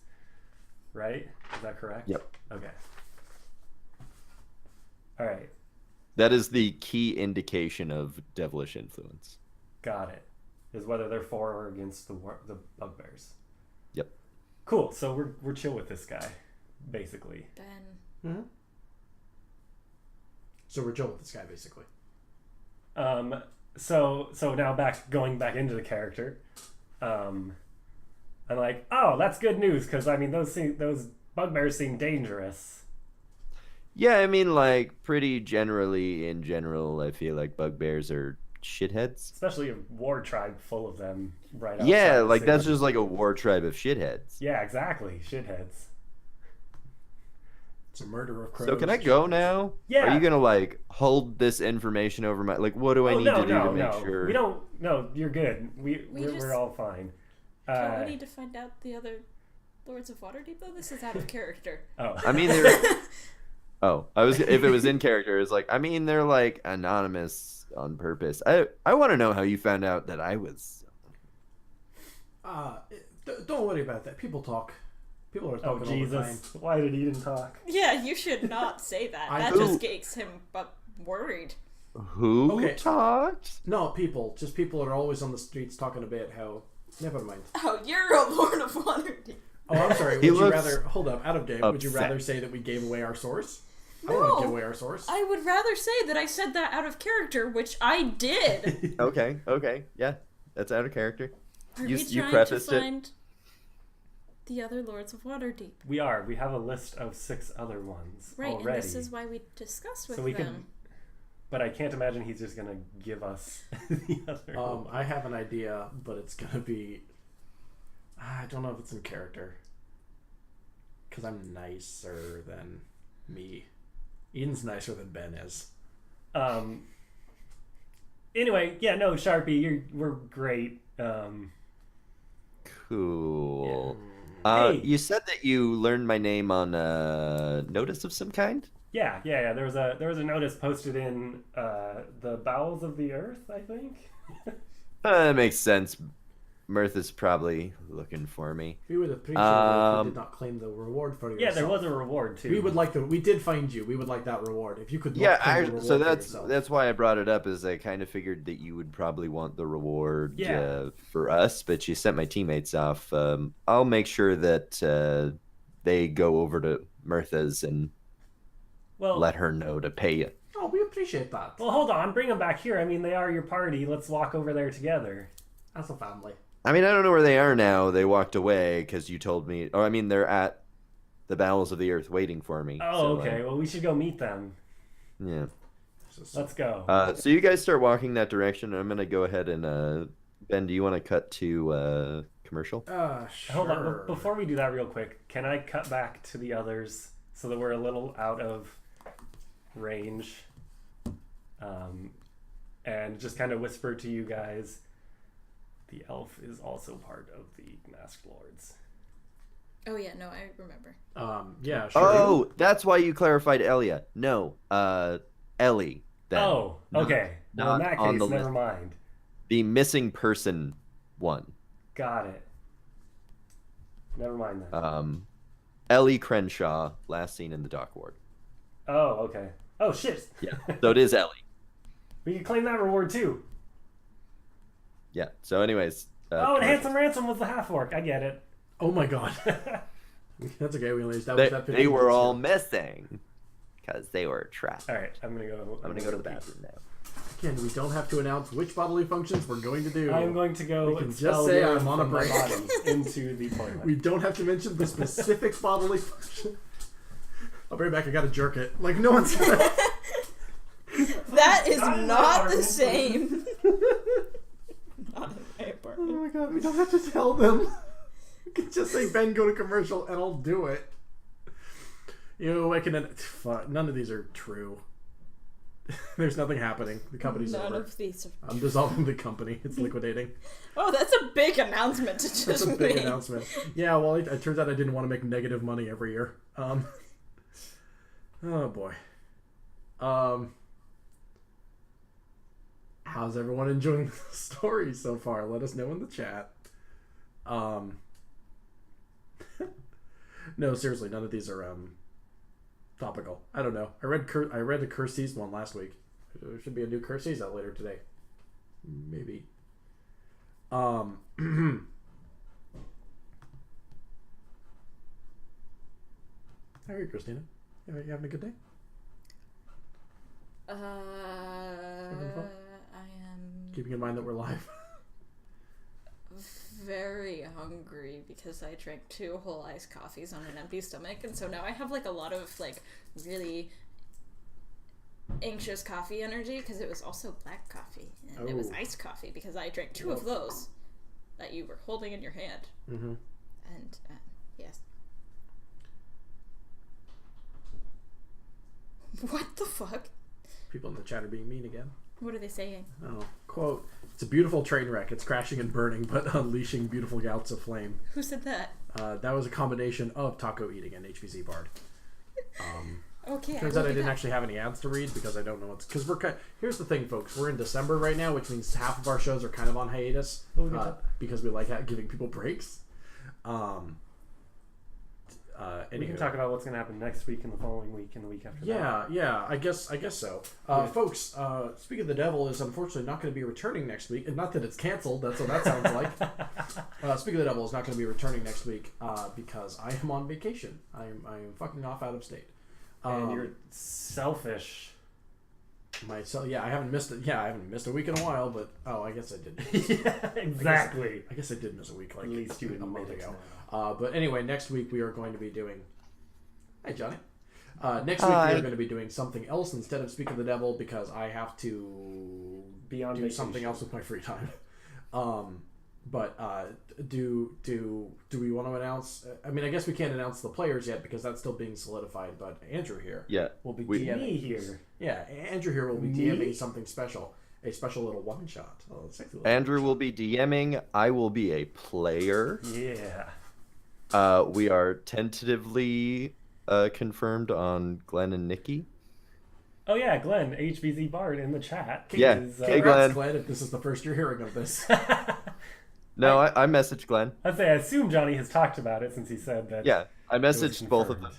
right? Is that correct? Yep. Okay. All right. That is the key indication of devilish influence. Got it. Is whether they're for or against the bugbears. Yep. Cool. So we're chill with this guy, basically. Ben. Mm-hmm. So we're chill with this guy, basically. So now going back into the character. I'm like, oh, that's good news because I mean those bugbears seem dangerous. Yeah, I mean, like, pretty generally, in general, I feel like bugbears are shitheads. Especially a war tribe full of them right outside Yeah, the like, city. that's just like a war tribe of shitheads. Yeah, exactly. Shitheads. It's a murder of crows. So can I go now? Yeah. Are you gonna, like, hold this information over my... Like, what do I need to do to make sure... We don't... No, you're good. We're just- all fine. Don't we need to find out the other Lords of Waterdeep, though? This is out of character. Oh. I mean, they're... Oh, if it was in character, it's like, I mean, they're, like, anonymous on purpose. I want to know how you found out that I was... Don't worry about that. People talk. People are Oh, talking all the time. Jesus. Why did Eden talk? Yeah, you should not say that. That Who? just makes him worried. Who Okay. talked? No, people. Just people that are always on the streets talking about how... Never mind. Oh, you're a Lord of Waterdeep. Oh, I'm sorry. Would He you looks rather... Hold up. Out of game. Would you upset. rather say that we gave away our source? I No. want to give away our source. I would rather say that I said that out of character, which I did. Okay, yeah. That's out of character. Are You- we you trying prefaced to it. find the other Lords of Waterdeep? We are. We have a list of 6 other ones Right, already. and this is why we discussed with So we them. can... But I can't imagine he's just going to give us the other one. I have an idea, but it's going to be... I don't know if it's in character. Because I'm nicer than me. Eden's nicer than Ben is. Anyway, yeah, no, Sharpie, we're great. Cool. Hey. You said that you learned my name on a notice of some kind? Yeah. There was a notice posted in the bowels of the earth, I think. That makes sense. Mirth is probably looking for me. We would appreciate it if you did not claim the reward for yourself. Yeah, there was a reward too. We would like we did find you. We would like that reward. If you could not Yeah, claim the reward so for that's yourself. that's why I brought it up. Is I kind of figured that you would probably want the reward Yeah. for us, but you sent my teammates off. I'll make sure that they go over to Mirtha's and let her know to pay you. Oh, we appreciate that. Well, hold on, bring them back here. I mean, they are your party. Let's walk over there together. As a family. I mean, I don't know where they are now. They walked away because you told me. Or I mean, they're at the bowels of the earth waiting for me. Oh, so, okay. Well, we should go meet them. Yeah. Let's go. So you guys start walking that direction. I'm gonna go ahead and Ben, do you want to cut to commercial? Sure. Hold on. Before we do that real quick, can I cut back to the others so that we're a little out of range? And just kind of whisper to you guys, the elf is also part of the Masked Lords. Oh yeah, no, I remember. Yeah, sure. Oh, that's why you clarified Elia. No, Ellie. Then. Oh, okay. Well, in not that on case, the never list. mind. The missing person one. Got it. Never mind then. Ellie Crenshaw, last seen in the dock ward. Oh, okay. Oh, shit. Yeah, so it is Ellie. We can claim that reward too. Yeah. So, anyways. Oh, and commercial. Handsome Ransom was the half-orc. I get it. Oh my god. That's okay, we only established that. They 15 were minutes all ago. missing because they were trapped. All right, I'm gonna go to the bathroom now. Again, we don't have to announce which bodily functions we're going to do. I'm going to go We can expel just say urine I'm on a from my break. body into the toilet. We don't have to mention the specific bodily function. I'll be right back, I gotta jerk it. Like, no one's gonna... That is not the same. Not in my Oh apartment. my god, we don't have to tell them. We can just say, Ben, go to commercial, and I'll do it. I can... Fuck, none of these are true. There's nothing happening. The company's None over. of these. I'm dissolving the company. It's liquidating. Oh, that's a big announcement to just That's a big make. announcement. Yeah, well, it turns out I didn't want to make negative money every year. Oh boy. How's everyone enjoying the story so far? Let us know in the chat. No, seriously, none of these are topical. I don't know. I read the Curses one last week. There should be a new Curses out later today. Maybe. How are you, Christina? You having a good day? I am Keeping in mind that we're live. very hungry because I drank 2 whole iced coffees on an empty stomach, and so now I have like a lot of like really anxious coffee energy because it was also black coffee and it was iced coffee because I drank 2 of those that you were holding in your hand. Mm-hmm. And yes. What the fuck? People in the chat are being mean again. What are they saying? Oh, quote, "It's a beautiful train wreck. It's crashing and burning, but unleashing beautiful gouts of flame." Who said that? That was a combination of taco eating and HVZ Bard. Okay. Turns out I didn't actually have any ads to read because I don't know what's... Because here's the thing, folks. We're in December right now, which means half of our shows are kind of on hiatus because we like giving people breaks. We can talk about what's going to happen next week and the following week and the week after that. Yeah, I guess so. Folks, Speak of the Devil is unfortunately not going to be returning next week. And not that it's canceled, that's what that sounds like. Speak of the Devil is not going to be returning next week because I am on vacation. I am fucking off out of state. And you're selfish. I haven't missed it. Yeah, I haven't missed a week in a while, but I guess I did. Yeah, exactly. I guess I did miss a week, like at least you a month admit it ago. now. But anyway, next week we are going to be doing. Hi, Johnny. Next week we are going to be doing something else instead of Speak of the Devil because I have to be on do vacation. something else with my free time. But do we want to announce? I mean, I guess we can't announce the players yet because that's still being solidified. But Andrew here, will be DMing. Me here. Yeah, Andrew here will be DMing something special, a special little one shot. Andrew will be DMing. I will be a player. Yeah. We are tentatively confirmed on Glenn and Nikki. Oh yeah, Glenn, HVZ Bard in the chat. Yeah. Hey, Congrats, Glenn. If this is the first you're hearing of this. No, I messaged Glenn. I assume Johnny has talked about it since he said that. Yeah, I messaged both of them.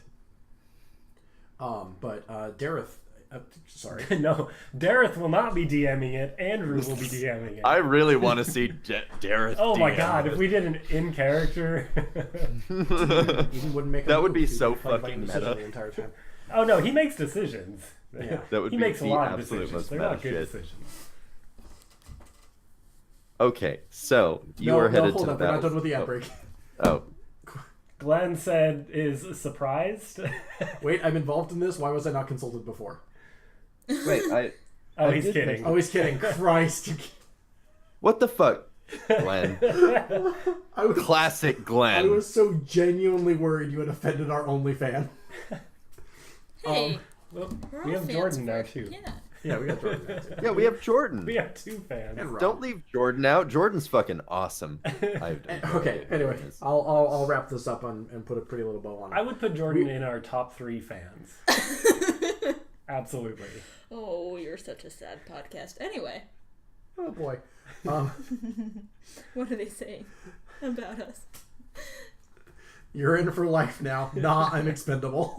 But Dareth, sorry. No, Dareth will not be DMing it. Andrew will be DMing it. I really want to see Dareth. Oh my DM god, it. if we did an in character. Even wouldn't make a That would move. be He'd so playing fucking decision meta. The entire time. Oh no, he makes decisions. Yeah. That would he be makes a the lot of absolute decisions. most They're meta not good shit. decisions. Okay, so you are headed hold to up. the They're not battle. done with the outbreak. Oh, Glenn said is surprised. Wait, I'm involved in this. Why was I not consulted before? wait, Oh, I he's did kidding. Oh, he's kidding. Christ. what the fuck, Glenn? Classic I Glenn. was so genuinely worried you had offended our only fan. Hey, Well, we're we all have fans Jordan now for- too. Yeah. Yeah, we got Jordan. Yeah, we have Jordan. We have 2 fans. And Rob. Don't leave Jordan out. Jordan's fucking awesome. Okay, anyway, I'll wrap this up and put a pretty little bow on it. I would put Jordan in our top 3 fans. Absolutely. Oh, you're such a sad podcast. Anyway, Oh boy. what are they saying about us? You're in for life now. Nah, I'm expendable.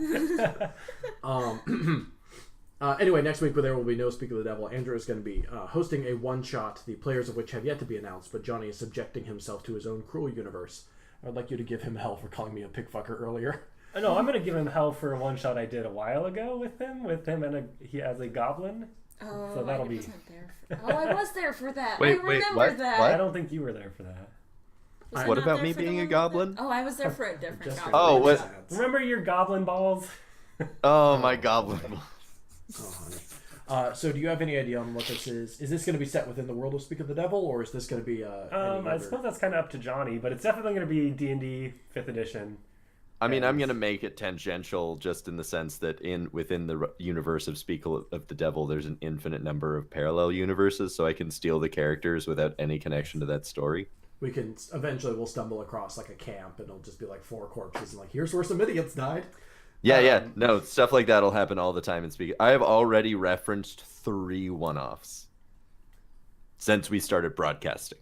Anyway, next week there will be no Speak of the Devil. Andrew is going to be hosting a one-shot, the players of which have yet to be announced, but Johnny is subjecting himself to his own cruel universe. I would like you to give him hell for calling me a pigfucker earlier. No, I'm going to give him hell for a one-shot I did a while ago with him and he as a goblin. Oh, So that'll I be- wasn't there. I was there for that. Wait, I remember what? that. What? I don't think you were there for that. Was I What not about there me for the being a one goblin? that- Oh, I was there for a different Just goblin. Oh, what? Remember your goblin balls? Oh, my goblin. Oh, honey. So do you have any idea on what this is? Is this going to be set within the world of Speak of the Devil, or is this going to be I suppose that's kind of up to Johnny, but it's definitely going to be D&D 5th edition. I mean, I'm gonna make it tangential, just in the sense that within the universe of Speak of the Devil, there's an infinite number of parallel universes, so I can steal the characters without any connection to that story. We can we'll stumble across like a camp, and it'll just be like 4 corpses, and like here's where some idiots died. Yeah, no, stuff like that'll happen all the time in Speak. I have already referenced 3 one-offs since we started broadcasting.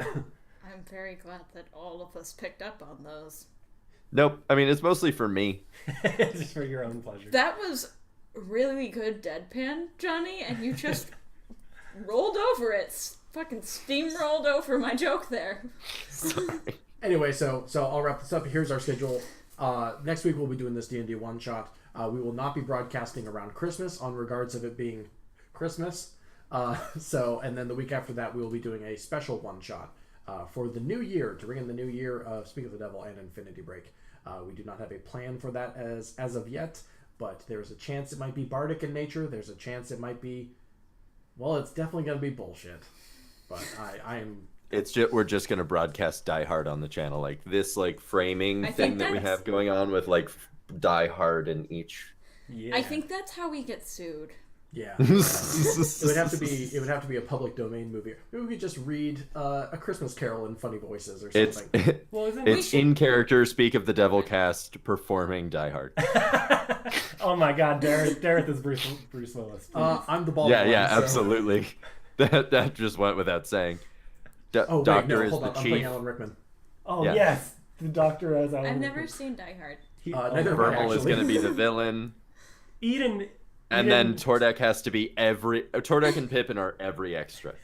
I'm very glad that all of us picked up on those. Nope. I mean, it's mostly for me. Just for your own pleasure. That was really good deadpan, Johnny, and you just rolled over it. Fucking steamrolled over my joke there. Sorry. Anyway, so I'll wrap this up. Here's our schedule. Next week we'll be doing this D&D one shot. We will not be broadcasting around Christmas on regards of it being Christmas. And then the week after that we will be doing a special one shot for the new year, to ring in the new year of Speak of the Devil and Infinity Break. We do not have a plan for that as of yet, but there's a chance it might be bardic in nature. There's a chance it might be, well, it's definitely going to be bullshit. But we're just gonna broadcast Die Hard on the channel, like this, like framing thing that we have going on with like Die Hard in each. Yeah. I think that's how we get sued. Yeah. It would have to be a public domain movie. Maybe we could just read A Christmas Carol in funny voices or something. It's in character Speak of the Devil cast performing Die Hard. Oh my God, Dareth is Bruce Willis. I'm the bald Yeah, one, yeah, so... absolutely. That just went without saying. Doctor is the chief. Alan Rickman. Oh Yeah. yes, the Doctor as Alan I've Rickman. never seen Die Hard. Neither have I, Vermal is actually. going to be the villain. Eden. And then Tordek has to be Tordek and Pippin are every extra.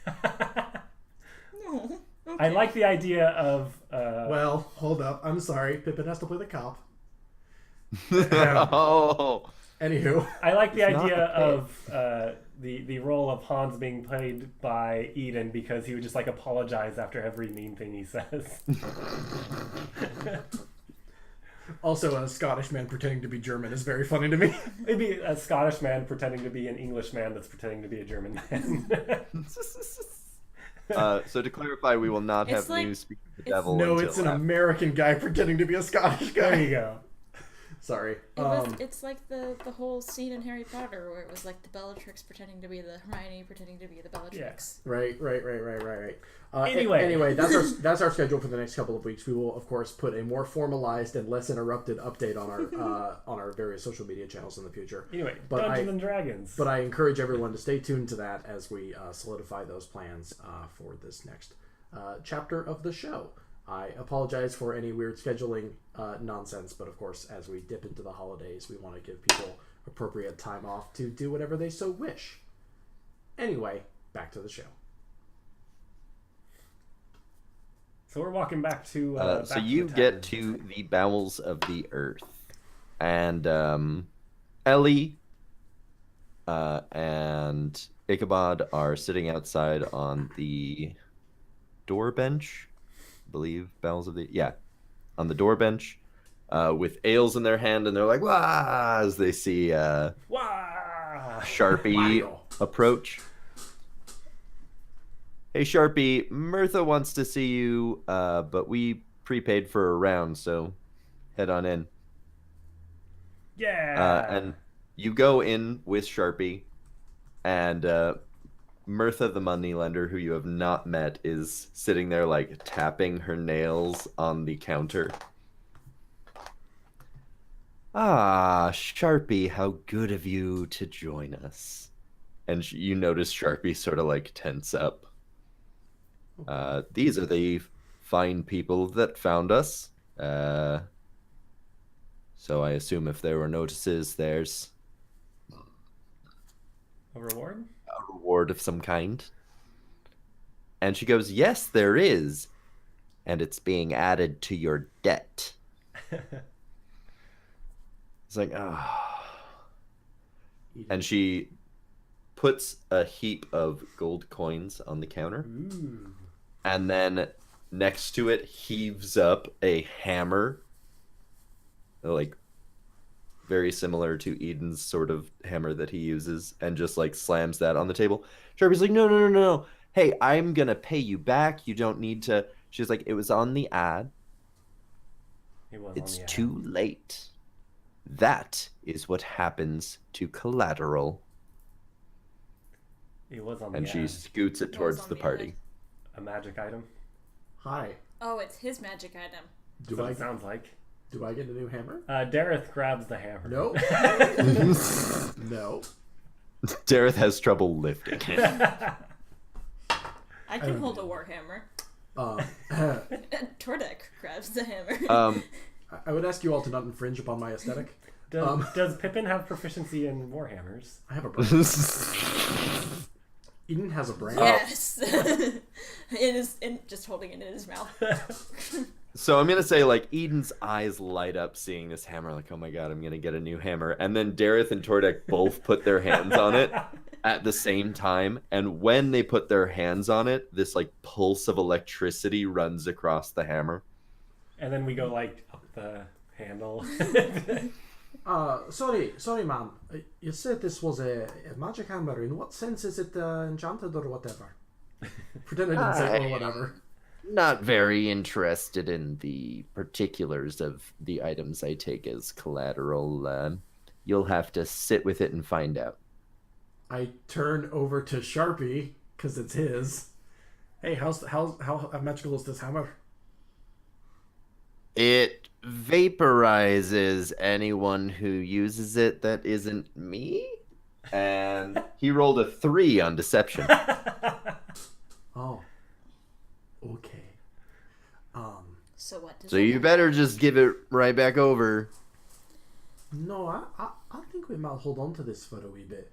No. Okay. I like the idea of. Well, hold up. I'm sorry. Pippin has to play the cop. Oh. Anywho. I like the It's not idea okay. of the role of Hans being played by Eden, because he would just like apologize after every mean thing he says. Also, a Scottish man pretending to be German is very funny to me. Maybe a Scottish man pretending to be an English man that's pretending to be a German man. So to clarify, we will not have It's like- new Speak of the Devil. No, until it's an after. American guy pretending to be a Scottish guy. There you go. Sorry. It's like the whole scene in Harry Potter where it was like the Bellatrix pretending to be the Hermione pretending to be the Bellatrix. Right. Anyway. Anyway, that's our schedule for the next couple of weeks. We will, of course, put a more formalized and less interrupted update on our various social media channels in the future. Anyway, But Dungeons and Dragons. But I encourage everyone to stay tuned to that as we solidify those plans for this next chapter of the show. I apologize for any weird scheduling nonsense, but of course, as we dip into the holidays, we want to give people appropriate time off to do whatever they so wish. Anyway, back to the show. So we're walking back to. So you get to the bowels of the earth, and Ellie and Ichabod are sitting outside on the door bench. I believe bowels of the on the door bench, with ales in their hand, and they're like, "Wah!" as they see Wah! Sharpie Wow. approach. Hey Sharpie, Mirtha wants to see you, but we prepaid for a round, so head on in. Yeah. And you go in with Sharpie, and Mirtha, the moneylender, who you have not met, is sitting there like tapping her nails on the counter. Ah, Sharpie, how good of you to join us. And you notice Sharpie sort of like tense up. These are the fine people that found us. So I assume if there were notices, there's A reward? a reward of some kind. And she goes, yes, there is. And it's being added to your debt. It's like, And she puts a heap of gold coins on the counter. Ooh. And then next to it heaves up a hammer. Like, very similar to Eden's sort of hammer that he uses, and just like slams that on the table. Sharpie's like, no. Hey, I'm gonna pay you back. You don't need to. She's like, it was on the ad. It was It's on the ad. too late. That is what happens to collateral. It was on the And she ad. scoots it was towards on the the party. A magic item. Hi. Oh, it's his magic item. Do That's what I it sounds like. do I get a new hammer? Dareth grabs the hammer. No. No. Dareth has trouble lifting it. I can hold a warhammer. Um, Tordek grabs the hammer. I would ask you all to not infringe upon my aesthetic. Does Pippin have proficiency in warhammers? I have a brain. Eden has a brain. Yes. It is just holding it in his mouth. So I'm gonna say like Eden's eyes light up seeing this hammer, like, oh my god, I'm gonna get a new hammer. And then Dareth and Tordek both put their hands on it at the same time. And when they put their hands on it, this like pulse of electricity runs across the hammer. And then we go like up the handle. Sorry, ma'am. You said this was a magic hammer. In what sense is it enchanted or whatever? Pretend I didn't say or whatever. Not very interested in the particulars of the items I take as collateral. You'll have to sit with it and find out. I turn over to Sharpie because it's his. Hey, how magical is this hammer? It vaporizes anyone who uses it that isn't me. And he rolled a 3 on deception. Oh. Okay. So what does So it you mean? better just give it right back over. No, I think we might hold on to this for a wee bit.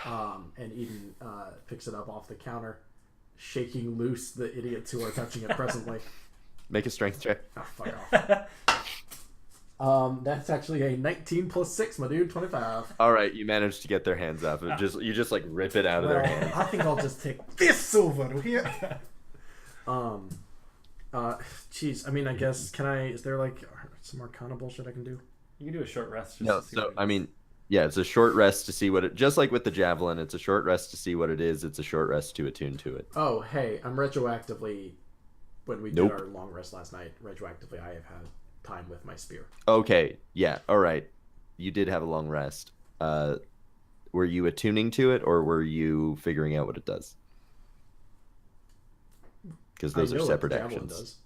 And Eden picks it up off the counter, shaking loose the idiots who are touching it presently. Make a strength check. Ah, fuck off. That's actually a 19 plus 6, my dude, 25. All right, you managed to get their hands off. You just like rip it out of their hands. I think I'll just take this over here. Jeez, I mean, I guess, is there like some Arcana bullshit I can do? You can do a short rest. Just No, to see so what it I is. mean, yeah, it's a short rest to see what it. Just like with the javelin, it's a short rest to see what it is. It's a short rest to attune to it. Oh, hey, I'm retroactively, when we Nope. did our long rest last night, retroactively I have had time with my spear. Okay, yeah, all right. You did have a long rest. Were you attuning to it, or were you figuring out what it does? Because those I are know what separate the javelin actions. does.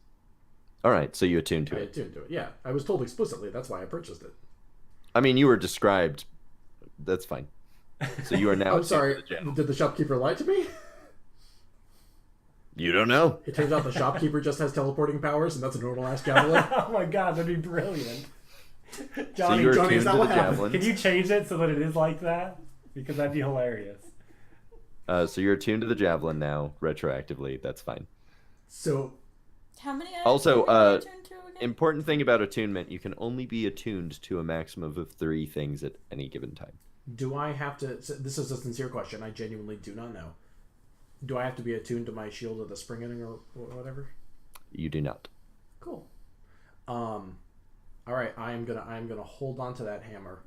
All right, so you attune to I it. attuned to it, yeah. I was told explicitly, that's why I purchased it. I mean, you were described. That's fine. So you are now. I'm attuned sorry, to the javelin. did the shopkeeper lie to me? You don't know. It turns out the shopkeeper just has teleporting powers, and that's a normal-ass javelin. Oh my god, that'd be brilliant. So Johnny, you're Johnny, attuned is that to the what happened? javelin. can you change it so that it is like that? Because that'd be hilarious. So you're attuned to the javelin now, retroactively. That's fine. So, How many Also, items are you attuned to again? Important thing about attunement, you can only be attuned to a maximum of 3 things at any given time. do I have to... So this is a sincere question, I genuinely do not know. Do I have to be attuned to my shield or the spring ending or whatever? You do not. Cool. Alright, I am gonna hold on to that hammer.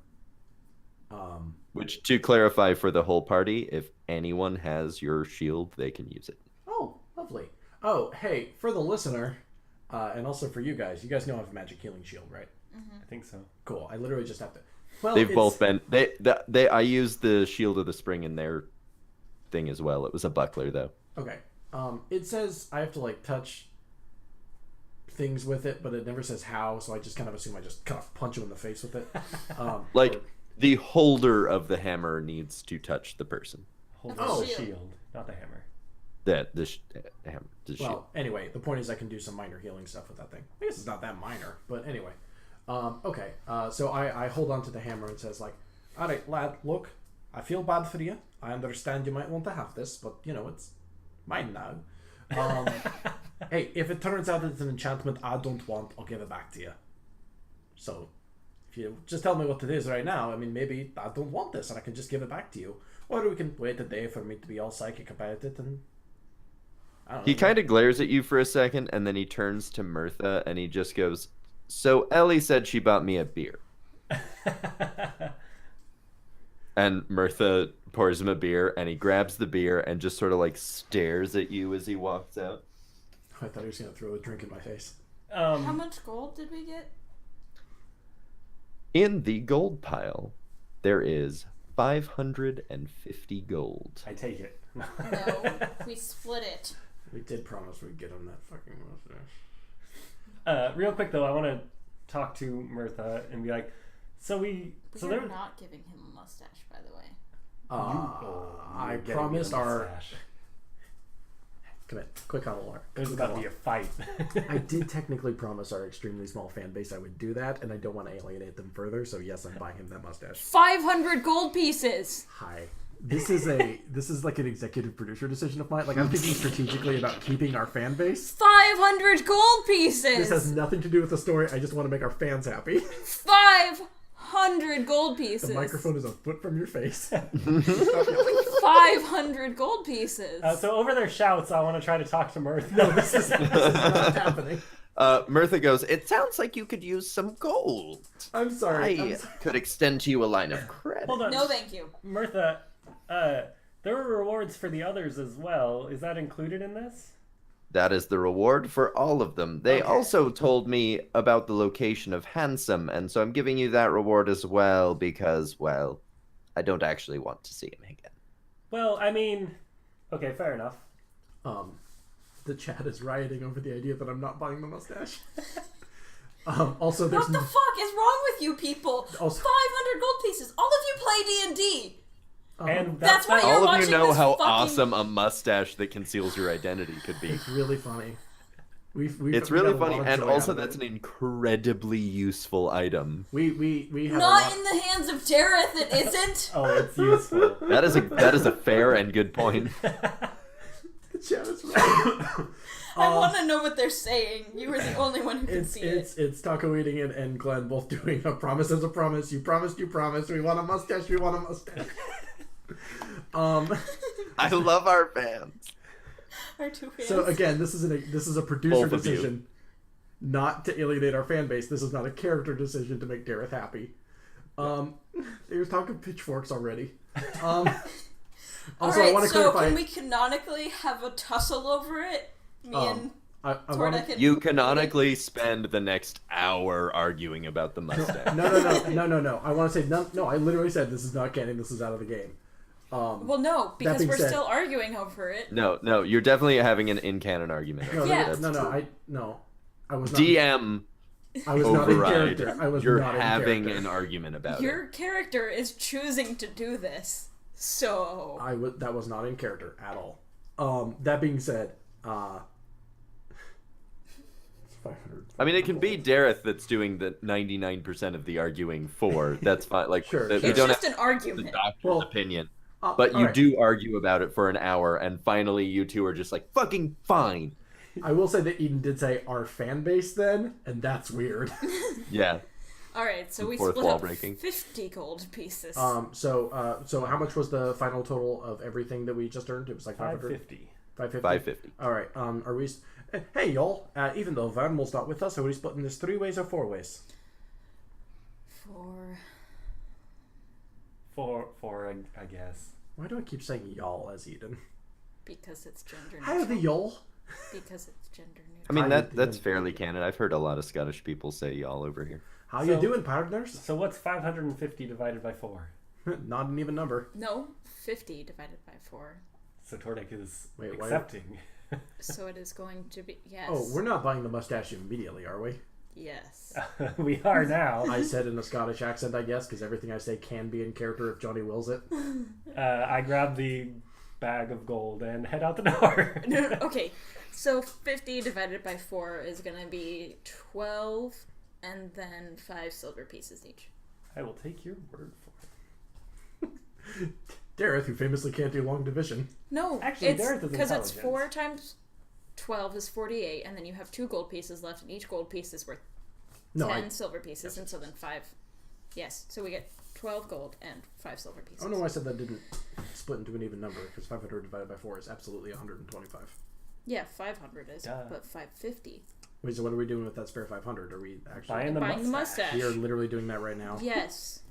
Which, to clarify for the whole party, if anyone has your shield, they can use it. Oh, lovely. Oh, hey, for the listener, and also for you guys know I have a magic healing shield, right? I think so. Cool. I literally just have to... Well, They've both been... I used the Shield of the Spring in their thing as well. It was a buckler, though. Okay. It says I have to, like, touch things with it, but it never says how, so I just kind of assume I just kind of punch him in the face with it. Like, the holder of the hammer needs to touch the person. Hold Oh. the shield, not the hammer. Hammer. The shield. Well, anyway, the point is I can do some minor healing stuff with that thing. I guess it's not that minor, but anyway. Okay, so I hold on to the hammer and says, like, alright, lad, look, I feel bad for you. I understand you might want to have this, but, you know, it's mine now. Hey, if it turns out it's an enchantment I don't want, I'll give it back to you. So, if you just tell me what it is right now, I mean, maybe I don't want this and I can just give it back to you. Or we can wait a day for me to be all psychic about it and... I don't know. He kind of glares at you for a second, and then he turns to Mirtha, and he just goes, so Ellie said she bought me a beer. And Mirtha pours him a beer, and he grabs the beer and just sort of like stares at you as he walks out. I thought he was going to throw a drink in my face. How much gold did we get? In the gold pile, there is 550 gold. I take it. No, we split it. We did promise we'd get him that fucking mustache. Real quick though, I want to talk to Mirtha and be like, We so are there. not giving him a mustache, by the way. I You're getting promised me a our... mustache. Come in. Quick huddle. There's about to be a fight. I did technically promise our extremely small fan base I would do that, and I don't want to alienate them further, so yes, I'm buying him that mustache. 500 gold pieces! Hi. This is like an executive producer decision of mine. Like, I'm thinking strategically about keeping our fan base. 500 gold pieces! This has nothing to do with the story. I just want to make our fans happy. 500 gold pieces! The microphone is a foot from your face. 500 gold pieces! So over their shouts, I want to try to talk to Mirth. No, this is not happening. Mirtha goes, it sounds like you could use some gold. I'm sorry. I could extend to you a line of credit. Hold on. No, thank you. Mirtha, there were rewards for the others as well. Is that included in this? That is the reward for all of them. They Okay. also told me about the location of Handsome, and so I'm giving you that reward as well because, well, I don't actually want to see him again. Well, I mean, okay, fair enough. The chat is rioting over the idea that I'm not buying the mustache. Also, there's What the fuck is wrong with you people? Also- 500 gold pieces. All of you play D&D. And That's why you're All of you watching know this how fucking- awesome a mustache that conceals your identity could be. It's really funny. It's really funny, and also that's an incredibly useful item. We have Not in the hands of Terra, it isn't. Oh, it's useful. That is a fair and good point. The chat is right. I want to know what they're saying. You were the only one who can see it. It's Taco Eating and Glenn both doing a promise as a promise. You promised. We want a mustache. We want a mustache. I love our fans. Our two hands. So again, this is a producer Both of you. decision, not to alienate our fan base. This is not a character decision to make Dareth happy. They were talking pitchforks already. Also, Alright, I want to so clarify. can we canonically have a tussle over it? Me and I want Tordak to. and... You canonically spend the next hour arguing about the mustache. No. I want to say no. I literally said this is not canon. This is out of the game. Well, no, because being we're said- still arguing over it. No, you're definitely having an in-canon argument. No, Yeah. That's true. I was not. DM I was not in override. character. I was You're not in having character. an argument about Your it. character is choosing to do this, so... That was not in character at all. That being said, 500. I mean, it can be Dareth that's doing the 99% of the arguing for. That's fine. Like, Sure, we sure. It's don't just have an the argument. doctor's Well, opinion. But you alright. do argue about it for an hour, and finally you two are just like, fucking fine. I will say that Eden did say our fan base then, and that's weird. Yeah. Alright, so we Fourth split wall up breaking. 50 gold pieces. So how much was the final total of everything that we just earned? It was like 500. 550. 550. All right. Are we? Hey, y'all. Even though Van was not with us, are we splitting this 3 ways or 4 ways? Four, I guess. Why do I keep saying y'all as Eden? Because it's gender How are neutral. the y'all? Because it's gender neutral. I mean, Hi, that's Eden. fairly canon. I've heard a lot of Scottish people say y'all over here. How So- you doing, partners? So what's 550 divided by 4? Not an even number. No, 50 divided by 4. So Tordek is Wait, why- accepting. So it is going to be... Yes. Oh, we're not buying the mustache immediately, are we? Yes. We are now. I said in a Scottish accent, I guess, because everything I say can be in character if Johnny wills it. I grab the bag of gold and head out the door. No, okay, so 50 divided by 4 is going to be 12, and then 5 silver pieces each. I will take your word for it. Dareth, who famously can't do long division. No, Actually, it's Dareth is because it's intelligent. 4 times 12 is 48, and then you have 2 gold pieces left, and each gold piece is worth 10 silver pieces, and so then 5. Yes, so we get 12 gold and 5 silver pieces. I don't know why I said that didn't split into an even number, because 500 divided by 4 is absolutely 125. Yeah, 500 is, Duh. but 550. Wait, so what are we doing with that spare 500? Are we actually... Buying the Buying the mustache. We are mustache. literally doing that right now. Yes.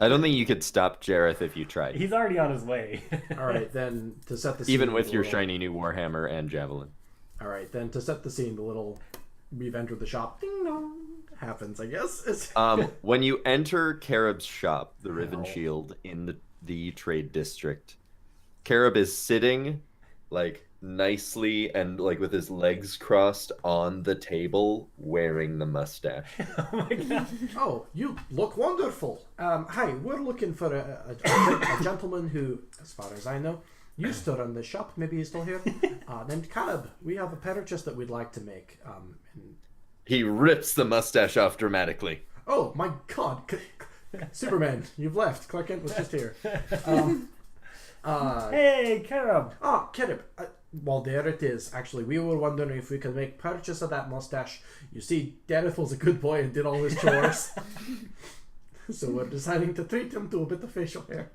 I don't think you could stop Jareth if you tried. He's already on his way. All right, then to set the scene, Even with the your little- shiny new Warhammer and Javelin. All right, then to set the scene, the little we've entered the shop. Ding dong happens, I guess. When you enter Carib's shop, the Riven Ow. Shield in the trade district, Carib is sitting like nicely and like with his legs crossed on the table, wearing the mustache. Oh my god. Oh, you look wonderful. Hi, we're looking for a gentleman who, as far as I know, used to run the shop. Maybe he's still here. Named Caleb. We have a purchase that we'd like to make. He rips the mustache off dramatically. Oh my God, Superman, you've left. Clark Kent was just here. Hey, Caleb. Oh, Caleb. Well, there it is. Actually, we were wondering if we could make purchase of that mustache. You see, Dareth was a good boy and did all his chores. So we're deciding to treat him to a bit of facial hair.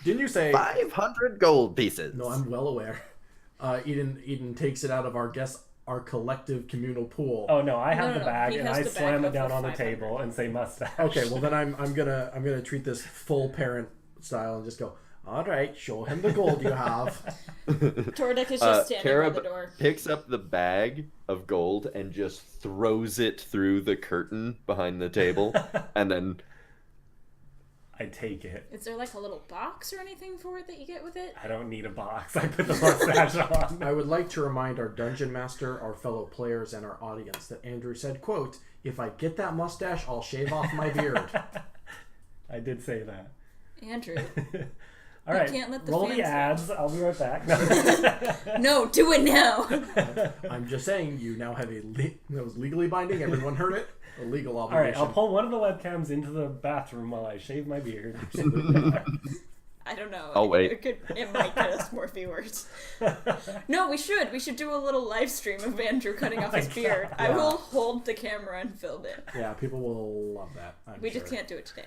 Didn't you say 500 gold pieces? No, I'm well aware. Eden takes it out of our collective communal pool. Oh no, I have the bag He and has I the bag slam it of down the on the 500. table and say mustache. Okay, well then I'm gonna treat this full parent style and just go, all right, show him the gold you have. Tordek is just standing Terra by the door. picks up the bag of gold and just throws it through the curtain behind the table, and then I take it. Is there like a little box or anything for it that you get with it? I don't need a box. I put the mustache on. I would like to remind our dungeon master, our fellow players, and our audience that Andrew said, quote, if I get that mustache, I'll shave off my beard. I did say that. Andrew. All right, can't let the roll the fans ads. I'll be right back. No, do it now. I'm just saying, you now have it was legally binding. Everyone heard it. A legal All obligation. right, I'll pull one of the webcams into the bathroom while I shave my beard. I don't know. I'll wait. It might get us more viewers. No, we should. We should do a little live stream of Andrew cutting off his beard. God. I Yeah. will hold the camera and film it. Yeah, people will love that. We just can't do it today.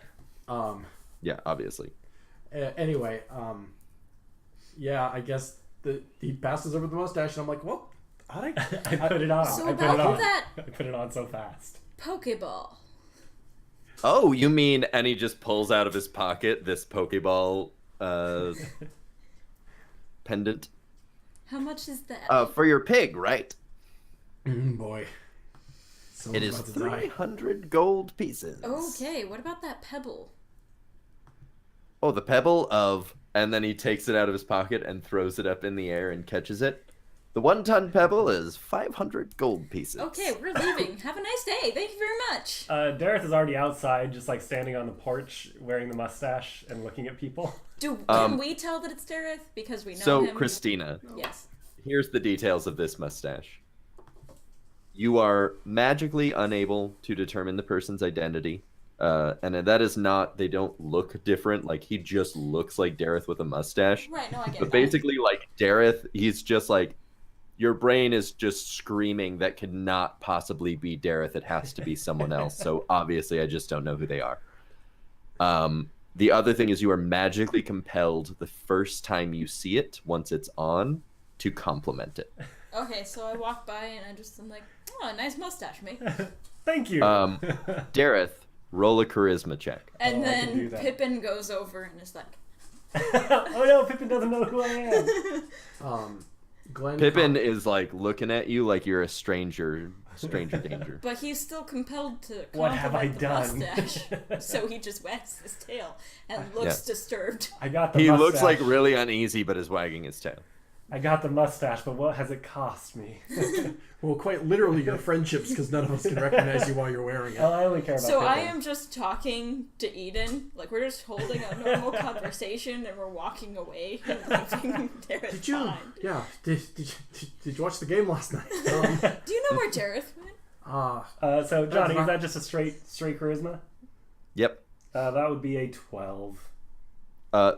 yeah, obviously. Anyway, yeah, I guess he passes over the mustache, and I'm like, well, all right. I put it on. So I put about it on. that- I put it on so fast. Pokeball. Oh, you mean, and he just pulls out of his pocket this Pokeball pendant? How much is that? For your pig, right? Boy. It Someone's is about to die. 300 gold pieces. Okay, what about that pebble? Oh, the pebble of... And then he takes it out of his pocket and throws it up in the air and catches it. The 1-ton pebble is 500 gold pieces. Okay, we're leaving. Have a nice day. Thank you very much. Dareth is already outside, just like standing on the porch, wearing the mustache and looking at people. Can we tell that it's Dareth because we know So, him? Christina, Yes. here's the details of this mustache. You are magically unable to determine the person's identity. And that is not, they don't look different. Like, he just looks like Dareth with a mustache. Right, no, I get But that. basically, like, Dareth, he's just like, your brain is just screaming that cannot possibly be Dareth. It has to be someone else. So obviously, I just don't know who they are. The other thing is you are magically compelled the first time you see it, once it's on, to compliment it. Okay, so I walk by and I'm like, oh, nice mustache, mate. Thank you. Dareth, roll a charisma check. And Oh, I can do then that. Pippin goes over and is like, Oh no, Pippin doesn't know who I am. Glenn Pippin is like looking at you like you're a stranger danger. but he's still compelled to What have I compliment the done? mustache. So he just wags his tail and looks disturbed. I got the He mustache. looks like really uneasy, but is wagging his tail. I got the mustache, but what has it cost me? Well, quite literally your friendships, because none of us can recognize you while you're wearing it. Oh, I only care about So I Pippin. am just talking to Eden, like we're just holding a normal conversation and we're walking away and leaving Dareth Did you? behind. Yeah. Did you watch the game last night? Do you know where Dareth went? So Johnny, not- is that just a straight charisma? Yep. That would be a 12.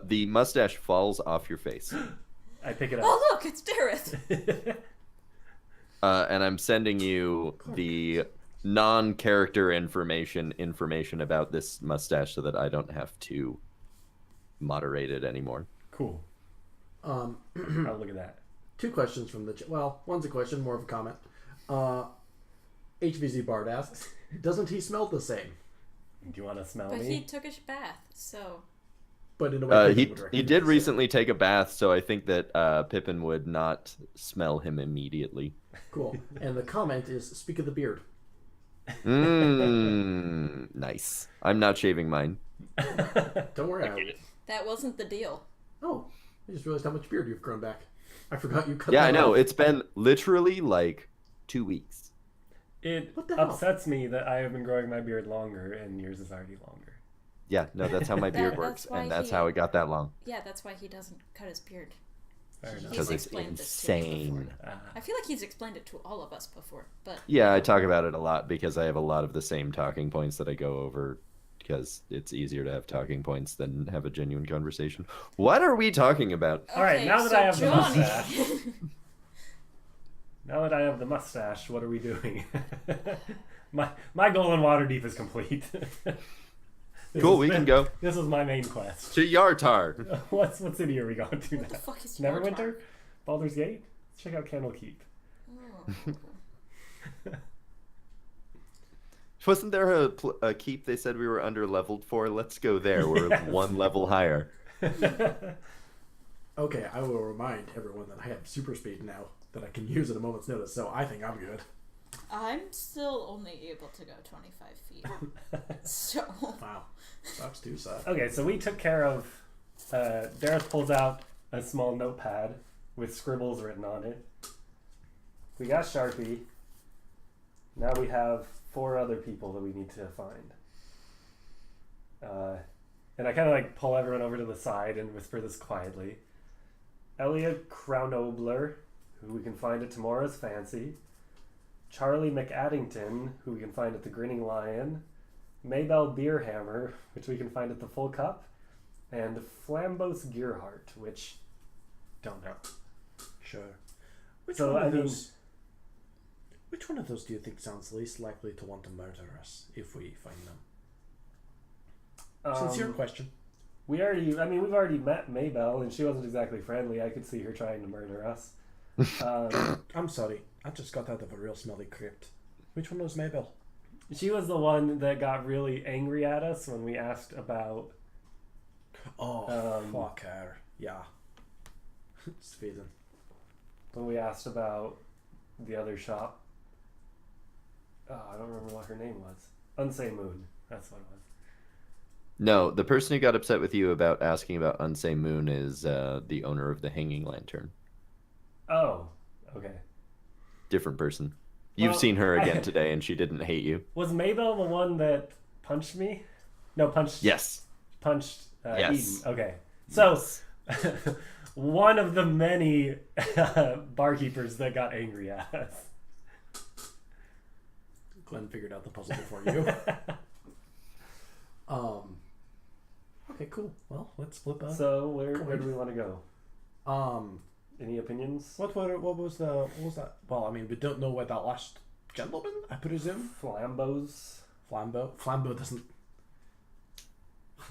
The mustache falls off your face. I pick it up. Oh look, it's Dareth. And I'm sending you the non-character information about this mustache so that I don't have to moderate it anymore. Cool. Um, I'll look at that. 2 questions from the well, one's a question, more of a comment. HVZ Bard asks, doesn't he smell the same? Do you want to smell But me? he took a bath, so But in a way, Pippin would He recognize did it. recently take a bath, so I think that Pippin would not smell him immediately. Cool. And the comment is, speak of the beard. Nice. I'm not shaving mine. Don't worry. that wasn't the deal. Oh, I just realized how much beard you've grown back. I forgot you cut Yeah, that I know. off. It's been literally like 2 weeks. It What the hell? upsets me that I have been growing my beard longer and yours is already longer. Yeah, no, that's how my beard That's works, why and that's he- how it got that long. Yeah, that's why he doesn't cut his beard. Fair enough. Because He's it's explained this to me before. insane. I feel like he's explained it to all of us before, but Yeah, I talk about it a lot because I have a lot of the same talking points that I go over because it's easier to have talking points than have a genuine conversation. What are we talking about? All right, Okay, now that so I have the Johnny- mustache. Now that I have the mustache, what are we doing? my goal in Waterdeep is complete. This Cool, has we been- can go This was my main quest. to Yartar. What city are we going to What the now? fuck is Neverwinter? Yartar? Baldur's Gate? Let's check out Candlekeep. Oh. Wasn't there a keep they said we were under leveled for? Let's go there. We're Yes. one level higher. Okay, I will remind everyone that I have super speed now that I can use at a moment's notice, so I think I'm good. I'm still only able to go 25 feet. So Wow. Sucks too, sad. Okay, so we took care of. Dareth pulls out a small notepad with scribbles written on it. We got Sharpie. Now we have 4 other people that we need to find. And I kind of like pull everyone over to the side and whisper this quietly. Elliot Crownobler, who we can find at Tomorrow's Fancy. Charlie McAddington, who we can find at the Grinning Lion. Maybell Beerhammer, which we can find at the Full Cup. And Flambos Gearhart, which don't know. Sure. Which So, one of I mean- those? Which one of those do you think sounds least likely to want to murder us if we find them? Sincere question. We've already met Maybell, and she wasn't exactly friendly. I could see her trying to murder us. I'm sorry. I just got out of a real smelly crypt. Which one was Maybell? She was the one that got really angry at us when we asked about. Oh, fuck her. Yeah. Sweden. When we asked about the other shop. Oh, I don't remember what her name was. Unsay Moon. That's what it was. No, the person who got upset with you about asking about Unsay Moon is the owner of the Hanging Lantern. Oh, okay. Different person. You've Well, seen her again today, and she didn't hate you. Was Maybell the one that punched me? No, punched. Yes. Punched Yes. Eden. Okay. So, one of the many barkeepers that got angry at us. Glenn figured out the puzzle before you. Okay, cool. Well, let's flip up. So, where do we want to go? Any opinions? What was that? Well, I mean, we don't know what that last gentleman, I presume. Flambos. Flambeau doesn't.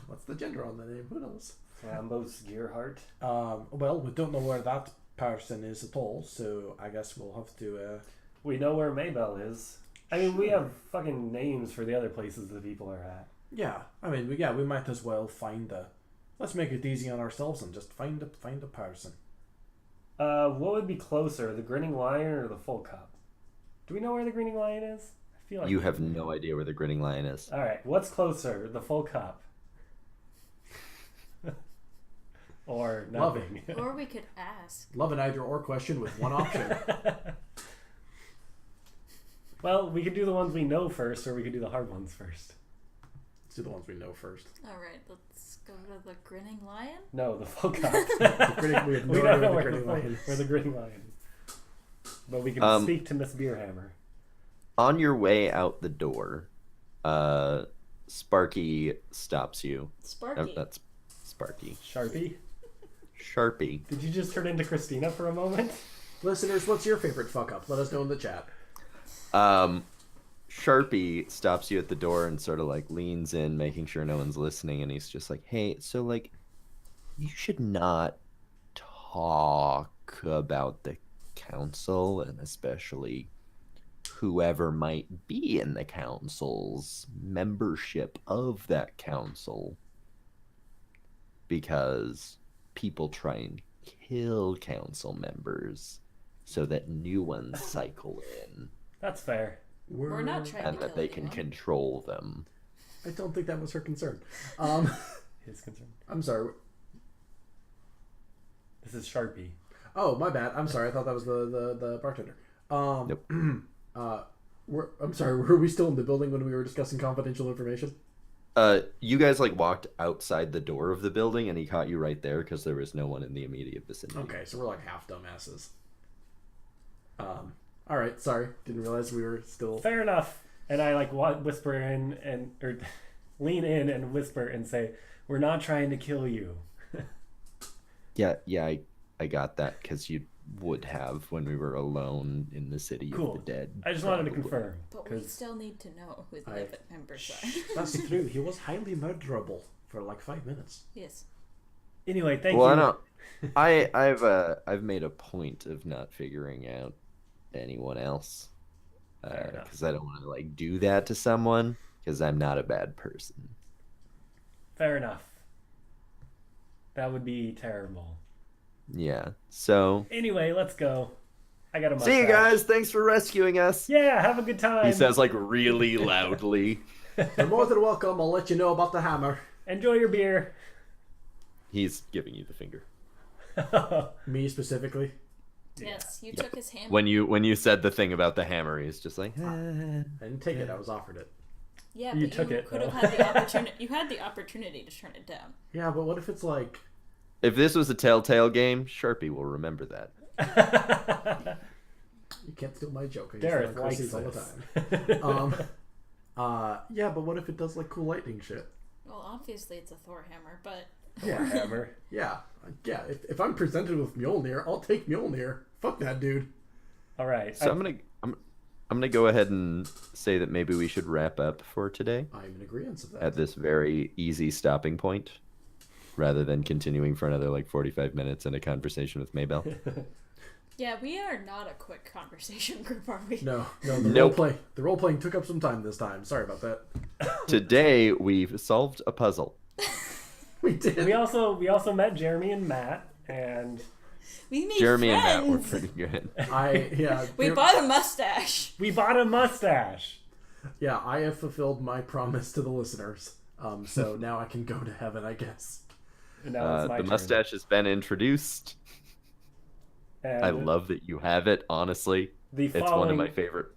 What's the gender on the name? Who knows? Flambos Gearhart. Well, we don't know where that person is at all, so I guess we'll have to. We know where Maybell is. I mean, we have fucking names for the other places the people are at. Yeah, I mean, we might as well find a. Let's make it easy on ourselves and just find a person. What would be closer, the Grinning Lion or the Full Cup? Do we know where the Grinning Lion is? I feel like You have no idea where the Grinning Lion is. All right, what's closer, the Full Cup or nothing? or we could ask. Love an either or question with one option. Well, we could do the ones we know first, or we could do the hard ones first. Let's do the ones we know first. All right, let's go to the Grinning Lion. No, the Full Cup. We have no We idea don't know where where the Grinning Lion is. the Grinning Lion is. But we can speak to Miss Beerhammer. On your way out the door, Sparky stops you. Sparky. That's Sparky. Sharpie? Sharpie. Did you just turn into Christina for a moment? Listeners, what's your favorite fuck up? Let us know in the chat. Sharpie stops you at the door and sort of like leans in, making sure no one's listening, and he's just like, "Hey, so like, you should not talk about the council, and especially whoever might be in the council's membership of that council, because people try and kill council members so that new ones cycle in." That's fair. We're not trying And to that kill they can anyone. control them. I don't think that was her concern. His concern. I'm sorry. This is Sharpie. Oh, my bad. I'm sorry. I thought that was the bartender. Nope. I'm sorry. Were we still in the building when we were discussing confidential information? You guys like walked outside the door of the building, and he caught you right there because there was no one in the immediate vicinity. Okay, so we're like half dumbasses. All right, sorry, didn't realize we were still. Fair enough. And I like whisper in or lean in and whisper and say, "We're not trying to kill you." Yeah, I got that because you would have when we were alone in the city Cool. of the dead. I just wanted to confirm. But we still need to know who the LeFevre members are. That's true. He was highly murderable for like 5 minutes. Yes. Anyway, thank Well, you. I know. I've made a point of not figuring out anyone else Fair enough. because I don't want to like do that to someone because I'm not a bad person. Fair enough. That would be terrible. Yeah. So Anyway, let's go. I got a mustache. see you guys. Thanks for rescuing us. Yeah, have a good time. He says like really loudly. You're more than welcome. I'll let you know about the hammer. Enjoy your beer. He's giving you the finger. Me specifically. Yes, you took his hammer. When you said the thing about the hammer, he's just like. I didn't take it. I was offered it. Yeah, You but took you it, could though. have had the opportunity. You had the opportunity to turn it down. Yeah, but what if it's like If this was a Telltale game, Sharpie will remember that. you can't steal my joke? I use Gareth that on likes Chrissy's all this. the time. Yeah, but what if it does like cool lightning shit? Well, obviously it's a Thor hammer, but Yeah, Hammer. yeah. If I'm presented with Mjolnir, I'll take Mjolnir. Fuck that dude. All right. So I'm gonna go ahead and say that maybe we should wrap up for today I'm in agreement of that. at this very easy stopping point, rather than continuing for another like 45 minutes in a conversation with Maybell. yeah, we are not a quick conversation group, are we? No, Nope. the role playing took up some time this time. Sorry about that. Today we've solved a puzzle. We did. We also met Jeremy and Matt, and We made Jeremy friends. and Matt were pretty good. We bought a mustache. we bought a mustache. Yeah, I have fulfilled my promise to the listeners. So now I can go to heaven, I guess. And now it's my The turn. mustache has been introduced. And I love that you have it. Honestly, the it's one of following my favorite.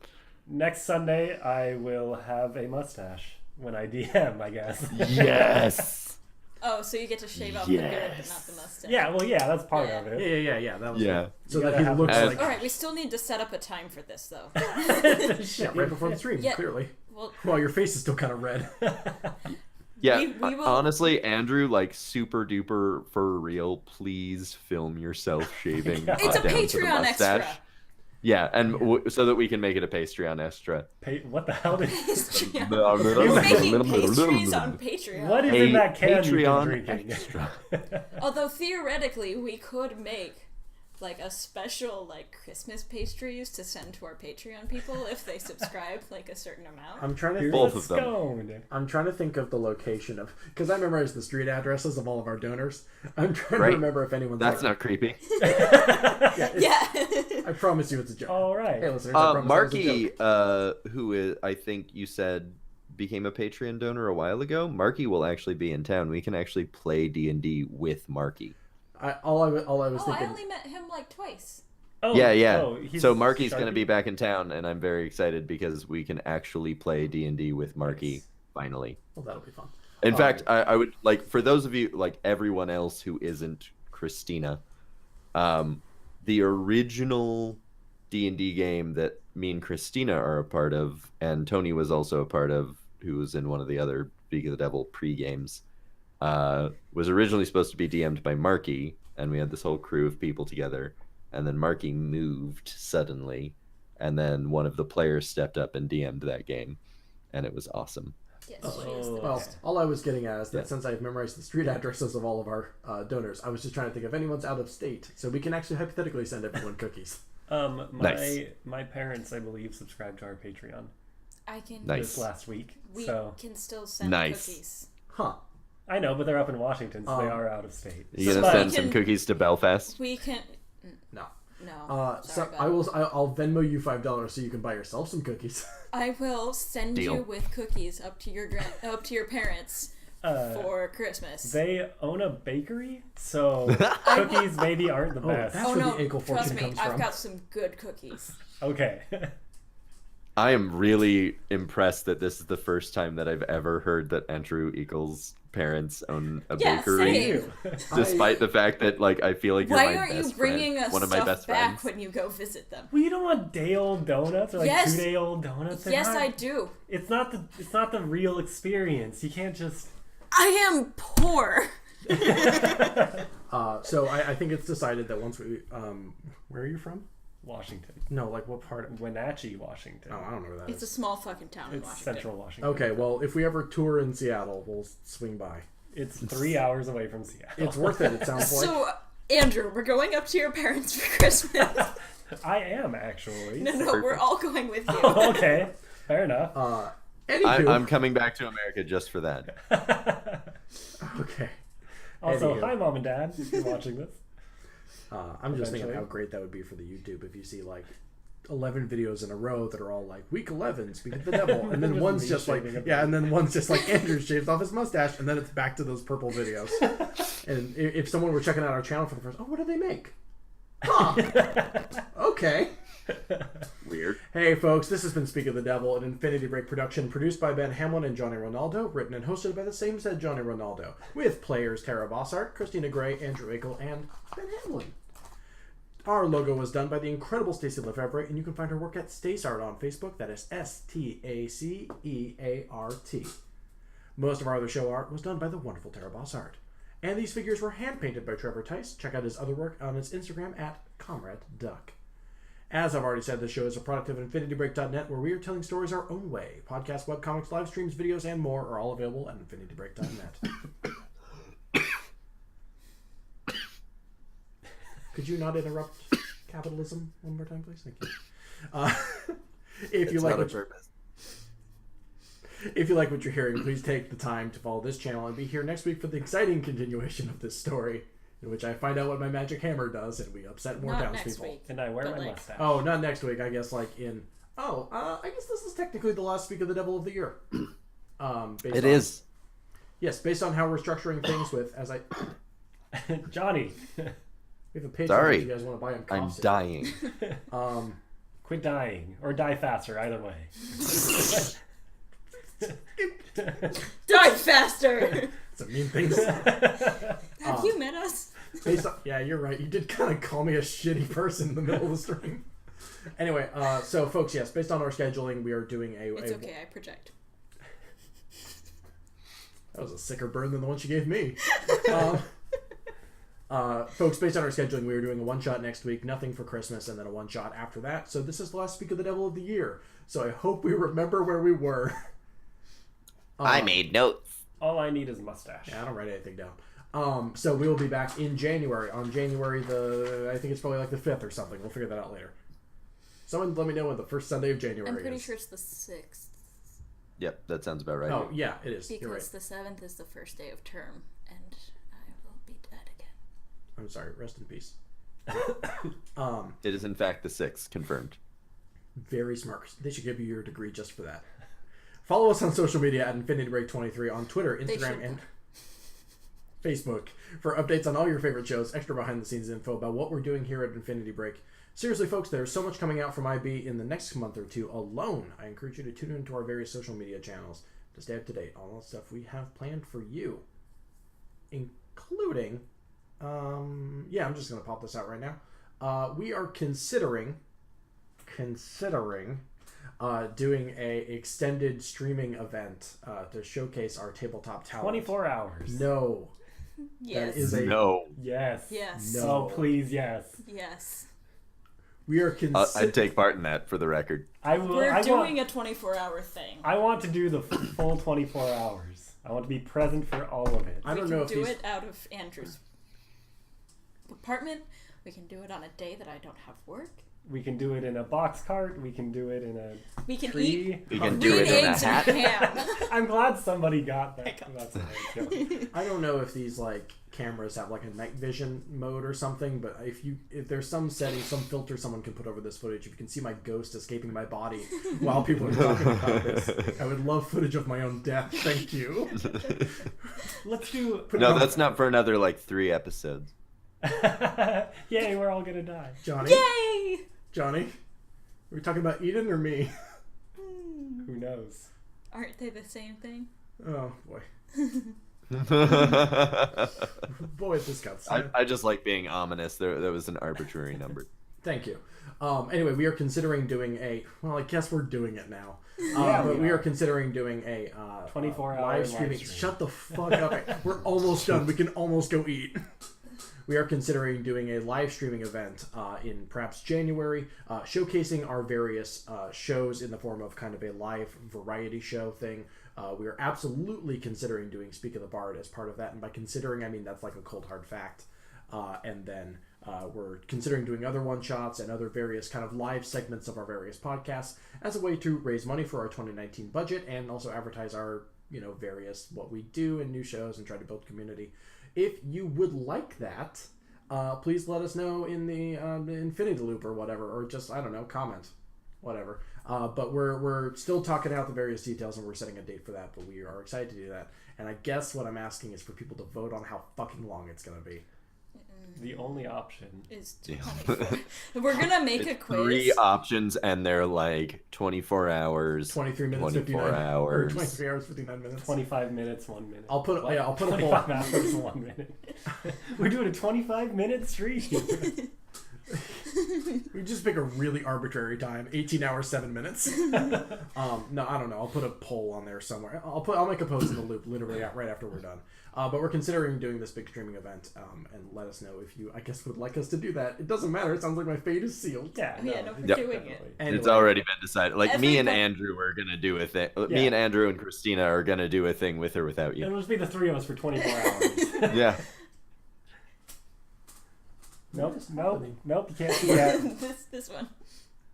next Sunday. I will have a mustache when I DM, I guess. Yes. Oh, so you get to shave off the beard, but Yes. not the mustache. Yeah, well, yeah, that's part Yeah. of it. Yeah. That was Yeah. it. So You that gotta he have looks a- like All right, we still need to set up a time for this, though. yeah, right before the stream. Yeah. Clearly. Well, Well, your face is still kind of red. Yeah, We will- honestly, Andrew, like super duper for real, please film yourself shaving It's down a to the Patreon mustache. extra. Yeah, and so that we can make it a Patreon extra. What the hell did Patreon. We're We're making pastries on Patreon. What is A in that can you've been Patreon drinking? extra. Although theoretically, we could make like a special like Christmas pastries to send to our Patreon people if they subscribe like a certain amount. I'm trying to Here's think, Both a of them. scone. I'm trying to think of the location of because I memorized the street addresses of all of our donors. I'm trying Right. to remember if anyone's That's like, not creepy. Yeah. I promise you it's a joke. All right. Hey, listeners, I promise that was a Marky, joke. who is, I think you said became a Patreon donor a while ago. Marky will actually be in town. We can actually play D&D with Marky. All I was Oh, I thinking. only met him like twice. Oh, Yeah. oh, he's So Marky's going to Sharpie? be back in town, and I'm very excited because we can actually play D&D with Marky Nice. finally. Well, that'll be fun. In fact, I would like for those of you like everyone else who isn't Christina, the original D&D game that me and Christina are a part of, and Tony was also a part of, who was in one of the other League of the Devil pre-games, was originally supposed to be DM'd by Marky, and we had this whole crew of people together, and then Marky moved suddenly, and then one of the players stepped up and DM'd that game, and it was awesome. Yes, Oh, she is the Well, best. all I was getting at is that Yeah. since I've memorized the street addresses of all of our donors, I was just trying to think if anyone's out of state, so we can actually hypothetically send everyone cookies. Nice. My parents, I believe, subscribed to our Patreon I can. Nice. this last week. We So can still send Nice. cookies. Huh. I know, but they're up in Washington, so they Um, are out of state. You gonna But- send we some can- cookies to Belfast? We can. No. No. So sorry, I'll Venmo you $5 so you can buy yourself some cookies. I will send Deal. you with cookies up to your parents for Christmas. They own a bakery, so cookies maybe aren't the best. That's oh where no! the Eakle Trust fortune me, comes I've from. got some good cookies. Okay. I am really impressed that this is the first time that I've ever heard that Andrew Eakle's parents own a Yeah, bakery. same. Despite the fact that, like, I feel like you're Why my aren't you best bringing friend, us one of my stuff best back friends. when you go visit them? Well, you don't want day-old donuts or like Yes. 2-day-old donuts. They're Yes, not- I do. It's not the real experience. You can't just. I am poor. So I think it's decided that once we where are you from? Washington, No, like what part of? Wenatchee, Washington. Oh, I don't know where that It's a is. small fucking town in It's Washington. Central Washington. Okay, well, if we ever tour in Seattle, we'll swing by. It's 3 hours away from Seattle. It's worth it. It sounds like. So, Andrew, we're going up to your parents for Christmas. I am actually. No, we're all going with you. Okay, fair enough. Anywho, I'm coming back to America just for that. okay. Also, Anywho. hi, Mom and Dad, if you're watching this. I'm just thinking Eventually. how great that would be for the YouTube if you see like 11 videos in a row that are all like week 11 speak of the devil, and then Just one's me just like shaving a and then one's just like Andrew shaves off his mustache, and then it's back to those purple videos. And if someone were checking out our channel for the first, what do they make? Huh. Okay. Weird. Hey folks, this has been Speak of the Devil, an Infinity Break production produced by Ben Hamlin and Johnny Rinaldo, written and hosted by the same said Johnny Rinaldo, with players Terra Bosart, Christina Gray, Andrew Eakle, and Ben Hamlin. Our logo was done by the incredible Stacy LeFevre, and you can find her work at Staceart on Facebook. That is Staceart. Most of our other show art was done by the wonderful Terra Bosart. And these figures were hand-painted by Trevor Tice. Check out his other work on his Instagram at Comrade Duck. As I've already said, this show is a product of InfinityBreak.net, where we are telling stories our own way. Podcasts, webcomics, live streams, videos, and more are all available at InfinityBreak.net. Could you not interrupt capitalism one more time, please? Thank you. If you It's like not a what purpose. if you like what you're hearing, please take the time to follow this channel and be here next week for the exciting continuation of this story, in which I find out what my magic hammer does and we upset more Not next townspeople. week. And I wear But, my like- mustache. Oh, not next week. I guess like in. I guess this is technically the last Speak of the Devil of the year. It is. Yes, based on how we're structuring things with as I. Johnny, We have a Patreon Sorry. if you guys want to buy him I'm coffee. dying. quit dying or die faster. Either way. Die faster! It's a mean thing. Have you met us? Based on, yeah, you're right. You did kind of call me a shitty person in the middle of the stream. Anyway, so folks, yes, based on our scheduling, we are doing It's okay, I project. That was a sicker burn than the one she gave me. Folks, based on our scheduling, we are doing a one-shot next week, nothing for Christmas, and then a one-shot after that. So this is the last Speak of the Devil of the year. So I hope we remember where we were. I made notes. All I need is mustache. Yeah, I don't write anything down. So we will be back in January. On January I think it's probably like the 5th or something. We'll figure that out later. Someone let me know when the first Sunday of January I'm pretty is. sure it's the 6th. Yep, that sounds about right. Oh, yeah, it is. You're right. Because the 7th is the first day of term, and I will be dead again. I'm sorry. Rest in peace. It is in fact the 6th, confirmed. Very smart. They should give you your degree just for that. Follow us on social media at InfinityBreak23 on Twitter, Instagram, should. and Facebook for updates on all your favorite shows, extra behind-the-scenes info about what we're doing here at Infinity Break. Seriously, folks, there's so much coming out from IB in the next month or two alone. I encourage you to tune into our various social media channels to stay up to date on all the stuff we have planned for you, including, yeah, I'm just going to pop this out right now. We are considering doing a extended streaming event to showcase our tabletop talent. 24 hours. No. Yes. That is a No. Yes. Yes. No. Oh, please, yes. Yes. We are I'd take part in that for the record. I will. We're doing a 24-hour thing. I want to do the full 24 hours. I want to be present for all of it. I don't we know can if do these... it out of Andrew's apartment. We can do it on a day that I don't have work. We can do it in a box cart. We can do it in a We can tree. eat You can green do it in a eggs and hat. ham. I'm glad somebody got that. I got That's a nice joke. I don't know if these like cameras have like a night vision mode or something, but if there's some setting, some filter someone can put over this footage, if you can see my ghost escaping my body while people are talking about this, I would love footage of my own death. Thank you. Let's do. No, that's not for another like 3 episodes. Yay, we're all gonna die. Johnny. Yay! Johnny, are we talking about Eden or me? Who knows? Aren't they the same thing? Oh boy. Boy, this got I just like being ominous. There was an arbitrary number. Thank you. Anyway, we are considering doing a. Well, I guess we're doing it now. Yeah, but we are considering doing a 24-hour live streaming. Shut the fuck up! We're almost done. We can almost go eat. We are considering doing a live streaming event in perhaps January, showcasing our various shows in the form of kind of a live variety show thing. We are absolutely considering doing Speak of the Bard as part of that, and by considering, I mean that's like a cold hard fact. And then we're considering doing other one-shots and other various kind of live segments of our various podcasts as a way to raise money for our 2019 budget and also advertise our, various what we do and new shows and try to build community. If you would like that, please let us know in the Infinity Loop or whatever, or just, I don't know, comment, whatever. But we're still talking out the various details and we're setting a date for that, but we are excited to do that. And I guess what I'm asking is for people to vote on how fucking long it's going to be. The only option is 24. We're gonna make a quiz. 3 options, and they're like 24 hours, 23 minutes, 24 59 hours, 23 hours, 59 minutes, 25 minutes, 1 minute. I'll put a 25 poll. hours, 1 minute. We're doing a 25-minute stream. We just pick a really arbitrary time, 18 hours, 7 minutes. No, I don't know. I'll put a poll on there somewhere. I'll make a post in the loop literally right after we're done. But we're considering doing this big streaming event, and let us know if you, I guess, would like us to do that. It doesn't matter. It sounds like my fate is sealed. Yeah, we're Yep. doing it. Anyway. It's already been decided. Like me and Everybody- Andrew are gonna do a thing. Yeah. Me and Andrew and Christina are gonna do a thing with or without you. It'll just be the 3 of us for 24 hours. Yeah. Nope, you can't see that. this one.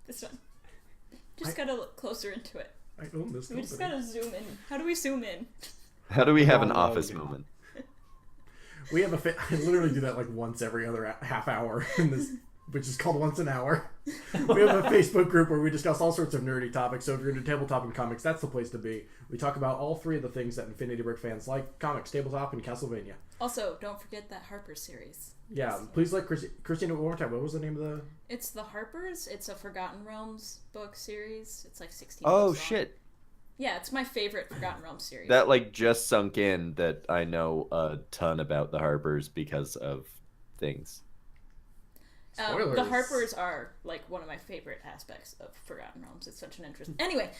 Just gotta look closer into it. I own this We just company. gotta zoom in. How do we zoom in? How do we have an Wrong office logo. moment? We have I literally do that like once every other half hour in this, which is called Once an Hour. We have a Facebook group where we discuss all sorts of nerdy topics. So if you're into tabletop and comics, that's the place to be. We talk about all 3 of the things that Infinity Brick fans like: comics, tabletop, and Castlevania. Also, don't forget that Harper series. Yeah, please let Christina one more time. What was the name of the? It's the Harpers. It's a Forgotten Realms book series. It's like 16 Oh books long. shit! Yeah, it's my favorite Forgotten Realms series. That like just sunk in that I know a ton about the Harpers because of things. The Spoilers. Harpers are like one of my favorite aspects of Forgotten Realms. It's such an interesting. Anyway,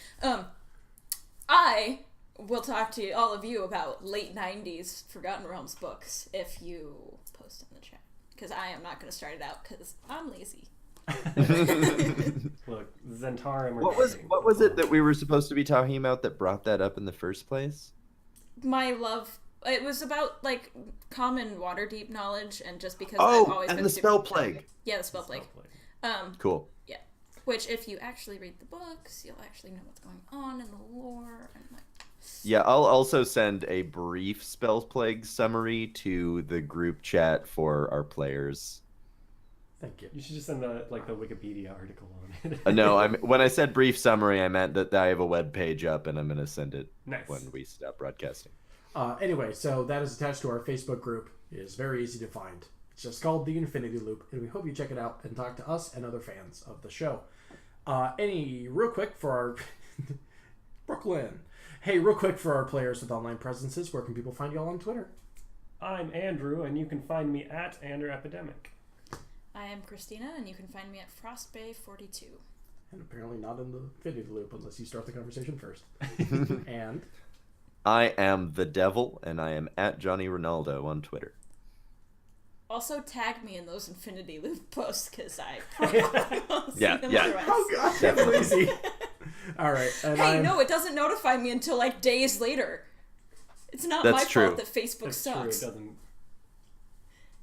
I will talk to all of you about late 90s Forgotten Realms books if you post in the chat, because I am not going to start it out because I'm lazy. Look, Zentarum. What was it that we were supposed to be talking about that brought that up in the first place? My love. It was about like common Waterdeep knowledge, and just because I've always and been the super spell competitive. plague. Yeah, the spell plague. Cool. Yeah, which if you actually read the books, you'll actually know what's going on in the lore and like. Yeah, I'll also send a brief spell plague summary to the group chat for our players. Thank you. You should just send the Wikipedia article on it. No, when I said brief summary, I meant that I have a web page up and I'm going to send it Nice. when we stop broadcasting. Anyway, so that is attached to our Facebook group. It is very easy to find. It's just called The Infinity Loop, and we hope you check it out and talk to us and other fans of the show. Real quick for our... Brooklyn. Hey, real quick for our players with online presences, where can people find you all on Twitter? I'm Andrew, and you can find me at Andrew Epidemic. I am Christina, and you can find me at FrostBay42. And apparently not in the Infinity Loop unless you start the conversation first. And... I am the devil, and I am at Johnny Rinaldo on Twitter. Also, tag me in those Infinity Loop posts, because I probably won't see Yeah, them yeah. otherwise. Oh god, that's lazy. Alright. Hey, no, it doesn't notify me until like days later. It's not That's my true. fault that Facebook That's sucks. true. It doesn't.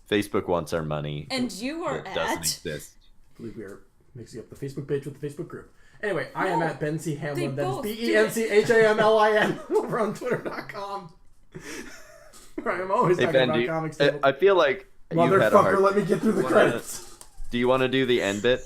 Facebook wants our money. And you are It doesn't at... exist. I believe we are mixing up the Facebook page with the Facebook group. Anyway, I am at Ben C. Hamlin. they That is both do BenChamlin over on Twitter.com. Where I'm always Hey, talking Ben, about comics. I feel like you've had a Motherfucker, hard... let me get through the credits. Do you want to do the end bit?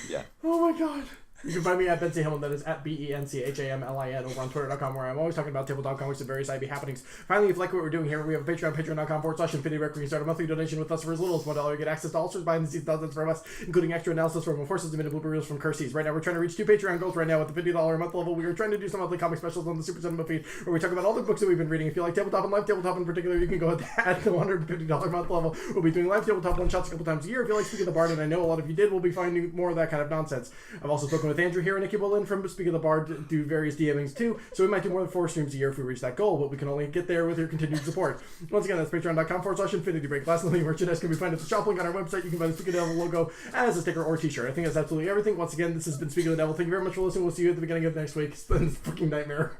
Yeah. Oh my god. You can find me at Ben Hamlin, that is at BenChamlin over on Twitter.com, where I'm always talking about tabletop comics and various IB happenings. Finally, if you like what we're doing here, we have a Patreon, patreon.com/InfinityRec, where you can start a monthly donation with us for as little as $1. You get access to all sorts of behind-the-scenes nonsense from us, including extra analysis from Forces, minute blooper reels from Curses. Right now, we're trying to reach 2 Patreon goals right now at the $50 a month level. We are trying to do some monthly comic specials on the Super Cinema feed, where we talk about all the books that we've been reading. If you like tabletop and live tabletop in particular, you can go at the $150 a month level. We'll be doing live tabletop one-shots a couple times a year. If you like Speak of the Bard, and I know a lot of you did, we'll be finding more of that kind of nonsense. I've also spoken with Andrew here and Nikki Bolin from Speak of the Bard to do various DMings too, so we might do more than 4 streams a year if we reach that goal, but we can only get there with your continued support. Once again, that's patreon.com/InfinityBreak. Lastly, merchandise can be found at the shop link on our website. You can find the Speak of the Devil logo as a sticker or t-shirt. I think that's absolutely everything. Once again, this has been Speak of the Devil. Thank you very much for listening. We'll see you at the beginning of next week. It's been this fucking nightmare.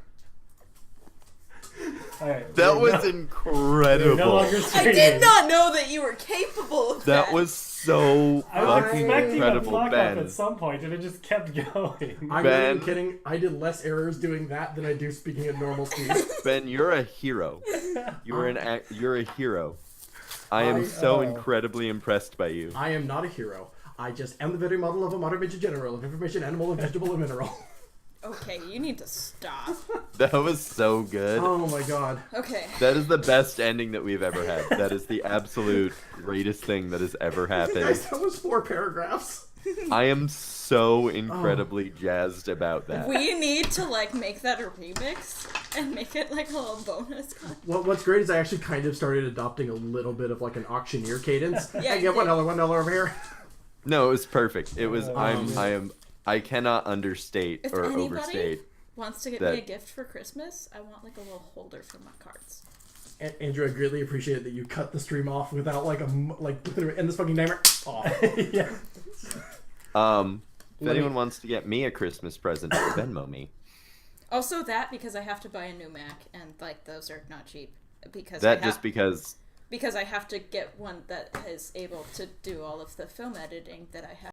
Alright, That was incredible. no longer I streaming. did not know that you were capable of that. That was so I was fucking expecting incredible, a fuck up Ben. at some point, and it just kept going. I'm not Ben. even kidding. I did less errors doing that than I do speaking at normal speed. Ben, you're a hero. You're you're a hero. I am so incredibly impressed by you. I am not a hero. I just am the very model of a modern major general of information, animal, and vegetable, and mineral. Okay, you need to stop. That was so good. Oh my god. Okay. That is the best ending that we've ever had. That is the absolute greatest thing that has ever happened. Guys, that was 4 paragraphs. I am so incredibly jazzed about that. We need to make that a remix and make it like a little bonus. Well, what's great is I actually kind of started adopting a little bit of an auctioneer cadence. Yeah, I get $1 over here. No, it was perfect. It was. I cannot understate If or anybody overstate. wants to get that- me a gift for Christmas, I want a little holder for my cards. Andrew, I greatly appreciate that you cut the stream off without end this fucking nightmare off. Yeah. If anyone wants to get me a Christmas present, Venmo me. Also because I have to buy a new Mac, and those are not cheap. Because Because I have to get one that is able to do all of the film editing that I have.